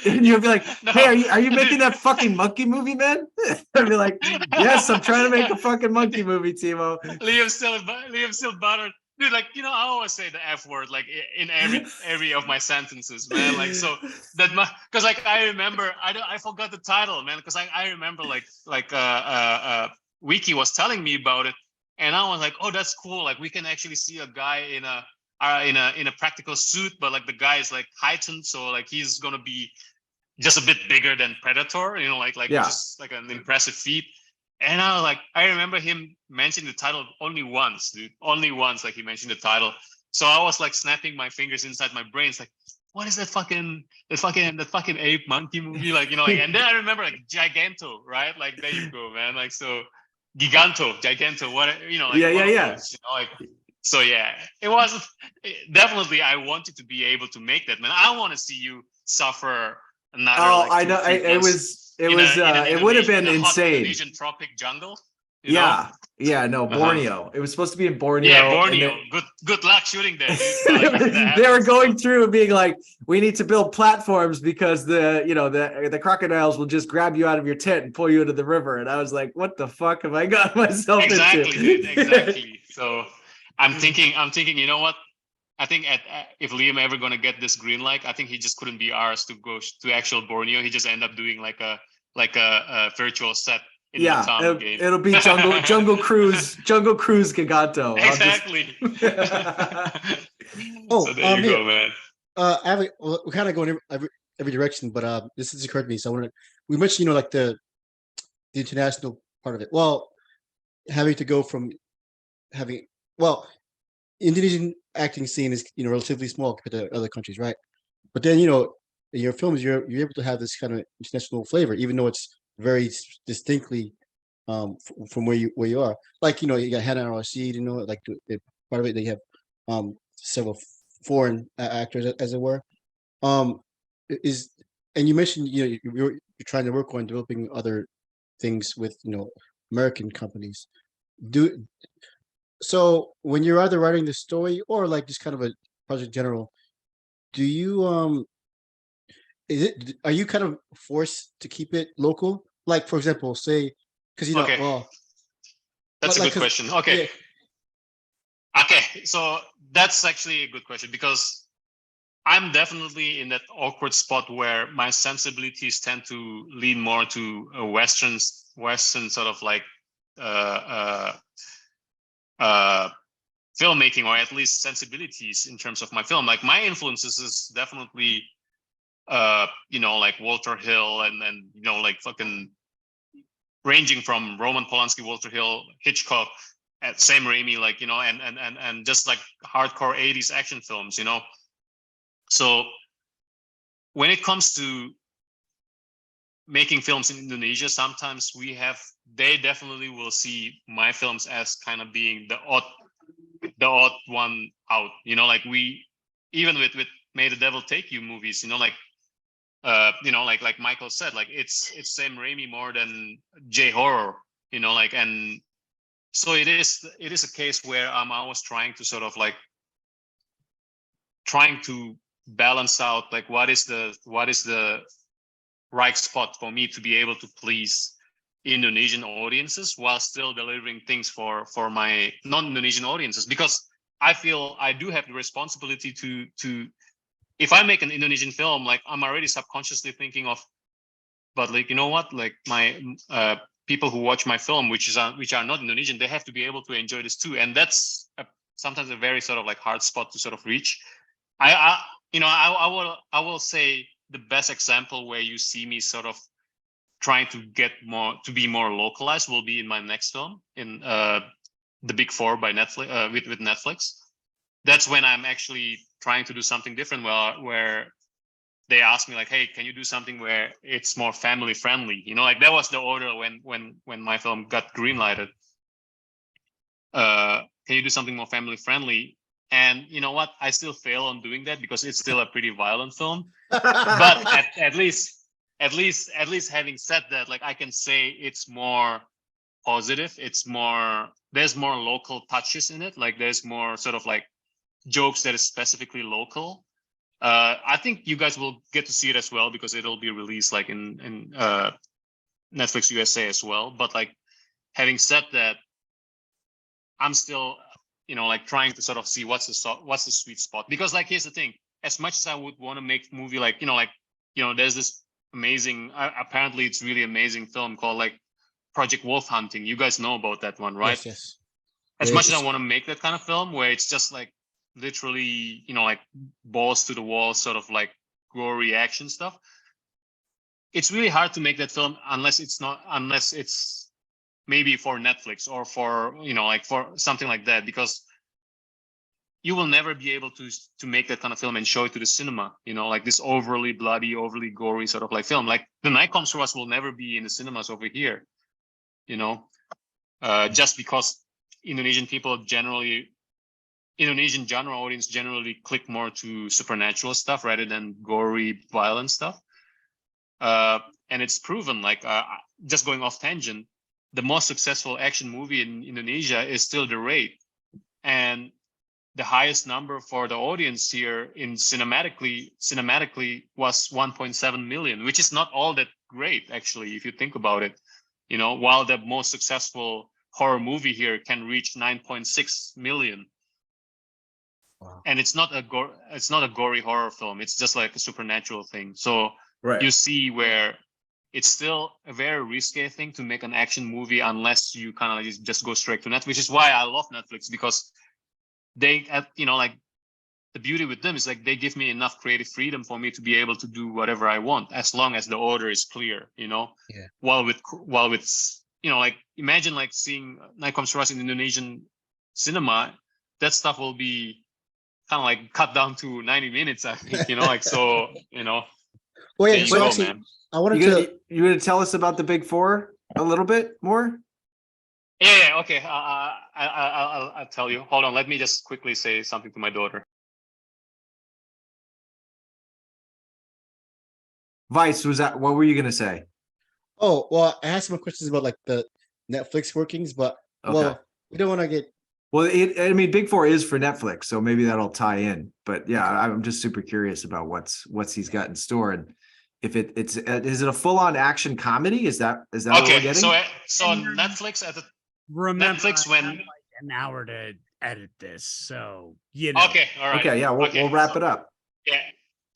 [SPEAKER 1] And you'll be like, no. Hey, are you making that fucking monkey movie, man? I'd be like, yes, I'm trying to make a fucking monkey movie, Timo.
[SPEAKER 2] Liam's still buttered. Dude, like, you know, I always say the F word like in every of my sentences, man. Like, so that because like I remember, I forgot the title, man, because I remember like Wiki was telling me about it, and I was like, oh, that's cool. Like we can actually see a guy in a practical suit, but like the guy is like heightened, so like he's gonna be just a bit bigger than Predator, you know, like yeah. Just like an impressive feat. And I remember him mentioning the title only once, dude. Only once, like he mentioned the title. So I was like snapping my fingers inside my brain. It's like, what is that fucking ape monkey movie? Like, you know, like, and then I remember like Giganto, right? Like there you go, man. Like so Giganto, what, you know, like
[SPEAKER 1] yeah.
[SPEAKER 2] Those, you know, like so yeah. It was definitely I wanted to be able to make that, man. I want to see you suffer another.
[SPEAKER 1] Oh, like, I know. It would have been insane.
[SPEAKER 2] Indonesian tropic jungle.
[SPEAKER 1] Yeah, no, Borneo. Uh-huh. It was supposed to be in Borneo.
[SPEAKER 2] Yeah, Borneo. Good luck shooting there.
[SPEAKER 1] They were going through and being like, "We need to build platforms because the crocodiles will just grab you out of your tent and pull you into the river." And I was like, "What the fuck have I got myself into?"
[SPEAKER 2] Dude, exactly. So I'm thinking. You know what? I think if Liam ever gonna get this green light, I think he just couldn't be arsed to go to actual Borneo. He just end up doing like a virtual set. In
[SPEAKER 1] it'll be Jungle Cruise Giganto.
[SPEAKER 2] Exactly.
[SPEAKER 4] Oh,
[SPEAKER 2] So there you
[SPEAKER 4] here.
[SPEAKER 2] go, man.
[SPEAKER 4] I have we're kind of going every direction, but this has occurred to me. So I want to. We mentioned, like the international part of it. Well, having to go from having well, Indonesian acting scene is relatively small compared to other countries, right? But then in your films, you're able to have this kind of international flavor, even though it's very distinctly from where you are. Like you got Hannah Rashid, like part of it they have several foreign actors as it were. Um, is and you mentioned you're trying to work on developing other things with American companies. Do so when you're either writing the story or like just kind of a project in general. Do you are you kind of forced to keep it local? Like for example, say because
[SPEAKER 2] Okay,
[SPEAKER 4] well,
[SPEAKER 2] that's a
[SPEAKER 4] like
[SPEAKER 2] good
[SPEAKER 4] because
[SPEAKER 2] question. Okay,
[SPEAKER 4] yeah,
[SPEAKER 2] so that's actually a good question because I'm definitely in that awkward spot where my sensibilities tend to lean more to a Western sort of like uh, filmmaking, or at least sensibilities in terms of my film. Like my influences is definitely like Walter Hill and like fucking ranging from Roman Polanski, Walter Hill, Hitchcock, Sam Raimi, like and just like hardcore 80s action films, So when it comes to making films in Indonesia, sometimes they definitely will see my films as kind of being the odd one out, like we, even with May the Devil Take You movies, like like Michael said, like it's Sam Raimi more than J horror, like, and so it is a case where I'm always trying to sort of like trying to balance out like what is the right spot for me to be able to please Indonesian audiences while still delivering things for my non-Indonesian audiences, because I feel I do have the responsibility to if I make an Indonesian film, like I'm already subconsciously thinking of, but like what, like my people who watch my film, which are not Indonesian, they have to be able to enjoy this too, and that's sometimes a very sort of like hard spot to sort of reach. I will say the best example where you see me sort of trying to be more localized will be in my next film, in The Big Four by Netflix, with Netflix. That's when I'm actually trying to do something different, where they asked me like, hey, can you do something where it's more family friendly? Like that was the order when my film got greenlighted. Can you do something more family friendly? And you know what? I still fail on doing that because it's still a pretty violent film. But at least having said that, like I can say it's more positive. There's more local touches in it. Like there's more sort of like jokes that is specifically local. I think you guys will get to see it as well because it'll be released like in Netflix USA as well. But like having said that, I'm still like trying to sort of see what's the sweet spot, because like here's the thing, as much as I would want to make a movie like there's this amazing apparently it's really amazing film called like Project Wolf Hunting. You guys know about that one, right?
[SPEAKER 4] yes.
[SPEAKER 2] As much as I want to make that kind of film where it's just like literally like balls to the wall sort of like gory action stuff, it's really hard to make that film unless it's maybe for Netflix or for like for something like that, because you will never be able to make that kind of film and show it to the cinema, like this overly bloody, overly gory sort of like film. Like The Night Comes for Us will never be in the cinemas over here, just because Indonesian genre audience generally click more to supernatural stuff rather than gory, violent stuff. And it's proven, like just going off tangent, the most successful action movie in Indonesia is still The Raid, and the highest number for the audience here in cinematically was 1.7 million, which is not all that great actually if you think about it. While the most successful horror movie here can reach 9.6 million. Wow. And it's not a gory horror film. It's just like a supernatural thing. So right. You see where it's still a very risky thing to make an action movie unless you kind of just go straight to Netflix, which is why I love Netflix, because they, like the beauty with them is like they give me enough creative freedom for me to be able to do whatever I want as long as the order is clear, you know.
[SPEAKER 5] Yeah.
[SPEAKER 2] While with you know, like imagine like seeing Night Comes for Us in Indonesian cinema, that stuff will be kind of like cut down to 90 minutes, I think, you know, like so, you know.
[SPEAKER 4] Well,
[SPEAKER 2] There
[SPEAKER 4] yeah,
[SPEAKER 2] you
[SPEAKER 4] so
[SPEAKER 2] go,
[SPEAKER 4] actually,
[SPEAKER 2] man.
[SPEAKER 4] I wanted
[SPEAKER 1] You
[SPEAKER 4] to.
[SPEAKER 1] gonna, you gonna tell us about the Big Four a little bit more?
[SPEAKER 2] Yeah, okay. I'll tell you. Hold on. Let me just quickly say something to my daughter.
[SPEAKER 1] Vice, was that what were you gonna say?
[SPEAKER 4] Oh, well, I had some questions about like the Netflix workings, but
[SPEAKER 1] Okay.
[SPEAKER 4] well, we don't want to get.
[SPEAKER 1] Well, I mean, Big Four is for Netflix, so maybe that'll tie in. But yeah, I'm just super curious about what's he's got in store, and if it's is it a full on action comedy? Is that what we're
[SPEAKER 2] Okay,
[SPEAKER 1] getting?
[SPEAKER 2] so Netflix at the
[SPEAKER 3] Remember,
[SPEAKER 2] Netflix
[SPEAKER 3] I
[SPEAKER 2] when-
[SPEAKER 3] have like an hour to edit this, so you know.
[SPEAKER 2] okay, all right.
[SPEAKER 1] Okay, yeah, we'll wrap it up.
[SPEAKER 2] Yeah.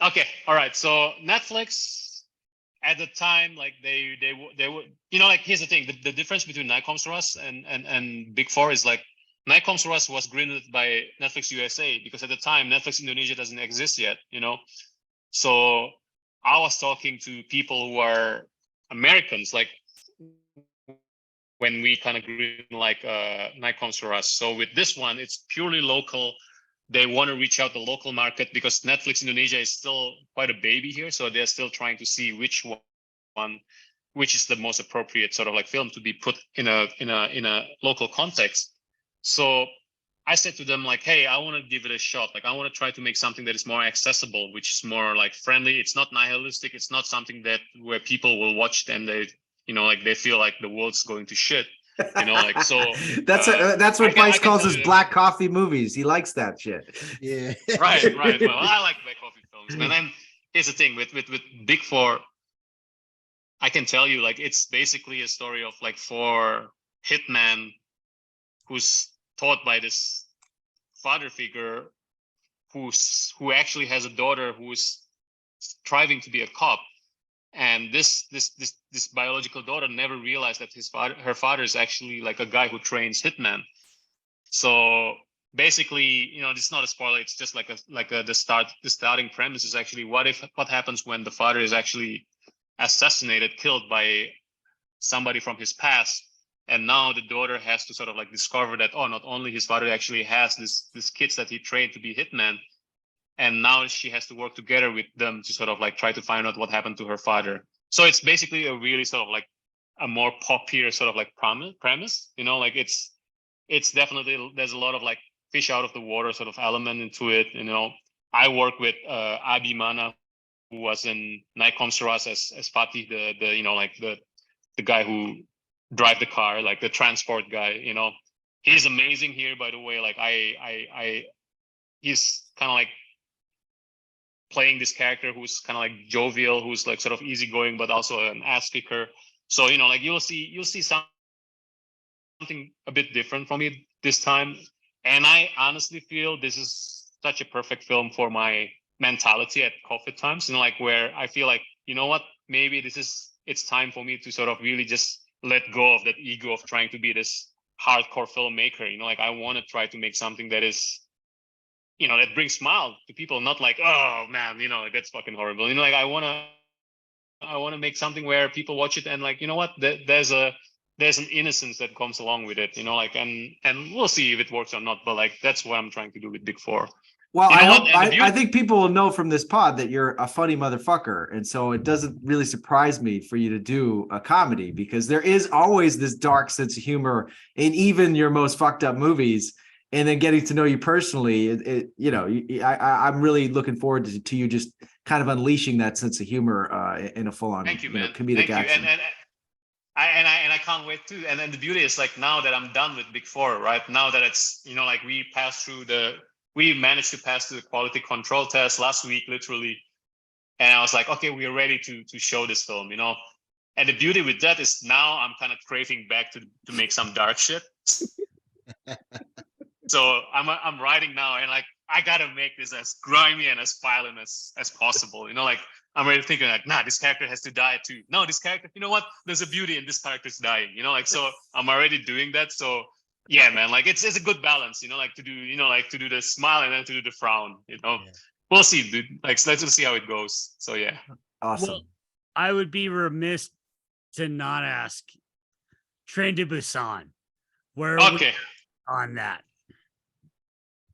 [SPEAKER 2] Okay. All right. So Netflix at the time, like they would, you know, like here's the thing: the difference between Night Comes for Us and Big Four is like Night Comes for Us was greenlit by Netflix USA because at the time Netflix Indonesia doesn't exist yet, you know. So I was talking to people who are Americans, like when we kind of green like Night Comes for Us. So with this one, it's purely local. They want to reach out the local market because Netflix Indonesia is still quite a baby here, so they're still trying to see which is the most appropriate sort of like film to be put in a local context. So I said to them like, hey, I want to give it a shot. Like I want to try to make something that is more accessible, which is more like friendly. It's not nihilistic. It's not something that where people will watch and they, you know, like they feel like the world's going to shit. You know, like so.
[SPEAKER 1] That's what
[SPEAKER 2] I
[SPEAKER 1] Vice
[SPEAKER 2] can
[SPEAKER 1] calls
[SPEAKER 2] tell
[SPEAKER 1] his
[SPEAKER 2] you that-
[SPEAKER 1] black coffee movies. He likes that shit.
[SPEAKER 4] Yeah.
[SPEAKER 2] Right. Well, I like black coffee films, man. And here's the thing with Big Four. I can tell you, like, it's basically a story of like 4 hitmen who's taught by this father figure who actually has a daughter who's striving to be a cop. And this biological daughter never realized that her father is actually like a guy who trains hitmen. So basically, you know, it's not a spoiler. It's just the starting premise is actually what happens when the father is actually assassinated, killed by somebody from his past, and now the daughter has to sort of like discover that not only his father actually has this kids that he trained to be hitmen. And now she has to work together with them to sort of like try to find out what happened to her father. So it's basically a really sort of like a more popular sort of like premise, you know, like it's definitely, there's a lot of like fish out of the water sort of element into it. You know, I work with Abi Mana, who was in Night Comes for Us as Fatih, the you know, like the guy who drive the car, like the transport guy, you know. He's amazing here, by the way. Like he's kind of like playing this character who's kind of like jovial, who's like sort of easygoing, but also an ass kicker. So, you know, like you'll see something a bit different from it this time. And I honestly feel this is such a perfect film for my mentality at COVID times, you know, like where I feel like, you know what, maybe it's time for me to sort of really just let go of that ego of trying to be this hardcore filmmaker. You know, like I want to try to make something that is, you know, that brings smile to people, not like, oh man, you know, like that's fucking horrible. You know, like I want to make something where people watch it and like, you know what, there's an innocence that comes along with it, you know, like, and we'll see if it works or not, but like, that's what I'm trying to do with Big Four.
[SPEAKER 1] Well,
[SPEAKER 2] You know what?
[SPEAKER 1] I think people will know from this pod that you're a funny motherfucker. And so it doesn't really surprise me for you to do a comedy because there is always this dark sense of humor in even your most fucked up movies. And then getting to know you personally, you know, I'm really looking forward to you just kind of unleashing that sense of humor in a full-on comedic action.
[SPEAKER 2] And I can't wait too. And then the beauty is like now that I'm done with Big Four, right? Now that it's, you know, like we managed to pass the quality control test last week, literally. And I was like, okay, we are ready to show this film, you know. And the beauty with that is now I'm kind of craving back to make some dark shit. So I'm writing now, and like I gotta make this as grimy and as violent as possible. You know, like I'm already thinking like, nah, this character has to die too. No, this character, you know what? There's a beauty in this character's dying. You know, like so I'm already doing that. So yeah, man, like it's a good balance, like to do, like to do the smile and then to do the frown,
[SPEAKER 3] Yeah.
[SPEAKER 2] We'll see, dude. Like, let's just see how it goes. So yeah.
[SPEAKER 1] Awesome.
[SPEAKER 3] Well, I would be remiss to not ask Train to Busan. Where are we
[SPEAKER 2] Okay.
[SPEAKER 3] on that?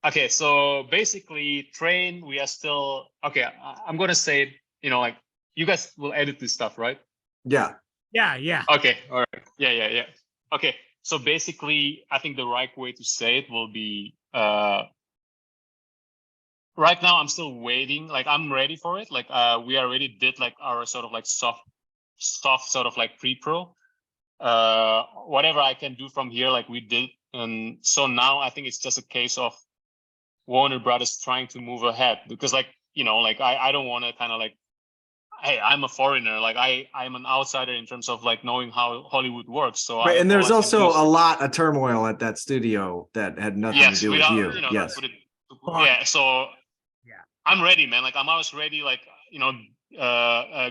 [SPEAKER 2] Okay, so basically, Train, we are still okay. I'm gonna say it, like you guys will edit this stuff, right?
[SPEAKER 1] Yeah.
[SPEAKER 3] Yeah.
[SPEAKER 2] Okay, all right. Yeah. Okay, so basically, I think the right way to say it will be right now I'm still waiting. Like I'm ready for it. Like we already did like our sort of like soft sort of like pre-pro. Whatever I can do from here, like we did. And so now I think it's just a case of Warner Brothers trying to move ahead, because like, like I don't want to kind of like, hey, I'm a foreigner. Like I'm an outsider in terms of like knowing how Hollywood works. So
[SPEAKER 1] Right, and there's
[SPEAKER 2] all I can do
[SPEAKER 1] also
[SPEAKER 2] is-
[SPEAKER 1] a lot of turmoil at that studio that had nothing
[SPEAKER 2] yes,
[SPEAKER 1] to do with
[SPEAKER 2] without,
[SPEAKER 1] you. Yes.
[SPEAKER 2] put it, yeah. So
[SPEAKER 3] Yeah.
[SPEAKER 2] I'm ready, man. Like I'm always ready. Like,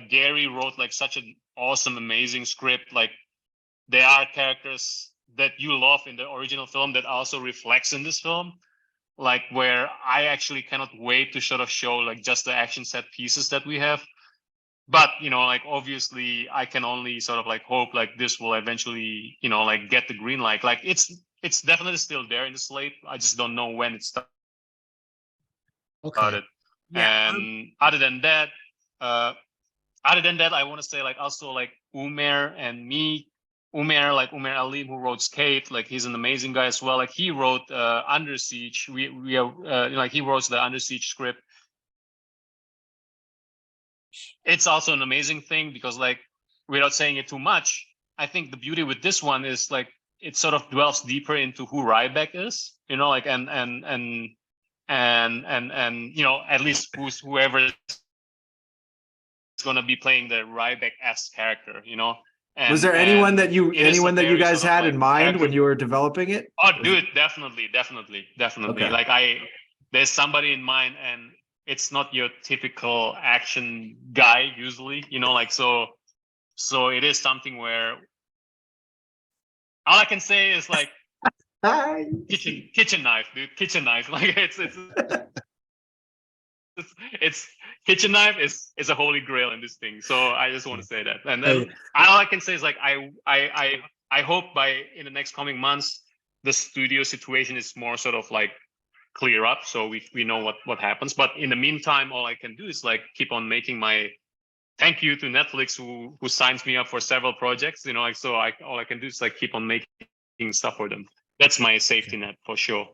[SPEAKER 2] Gary wrote like such an awesome, amazing script. Like there are characters that you love in the original film that also reflects in this film. Like where I actually cannot wait to sort of show like just the action set pieces that we have. But, like obviously I can only sort of like hope like this will eventually, like get the green light. Like it's definitely still there in the slate. I just don't know when it started.
[SPEAKER 4] Okay.
[SPEAKER 3] Yeah.
[SPEAKER 2] And other than that, I want to say like also like Umair and me, Umair Alim, who wrote Skate, like he's an amazing guy as well. Like he wrote Under Siege. We are like he wrote the Under Siege script. It's also an amazing thing because like without saying it too much, I think the beauty with this one is like it sort of dwells deeper into who Ryback is, like and at least whoever is going to be playing the Ryback-esque character, And,
[SPEAKER 1] Was there anyone that you
[SPEAKER 2] it is a very
[SPEAKER 1] guys
[SPEAKER 2] sort of,
[SPEAKER 1] had
[SPEAKER 2] like,
[SPEAKER 1] in mind
[SPEAKER 2] character-
[SPEAKER 1] when you were developing it?
[SPEAKER 2] Oh,
[SPEAKER 1] Was it-
[SPEAKER 2] dude, definitely.
[SPEAKER 1] Okay.
[SPEAKER 2] Like there's somebody in mind, and it's not your typical action guy usually, like so it is something where all I can say is like
[SPEAKER 1] Hi.
[SPEAKER 2] kitchen knife, dude, kitchen knife. Like it's kitchen knife is a holy grail in this thing. So I just want to say that. And then all I can say is like I hope in the next coming months the studio situation is more sort of like clear up, so we know what happens. But in the meantime, all I can do is like keep on making my thank you to Netflix who signs me up for several projects. Like so all I can do is like keep on making stuff for them. That's my safety net for sure.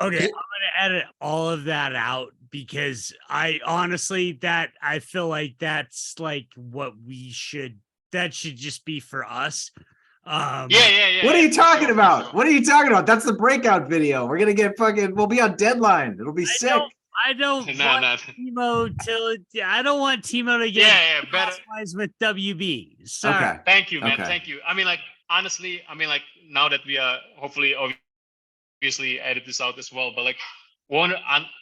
[SPEAKER 3] Okay, I'm gonna edit all of that out because I honestly I feel like that's like what that should just be for us.
[SPEAKER 2] Yeah.
[SPEAKER 1] What are you
[SPEAKER 2] for
[SPEAKER 1] talking
[SPEAKER 2] sure,
[SPEAKER 1] about?
[SPEAKER 2] for sure.
[SPEAKER 1] What are you talking about? That's the breakup video. We're gonna get we'll be on deadline. It'll be sick.
[SPEAKER 3] I don't
[SPEAKER 2] Nah,
[SPEAKER 3] want Timo I don't want Timo to get
[SPEAKER 2] yeah, better.
[SPEAKER 3] crosswise with WB. Sorry.
[SPEAKER 1] Okay.
[SPEAKER 2] Thank you, man.
[SPEAKER 1] Okay.
[SPEAKER 2] Thank you. I mean, like honestly, now that we are hopefully obviously edit this out as well, but like Warner,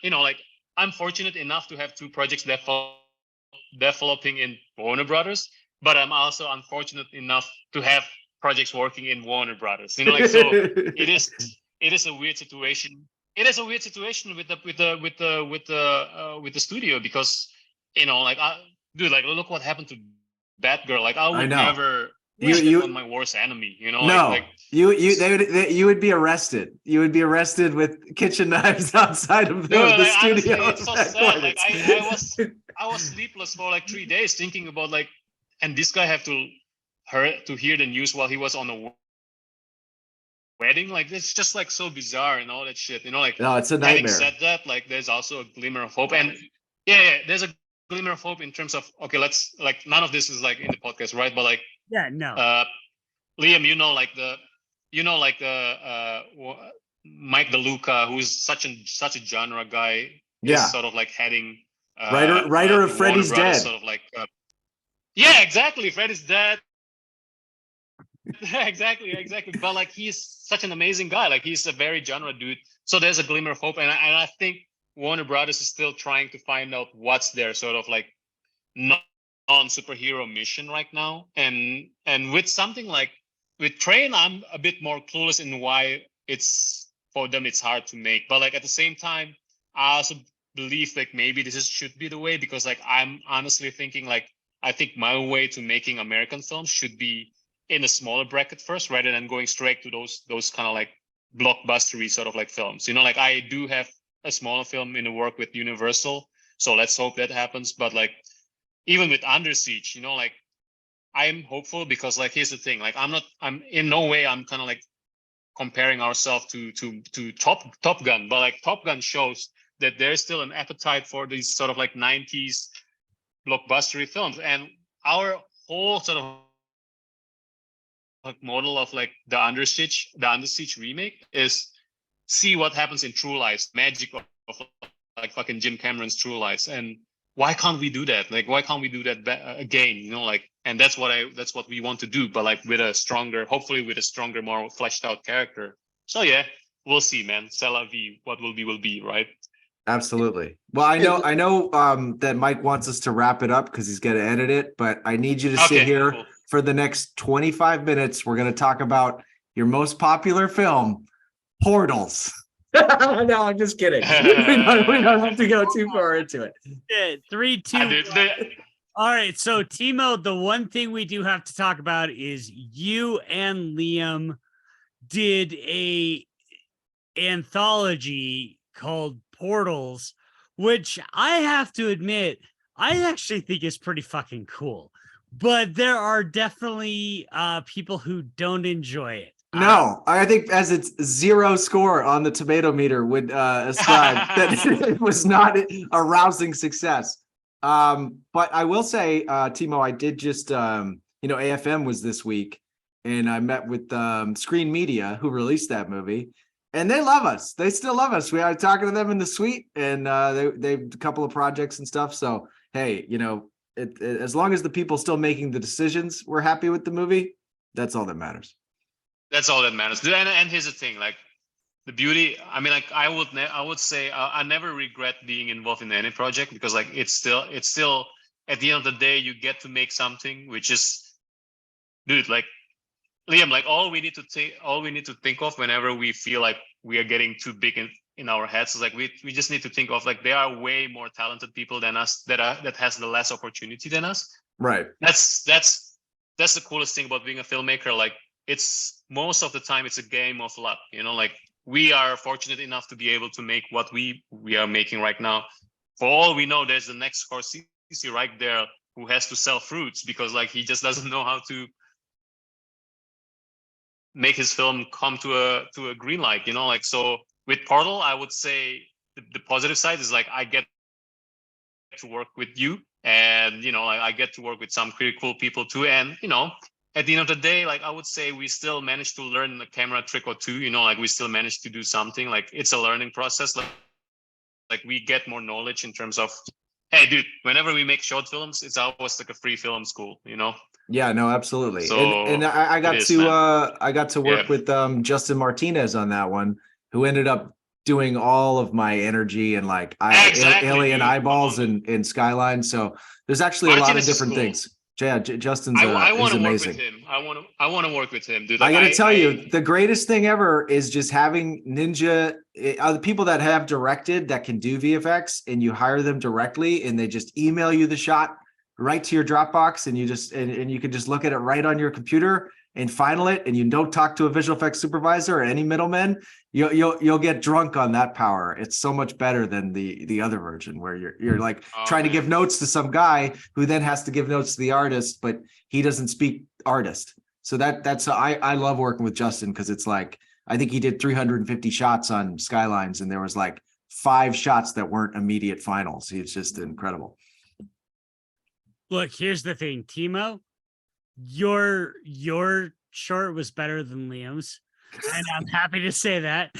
[SPEAKER 2] like I'm fortunate enough to have two projects developing in Warner Brothers, but I'm also unfortunate enough to have projects working in Warner Brothers. Like so, it is a weird situation. It is a weird situation with the studio because like dude, like look what happened to Batgirl. Like I would
[SPEAKER 1] know.
[SPEAKER 2] never.
[SPEAKER 1] You
[SPEAKER 2] on my worst enemy,
[SPEAKER 1] no,
[SPEAKER 2] like
[SPEAKER 1] you would be arrested. You would be arrested with kitchen knives outside of the studio.
[SPEAKER 2] Honestly, it's so sad. Like I was sleepless for like 3 days thinking about like, and this guy have to hear the news while he was on a wedding. Like it's just like so bizarre and all that shit. Like
[SPEAKER 1] no, it's a nightmare.
[SPEAKER 2] Having said that, like there's also a glimmer of hope, and yeah, there's a glimmer of hope in terms of okay, let's like none of this is like in the podcast, right? But like
[SPEAKER 3] yeah, no.
[SPEAKER 2] Liam, Mike DeLuca, who's such a genre guy, is sort of like heading
[SPEAKER 1] writer of Freddy's Dead.
[SPEAKER 2] Sort of like yeah, exactly. Freddy's Dead. exactly. But like he's such an amazing guy. Like he's a very genre dude. So there's a glimmer of hope, and I think Warner Brothers is still trying to find out what's their sort of like non-superhero mission right now, and with something like with Train, I'm a bit more clueless in why it's for them it's hard to make. But like at the same time, I also believe like maybe this should be the way, because like I'm honestly thinking like I think my way to making American films should be in a smaller bracket first, rather than going straight to those kind of like blockbustery sort of like films. You know, like I do have a smaller film in the work with Universal, so let's hope that happens. But like even with Under Siege, you know, like I'm hopeful, because like here's the thing, like I'm in no way I'm kind of like comparing ourselves to Top Gun, but like Top Gun shows that there's still an appetite for these sort of like 90s blockbustery films, and our whole sort of like model of like the Under Siege remake is see what happens in True Lies, magic of like fucking Jim Cameron's True Lies. And why can't we do that? Like, why can't we do that again? You know, like, and that's what we want to do, but like with a stronger, hopefully with a stronger, more fleshed out character. So yeah, we'll see, man. C'est la vie. What will be, right?
[SPEAKER 1] Absolutely. Well, I know that Mike wants us to wrap it up because he's going to edit it, but I need you to sit here
[SPEAKER 2] cool.
[SPEAKER 1] for the next 25 minutes. We're going to talk about your most popular film, Portals. No, I'm just kidding. We don't have to go too far into it.
[SPEAKER 3] Yeah, 3, 2. All right. So, Timo, the one thing we do have to talk about is you and Liam did a anthology called Portals, which I have to admit, I actually think is pretty fucking cool. But there are definitely people who don't enjoy it.
[SPEAKER 1] No, I think as it's 0 score on the tomato meter would ascribe that it was not a rousing success. But I will say, Timo, I did just, AFM was this week, and I met with Screen Media, who released that movie, and they love us. They still love us. We are talking to them in the suite, and they've a couple of projects and stuff. So, hey, as long as the people still making the decisions, we're happy with the movie. That's all that matters.
[SPEAKER 2] That's all that matters. And here's the thing, like the beauty. I mean, like I would say I never regret being involved in any project, because like it's still at the end of the day you get to make something which is, dude, like Liam, like all we need to think of whenever we feel like we are getting too big in our heads is like we just need to think of like there are way more talented people than us that has the less opportunity than us.
[SPEAKER 1] Right.
[SPEAKER 2] That's the coolest thing about being a filmmaker. Like it's most of the time it's a game of luck, like we are fortunate enough to be able to make what we are making right now. For all we know, there's the next Scorsese right there who has to sell fruits because like he just doesn't know how to make his film come to a green light, like. So with Portal, I would say the positive side is like I get to work with you, and I get to work with some pretty cool people too, and at the end of the day, like I would say we still managed to learn a camera trick or two, like we still managed to do something. Like it's a learning process. Like we get more knowledge in terms of, hey dude, whenever we make short films, it's always like a free film school,
[SPEAKER 1] Yeah, no, absolutely.
[SPEAKER 2] So
[SPEAKER 1] and I got to work with Justin Martinez on that one, who ended up doing all of my energy and like alien eyeballs and Skyline. So there's actually a lot of different things. Yeah, Justin's
[SPEAKER 2] I want to work
[SPEAKER 1] amazing.
[SPEAKER 2] with him. I want to work with him, dude.
[SPEAKER 1] Like, I got to tell you, the greatest thing ever is just having Ninja, the people that have directed that can do VFX, and you hire them directly, and they just email you the shot right to your Dropbox, and you just and you can just look at it right on your computer and final it, and you don't talk to a visual effects supervisor or any middlemen. You'll get drunk on that power. It's so much better than the other version where you're like trying to give notes to some guy who then has to give notes to the artist, but he doesn't speak artist. So that's I love working with Justin, because it's like I think he did 350 shots on Skylines, and there was like 5 shots that weren't immediate finals. He's just incredible.
[SPEAKER 3] Look, here's the thing, Timo. Your short was better than Liam's, and I'm happy to say that.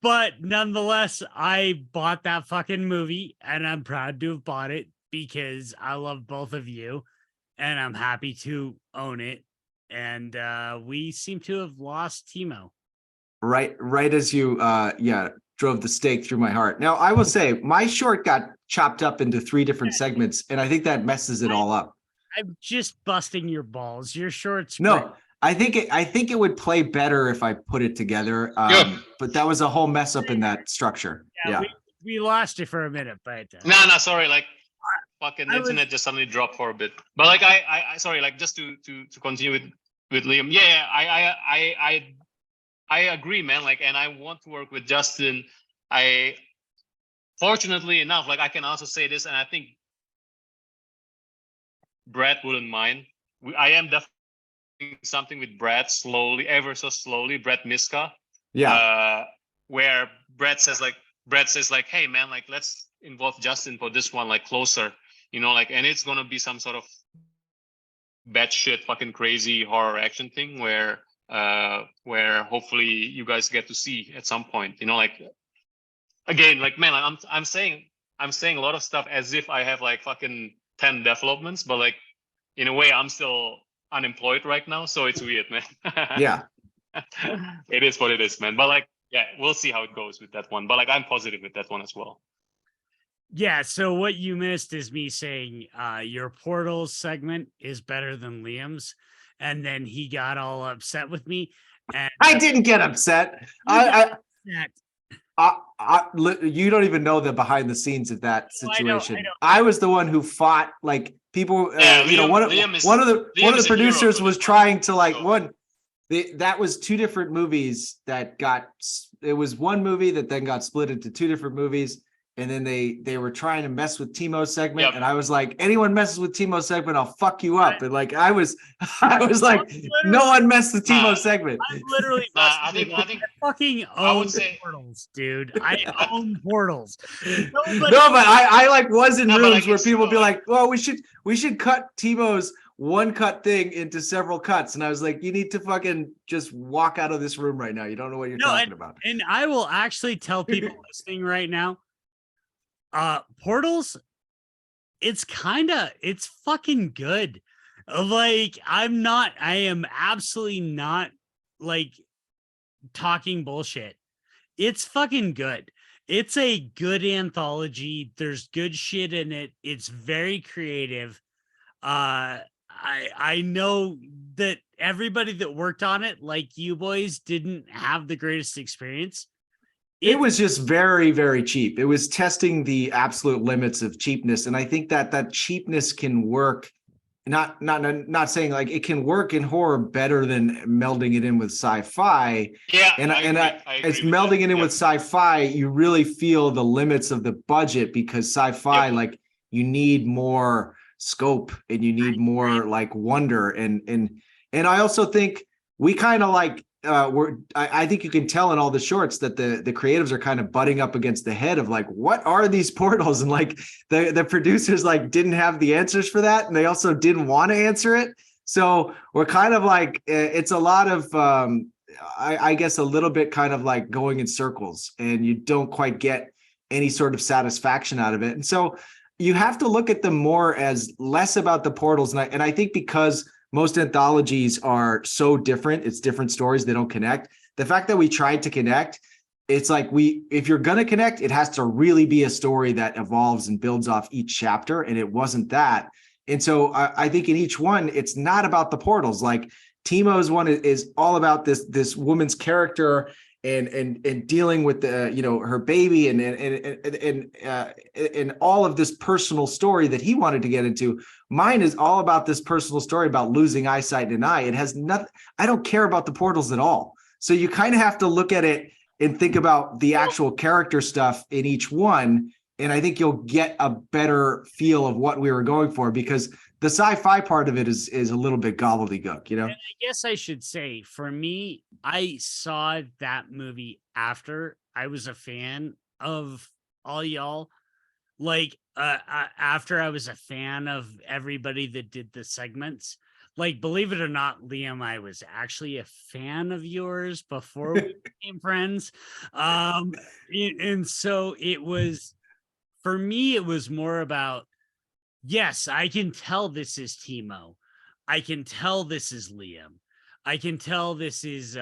[SPEAKER 3] But nonetheless, I bought that fucking movie, and I'm proud to have bought it because I love both of you, and I'm happy to own it. And we seem to have lost Timo.
[SPEAKER 1] Right as you drove the stake through my heart. Now, I will say my short got chopped up into 3 different segments, and I think that messes it all up.
[SPEAKER 3] I'm just busting your balls. Your shorts.
[SPEAKER 1] No, I think it would play better if I put it together. But that was a whole mess up in that structure. Yeah.
[SPEAKER 3] We lost you for a minute, but
[SPEAKER 2] No, sorry, like fucking internet just suddenly dropped for a bit. But like I sorry, like just to continue with Liam. Yeah, I agree, man. Like, and I want to work with Justin. Fortunately enough, like I can also say this, and I think Brad wouldn't mind. I am definitely doing something with Brad slowly, ever so slowly. Brad Miska.
[SPEAKER 1] Yeah.
[SPEAKER 2] Where Brad says like, hey man, like let's involve Justin for this one, like closer, you know, like, and it's gonna be some sort of batshit fucking crazy horror action thing where hopefully you guys get to see at some point, you know, like again, like man, I'm saying a lot of stuff as if I have like fucking 10 developments, but like in a way I'm still unemployed right now, so it's weird, man.
[SPEAKER 1] Yeah.
[SPEAKER 2] It is what it is, man. But like, yeah, we'll see how it goes with that one. But like, I'm positive with that one as well.
[SPEAKER 3] Yeah. So what you missed is me saying your Portals segment is better than Liam's, and then he got all upset with me. And
[SPEAKER 1] I didn't get upset. You don't even know the behind the scenes of that situation. I was the one who fought, like people. One of the producers was trying to like that was two different movies that got. It was one movie that then got split into two different movies, and then they were trying to mess with Timo's segment, and I was like, anyone messes with Timo's segment, I'll fuck you up. And like I was like, no one messed with Timo's segment.
[SPEAKER 3] I'm literally
[SPEAKER 2] I think
[SPEAKER 3] fucking own Portals, dude. I own Portals.
[SPEAKER 1] No, but I like was in rooms where people be like, well, we should cut Timo's one cut thing into several cuts, and I was like, you need to fucking just walk out of this room right now. You don't know what you're talking about.
[SPEAKER 3] And I will actually tell people listening right now, Portals, it's fucking good. Like I am absolutely not like talking bullshit. It's fucking good. It's a good anthology. There's good shit in it. It's very creative. I know that everybody that worked on it, like you boys, didn't have the greatest experience.
[SPEAKER 1] It was just very, very cheap. It was testing the absolute limits of cheapness. And I think that cheapness can work, not saying like it can work in horror better than melding it in with sci-fi.
[SPEAKER 2] Yeah.
[SPEAKER 1] And it's melding it in with sci-fi, you really feel the limits of the budget, because sci-fi, like you need more scope and you need more like wonder. And I also think we kind of like, I think you can tell in all the shorts that the creatives are kind of butting up against the head of like, what are these portals? And like the producers like didn't have the answers for that, and they also didn't want to answer it. So we're kind of like, it's a lot of I guess a little bit kind of like going in circles, and you don't quite get any sort of satisfaction out of it. And so you have to look at them more as less about the portals. And I think because most anthologies are so different, it's different stories, they don't connect. The fact that we tried to connect, it's like if you're going to connect, it has to really be a story that evolves and builds off each chapter. And it wasn't that. And so I think in each one, it's not about the portals. Like Timo's one is all about this woman's character and dealing with the, her baby and all of this personal story that he wanted to get into. Mine is all about this personal story about losing eyesight in an eye. It has nothing. I don't care about the portals at all. So you kind of have to look at it and think about the actual character stuff in each one. And I think you'll get a better feel of what we were going for, because the sci-fi part of it is a little bit gobbledygook, And
[SPEAKER 3] I guess I should say, for me, I saw that movie after I was a fan of all y'all. Like, after I was a fan of everybody that did the segments. Like, believe it or not, Liam, I was actually a fan of yours before we became friends. And so it was, for me, it was more about, yes, I can tell this is Timo. I can tell this is Liam. I can tell this is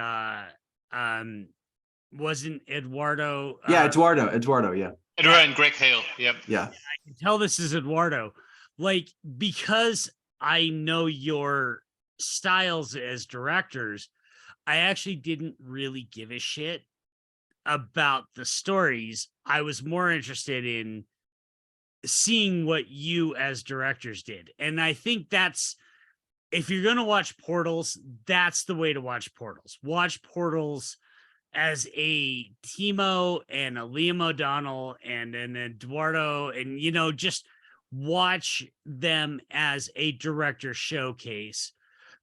[SPEAKER 3] wasn't Eduardo.
[SPEAKER 1] Eduardo, yeah.
[SPEAKER 2] Eduardo and Greg Hale. Yep.
[SPEAKER 1] Yeah.
[SPEAKER 3] I can tell this is Eduardo. Like, because I know your styles as directors, I actually didn't really give a shit about the stories. I was more interested in seeing what you as directors did. And I think that's, if you're going to watch Portals, that's the way to watch Portals. Watch Portals as a Timo and a Liam O'Donnell and an Eduardo, and, you know, just watch them as a director showcase.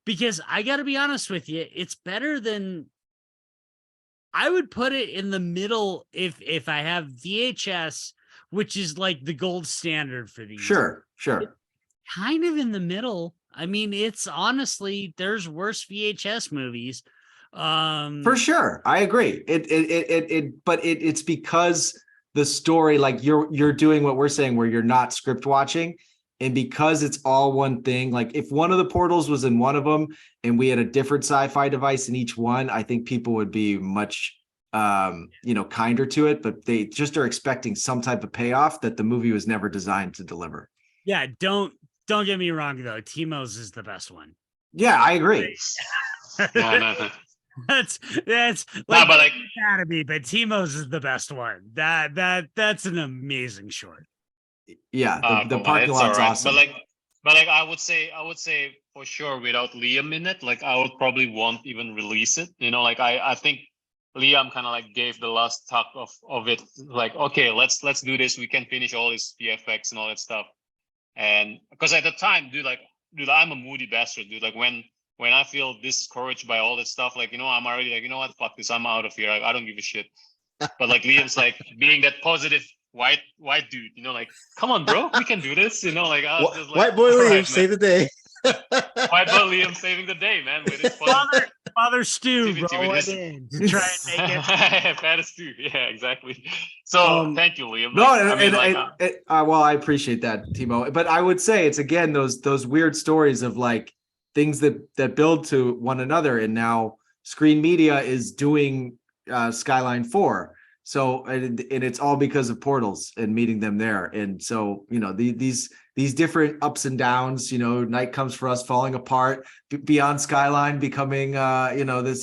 [SPEAKER 3] Because I got to be honest with you, it's better than, I would put it in the middle if I have VHS, which is like the gold standard for these.
[SPEAKER 1] Sure.
[SPEAKER 3] Kind of in the middle. I mean, it's honestly, there's worse VHS movies.
[SPEAKER 1] For sure, I agree. It's because the story, like you're doing what we're saying, where you're not script watching, and because it's all one thing. Like if one of the portals was in one of them, and we had a different sci-fi device in each one, I think people would be much, kinder to it. But they just are expecting some type of payoff that the movie was never designed to deliver.
[SPEAKER 3] Yeah, don't get me wrong though. Timo's is the best one.
[SPEAKER 1] Yeah, I agree.
[SPEAKER 2] No.
[SPEAKER 3] That's
[SPEAKER 2] Nah, but like
[SPEAKER 3] Academy, but Timo's is the best one. That's an amazing short.
[SPEAKER 1] Yeah, the parking lot's awesome.
[SPEAKER 2] But like I would say for sure without Liam in it, like I would probably won't even release it. You know, like I think Liam kind of like gave the last tuck of it. Like, okay, let's do this. We can finish all this VFX and all that stuff. And because at the time, dude, I'm a moody bastard, dude. Like when I feel discouraged by all this stuff, like, you know, I'm already like, you know what, fuck this, I'm out of here. I don't give a shit. But like Liam's like being that positive white dude, you know, like, come on, bro, we can do this. You know, like, I was just like,
[SPEAKER 4] white boy Liam,
[SPEAKER 2] right,
[SPEAKER 4] save the day.
[SPEAKER 2] White boy Liam saving the day, man. With his
[SPEAKER 3] Father Stu, roll it in to try and make it.
[SPEAKER 2] Father Stu, yeah, exactly. So thank you, Liam.
[SPEAKER 1] No,
[SPEAKER 2] Like,
[SPEAKER 1] well, I appreciate that, Timo. But I would say it's again those weird stories of like things that build to one another, and now Screen Media is doing Skyline 4. So and it's all because of Portals and meeting them there. And so, you know, these different ups and downs, you know, Night Comes for Us falling apart, Beyond Skyline becoming a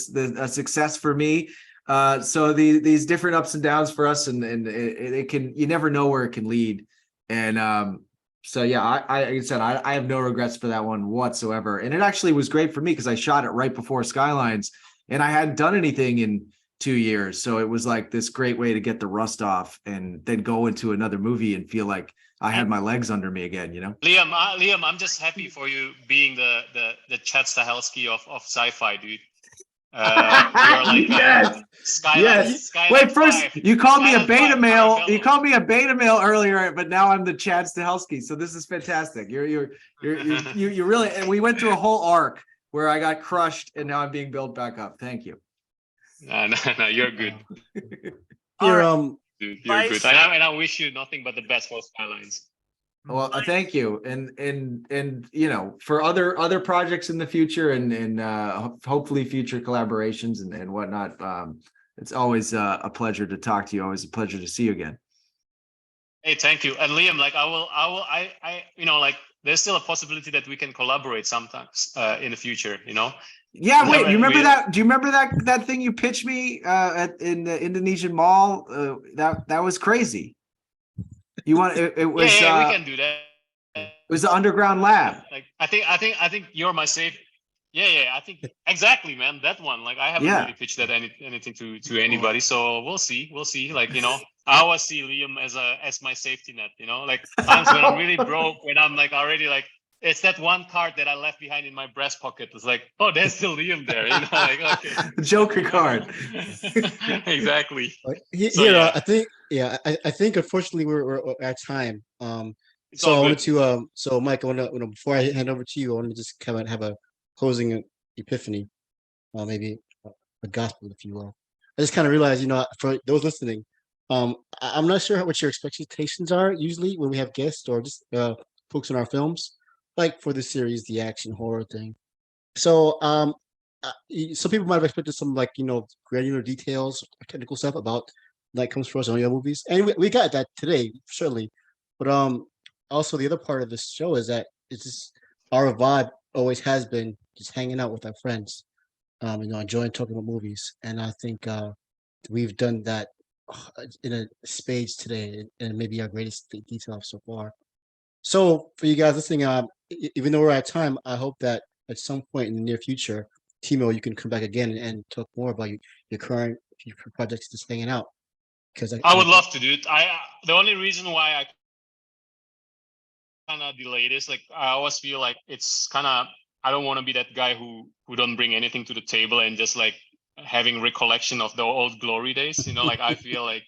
[SPEAKER 1] success for me. So these different ups and downs for us, and it can, you never know where it can lead. And so yeah, like I said, I have no regrets for that one whatsoever. And it actually was great for me because I shot it right before Skylines, and I hadn't done anything in 2 years. So it was like this great way to get the rust off and then go into another movie and feel like I had my legs under me again, you know?
[SPEAKER 2] Liam, I'm just happy for you being the Chad Stahelski of sci-fi, dude. You're like Skyline.
[SPEAKER 1] Wait, first
[SPEAKER 2] 5.
[SPEAKER 1] you called me a
[SPEAKER 2] Skyline
[SPEAKER 1] beta
[SPEAKER 2] 5,
[SPEAKER 1] male.
[SPEAKER 2] Carvello.
[SPEAKER 1] You called me a beta male earlier, but now I'm the Chad Stahelski. So this is fantastic. You really, and we went through a whole arc where I got crushed and now I'm being built back up. Thank you.
[SPEAKER 2] No, you're good. Dude, you're good. And I wish you nothing but the best for Skylines.
[SPEAKER 1] Well, thank you, and you know, for other projects in the future, and hopefully future collaborations and whatnot. It's always a pleasure to talk to you. Always a pleasure to see you again.
[SPEAKER 2] Hey, thank you. And Liam, like I you know, like there's still a possibility that we can collaborate sometimes in the future. You know.
[SPEAKER 1] Yeah, wait. You remember that? Do you remember that thing you pitched me in the Indonesian mall? That was crazy. You want it was?
[SPEAKER 2] Yeah, we can do that.
[SPEAKER 1] It was the underground lab.
[SPEAKER 2] Like I think you're my safe. Yeah. I think exactly, man. That one. Like I haven't really pitched that anything to anybody. So we'll see. Like, you know, I always see Liam as my safety net. You know, like times when I'm really broke, when I'm like already like. It's that one card that I left behind in my breast pocket. It's like, oh, there's still Liam there. You know, like, okay.
[SPEAKER 1] The Joker card.
[SPEAKER 2] Exactly.
[SPEAKER 4] I think unfortunately we're at time. So I wanted to so Mike, I want to before I hand over to you, I want to just kind of have a closing epiphany, maybe a gospel, if you will. I just kind of realized, you know, for those listening, I'm not sure what your expectations are usually when we have guests or just folks in our films. Like for the series, the action horror thing. So some people might have expected some, like, you know, granular details or technical stuff about Night Comes for Us and your movies. And we got that today, certainly. But also the other part of this show is that it's just our vibe always has been just hanging out with our friends, enjoying talking about movies. And I think we've done that in a spades today, and maybe our greatest detail so far. So for you guys listening, even though we're at time, I hope that at some point in the near future, Timo, you can come back again and talk more about your current future projects, just hanging out. Because
[SPEAKER 2] I would love to, dude. The only reason why I kind of delayed is like I always feel like it's kind of I don't want to be that guy who don't bring anything to the table and just like having recollection of the old glory days. Like I feel like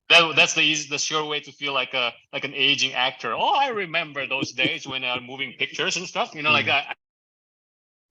[SPEAKER 2] that's the sure way to feel like an aging actor. Oh, I remember those days when moving pictures and stuff. Like I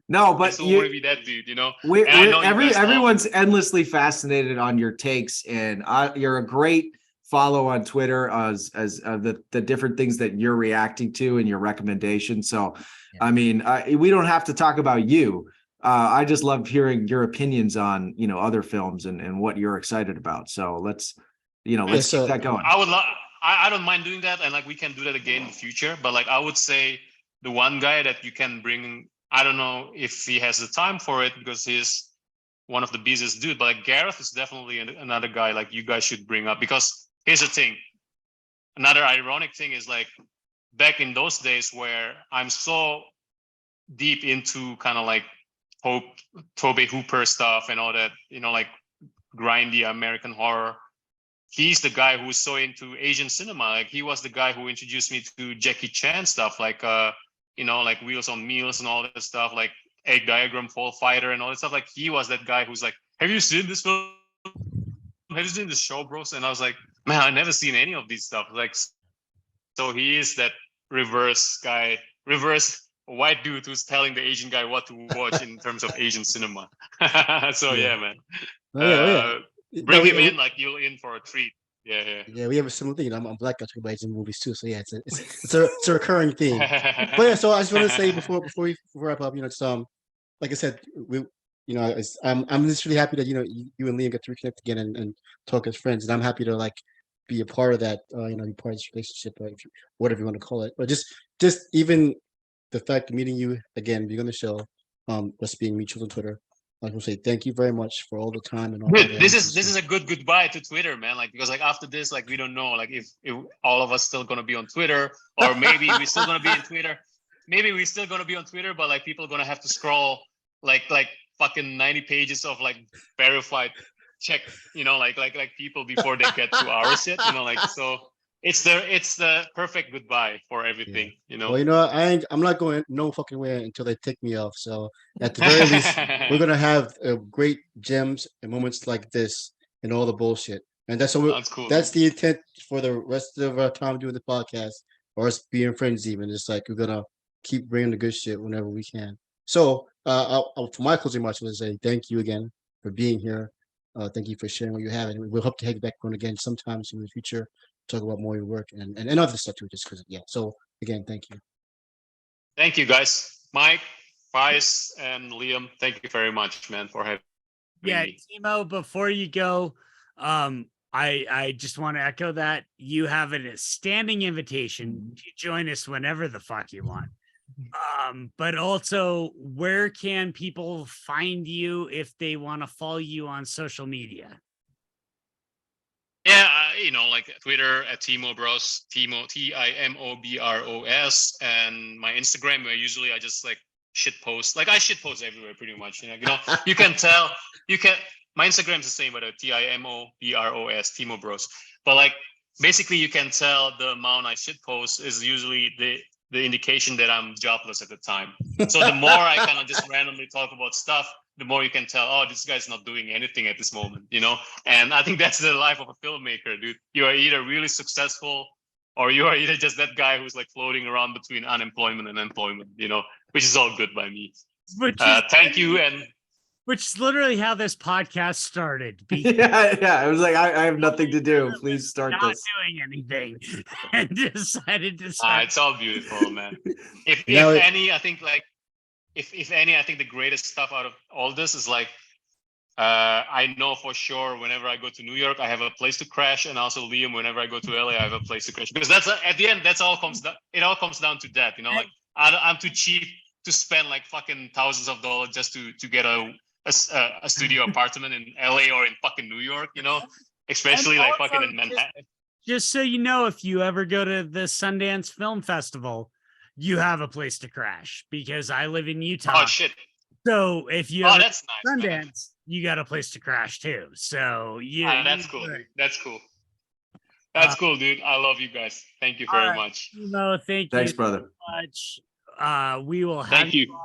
[SPEAKER 1] No,
[SPEAKER 2] I
[SPEAKER 1] but
[SPEAKER 2] still want to be that dude.
[SPEAKER 1] we're,
[SPEAKER 2] And I know you guys love-
[SPEAKER 1] everyone's endlessly fascinated on your takes, and you're a great follow on Twitter as the different things that you're reacting to and your recommendations. So,
[SPEAKER 4] Yeah.
[SPEAKER 1] I mean, we don't have to talk about you. I just love hearing your opinions on other films and what you're excited about. So let's
[SPEAKER 4] so-
[SPEAKER 1] keep that going.
[SPEAKER 2] I would love. I don't mind doing that, and like we can do that again in the future. But like I would say, the one guy that you can bring. I don't know if he has the time for it because he's one of the busiest dude. But like Gareth is definitely another guy like you guys should bring up, because here's the thing. Another ironic thing is like back in those days where I'm so deep into kind of like Tobe Hooper stuff and all that, like grindy American horror. He's the guy who's so into Asian cinema. Like he was the guy who introduced me to Jackie Chan stuff, like like Wheels on Meals and all that stuff, like Egg Diagram Fall Fighter and all that stuff. Like he was that guy who's like, have you seen this film? Have you seen the show, bros? And I was like, man, I've never seen any of these stuff. Like, so he is that reverse white dude who's telling the Asian guy what to watch in terms of Asian cinema. So yeah, man. Bring him in, like you're in for a treat. Yeah.
[SPEAKER 4] We have a similar thing. I'm black guy talking about Asian movies too. So yeah, it's a recurring theme. But yeah, so I just want to say before we wrap up, it's like I said, I'm just really happy that you and Liam get to reconnect again and talk as friends, and I'm happy to like be a part of that. Be part of this relationship, whatever you want to call it. But just even the fact of meeting you again, being on the show, us being mutuals on Twitter. I will say thank you very much for all the time and all.
[SPEAKER 2] Dude, this is a good goodbye to Twitter, man. Like because like after this, like we don't know, like if all of us still gonna be on Twitter, or maybe we're still gonna be in Twitter. Maybe we're still gonna be on Twitter, but like people are gonna have to scroll like fucking 90 pages of like verified check, like people before they get to our shit, like so. It's the perfect goodbye for everything,
[SPEAKER 4] Well, I'm not going no fucking way until they take me off. So at the very least, we're gonna have great gems and moments like this and all the bullshit. And that's
[SPEAKER 2] cool.
[SPEAKER 4] That's the intent for the rest of our time doing the podcast, or us being friends. Even it's like we're gonna keep bringing the good shit whenever we can. So, for my closing remarks, I want to say thank you again for being here. Thank you for sharing what you have, and we'll hope to have you back on again sometimes in the future. Talk about more of your work and other stuff too, just because so again, thank you.
[SPEAKER 2] Thank you guys. Mike, Vice, and Liam, thank you very much, man, for having me.
[SPEAKER 3] Timo, before you go, I just want to echo that you have a standing invitation to join us whenever the fuck you want. But also, where can people find you if they want to follow you on social media?
[SPEAKER 2] Yeah, like Twitter at Timo Bros, Timo TIMOBROS, and my Instagram where usually I just like shit post. Like I shit post everywhere pretty much. You can tell. My Instagram is the same, but TIMOBROS, Timo Bros. But like basically you can tell the amount I shit post is usually the indication that I'm jobless at the time. So the more I kind of just randomly talk about stuff, the more you can tell, oh, this guy's not doing anything at this moment, And I think that's the life of a filmmaker, dude. You are either really successful or you are either just that guy who's like floating around between unemployment and employment, which is all good by me. Thank you. And
[SPEAKER 3] which is literally how this podcast started.
[SPEAKER 1] Yeah. I was like, I have nothing to do. Please start
[SPEAKER 3] not
[SPEAKER 1] this.
[SPEAKER 3] doing anything, and decided to.
[SPEAKER 2] It's all beautiful, man. If any, I think the greatest stuff out of all this is like, I know for sure whenever I go to New York, I have a place to crash, and also Liam, whenever I go to LA, I have a place to crash, because that's at the end, it all comes down to that, like I'm too cheap to spend like fucking thousands of dollars just to get a studio apartment in LA or in fucking New York, you know, especially like fucking in Manhattan.
[SPEAKER 3] Just so you know, if you ever go to the Sundance Film Festival, you have a place to crash because I live in Utah.
[SPEAKER 2] Oh shit!
[SPEAKER 3] So if you
[SPEAKER 2] Oh,
[SPEAKER 3] ever
[SPEAKER 2] that's nice.
[SPEAKER 3] Sundance,
[SPEAKER 2] Man.
[SPEAKER 3] you got a place to crash too. So yeah,
[SPEAKER 2] That's cool. Dude. That's cool. That's cool, dude. I love you guys. Thank you very much.
[SPEAKER 3] No, thank
[SPEAKER 1] Thanks,
[SPEAKER 3] you
[SPEAKER 1] brother.
[SPEAKER 3] so much. We will have
[SPEAKER 2] Thank you.
[SPEAKER 3] on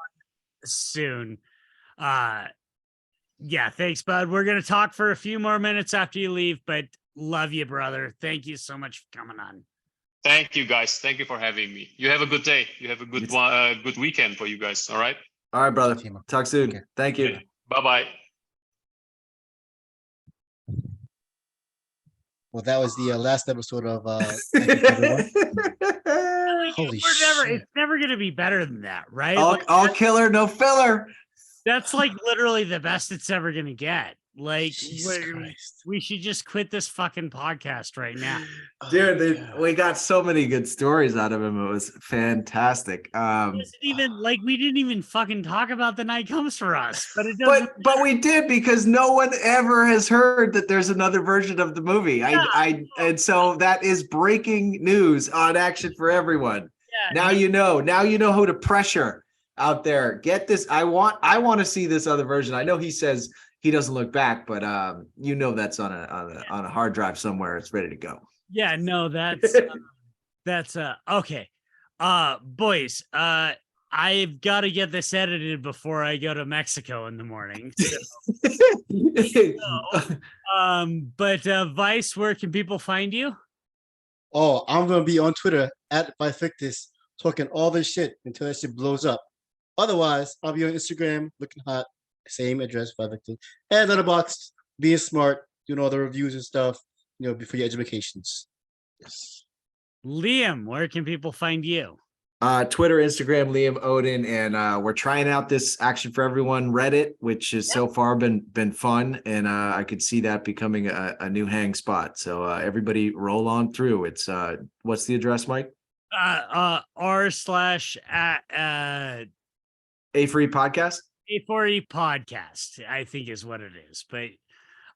[SPEAKER 3] soon. Yeah, thanks, bud. We're gonna talk for a few more minutes after you leave, but love you, brother. Thank you so much for coming on.
[SPEAKER 2] Thank you, guys. Thank you for having me. You have a good day. You have a good good weekend for you guys. All right.
[SPEAKER 1] All right, brother. Talk soon.
[SPEAKER 4] Okay.
[SPEAKER 1] Thank you.
[SPEAKER 2] Bye bye.
[SPEAKER 4] Well, that was the last episode of Thank You, everyone. Holy shit.
[SPEAKER 3] It's never gonna be better than that, right?
[SPEAKER 1] all killer, no filler.
[SPEAKER 3] That's like literally the best it's ever gonna get. Like
[SPEAKER 4] Jesus Christ.
[SPEAKER 3] we should just quit this fucking podcast right now.
[SPEAKER 1] Dude, we got so many good stories out of him. It was fantastic.
[SPEAKER 3] We didn't even fucking talk about The Night Comes for Us, but it doesn't.
[SPEAKER 1] But we did because no one ever has heard that there's another version of the movie. And so that is breaking news on Action for Everyone.
[SPEAKER 3] Yeah,
[SPEAKER 1] Now you know who to pressure out there. Get this. I want to see this other version. I know he says he doesn't look back, but that's on a hard drive somewhere. It's ready to go.
[SPEAKER 3] Yeah, no, that's okay. Boys, I've got to get this edited before I go to Mexico in the morning. But Vice, where can people find you?
[SPEAKER 4] Oh, I'm gonna be on Twitter at Biflictus talking all this shit until that shit blows up. Otherwise, I'll be on Instagram looking hot, same address, Biflictus, and Letterboxd, being smart, doing all the reviews and stuff, before your educations. Yes.
[SPEAKER 3] Liam, where can people find you?
[SPEAKER 1] Twitter, Instagram, Liam Odin, and we're trying out this Action for Everyone Reddit, which has so far been fun, and I could see that becoming a new hang spot. So everybody roll on through. It's what's the address, Mike?
[SPEAKER 3] r/@
[SPEAKER 1] A4E Podcast.
[SPEAKER 3] A4E Podcast, I think is what it is, but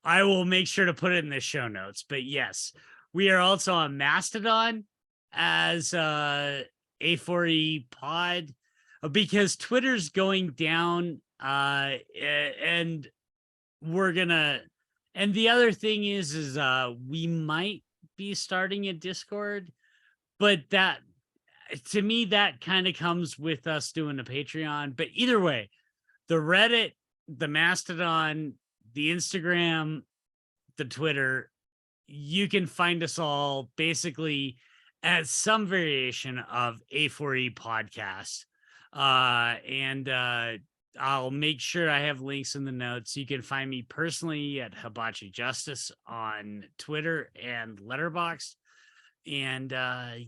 [SPEAKER 3] I will make sure to put it in the show notes. But yes, we are also on Mastodon as A4E Pod because Twitter's going down, and the other thing is we might be starting a Discord, but that to me that kind of comes with us doing a Patreon. But either way, the Reddit, the Mastodon, the Instagram, the Twitter, you can find us all basically as some variation of A4E Podcast. And I'll make sure I have links in the notes. You can find me personally at Hibachi Justice on Twitter and Letterboxd. And I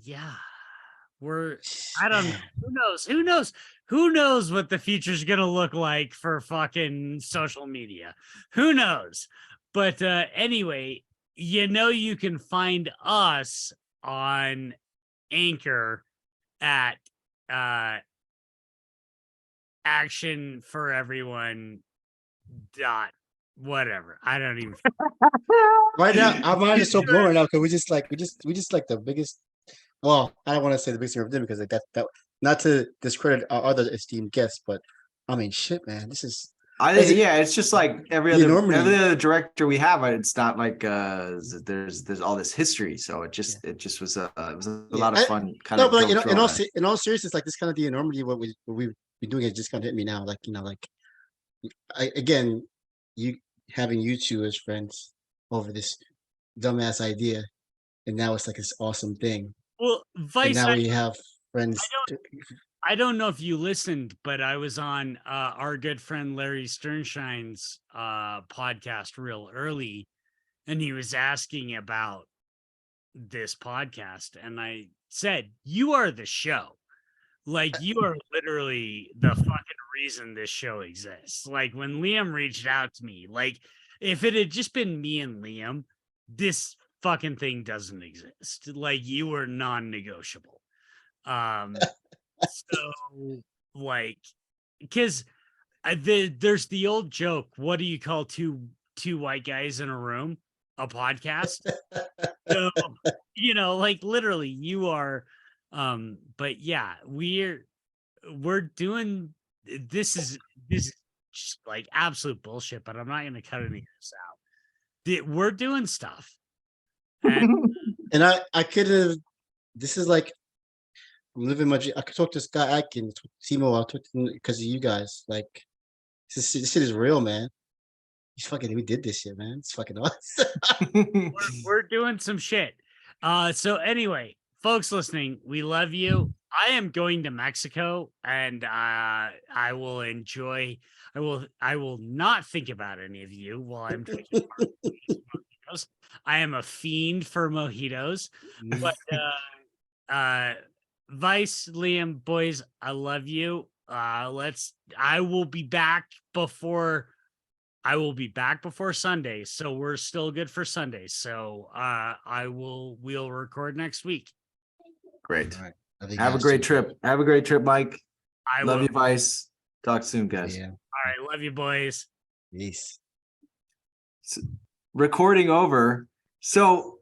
[SPEAKER 3] don't know. Who knows what the future's gonna look like for fucking social media? Who knows? But anyway, you can find us on Anchor at Action for Everyone dot whatever. I don't even
[SPEAKER 4] Right now, our mind is so blown right now because we just like the biggest. Well, I don't want to say the biggest thing of them because that not to discredit our other esteemed guests, but I mean, shit, man, this is.
[SPEAKER 1] It's just like every other director we have. It's not like there's all this history, so it just was a lot of fun.
[SPEAKER 4] In all seriousness, like this kind of the enormity of what we've been doing is just kind of hit me now. You having you two as friends over this dumbass idea, and now it's like this awesome thing.
[SPEAKER 3] Well, Vice,
[SPEAKER 4] and now we have friends.
[SPEAKER 3] I don't know if you listened, but I was on our good friend Larry Sternshine's podcast real early, and he was asking about this podcast, and I said, "You are the show. Like, you are literally the fucking reason this show exists." Like, when Liam reached out to me, like, if it had just been me and Liam, this fucking thing doesn't exist. Like, you were non-negotiable. So like, because there's the old joke, what do you call two white guys in a room? A podcast. So, like literally you are, but yeah, we're doing, this is just like absolute bullshit, but I'm not gonna cut any of this out. We're doing stuff. And
[SPEAKER 4] And I could have. This is like I'm living my. I could talk to Scott Atkins, Timo. I'll talk to because of you guys. Like this shit is real, man. We did this shit, man. It's fucking awesome.
[SPEAKER 3] we're doing some shit. So anyway, folks listening, we love you. I am going to Mexico, and I will enjoy. I will not think about any of you while I'm drinking mojitos. I am a fiend for mojitos, but Vice, Liam, boys, I love you. I will be back before Sunday, so we're still good for Sunday. So we'll record next week.
[SPEAKER 1] Great.
[SPEAKER 4] All right.
[SPEAKER 1] Have a great trip. Have a great trip, Mike.
[SPEAKER 3] I
[SPEAKER 1] Love
[SPEAKER 3] will.
[SPEAKER 1] you, Vice. Talk soon, guys.
[SPEAKER 4] Yeah.
[SPEAKER 3] All right, love you, boys.
[SPEAKER 4] Peace.
[SPEAKER 1] Recording over. So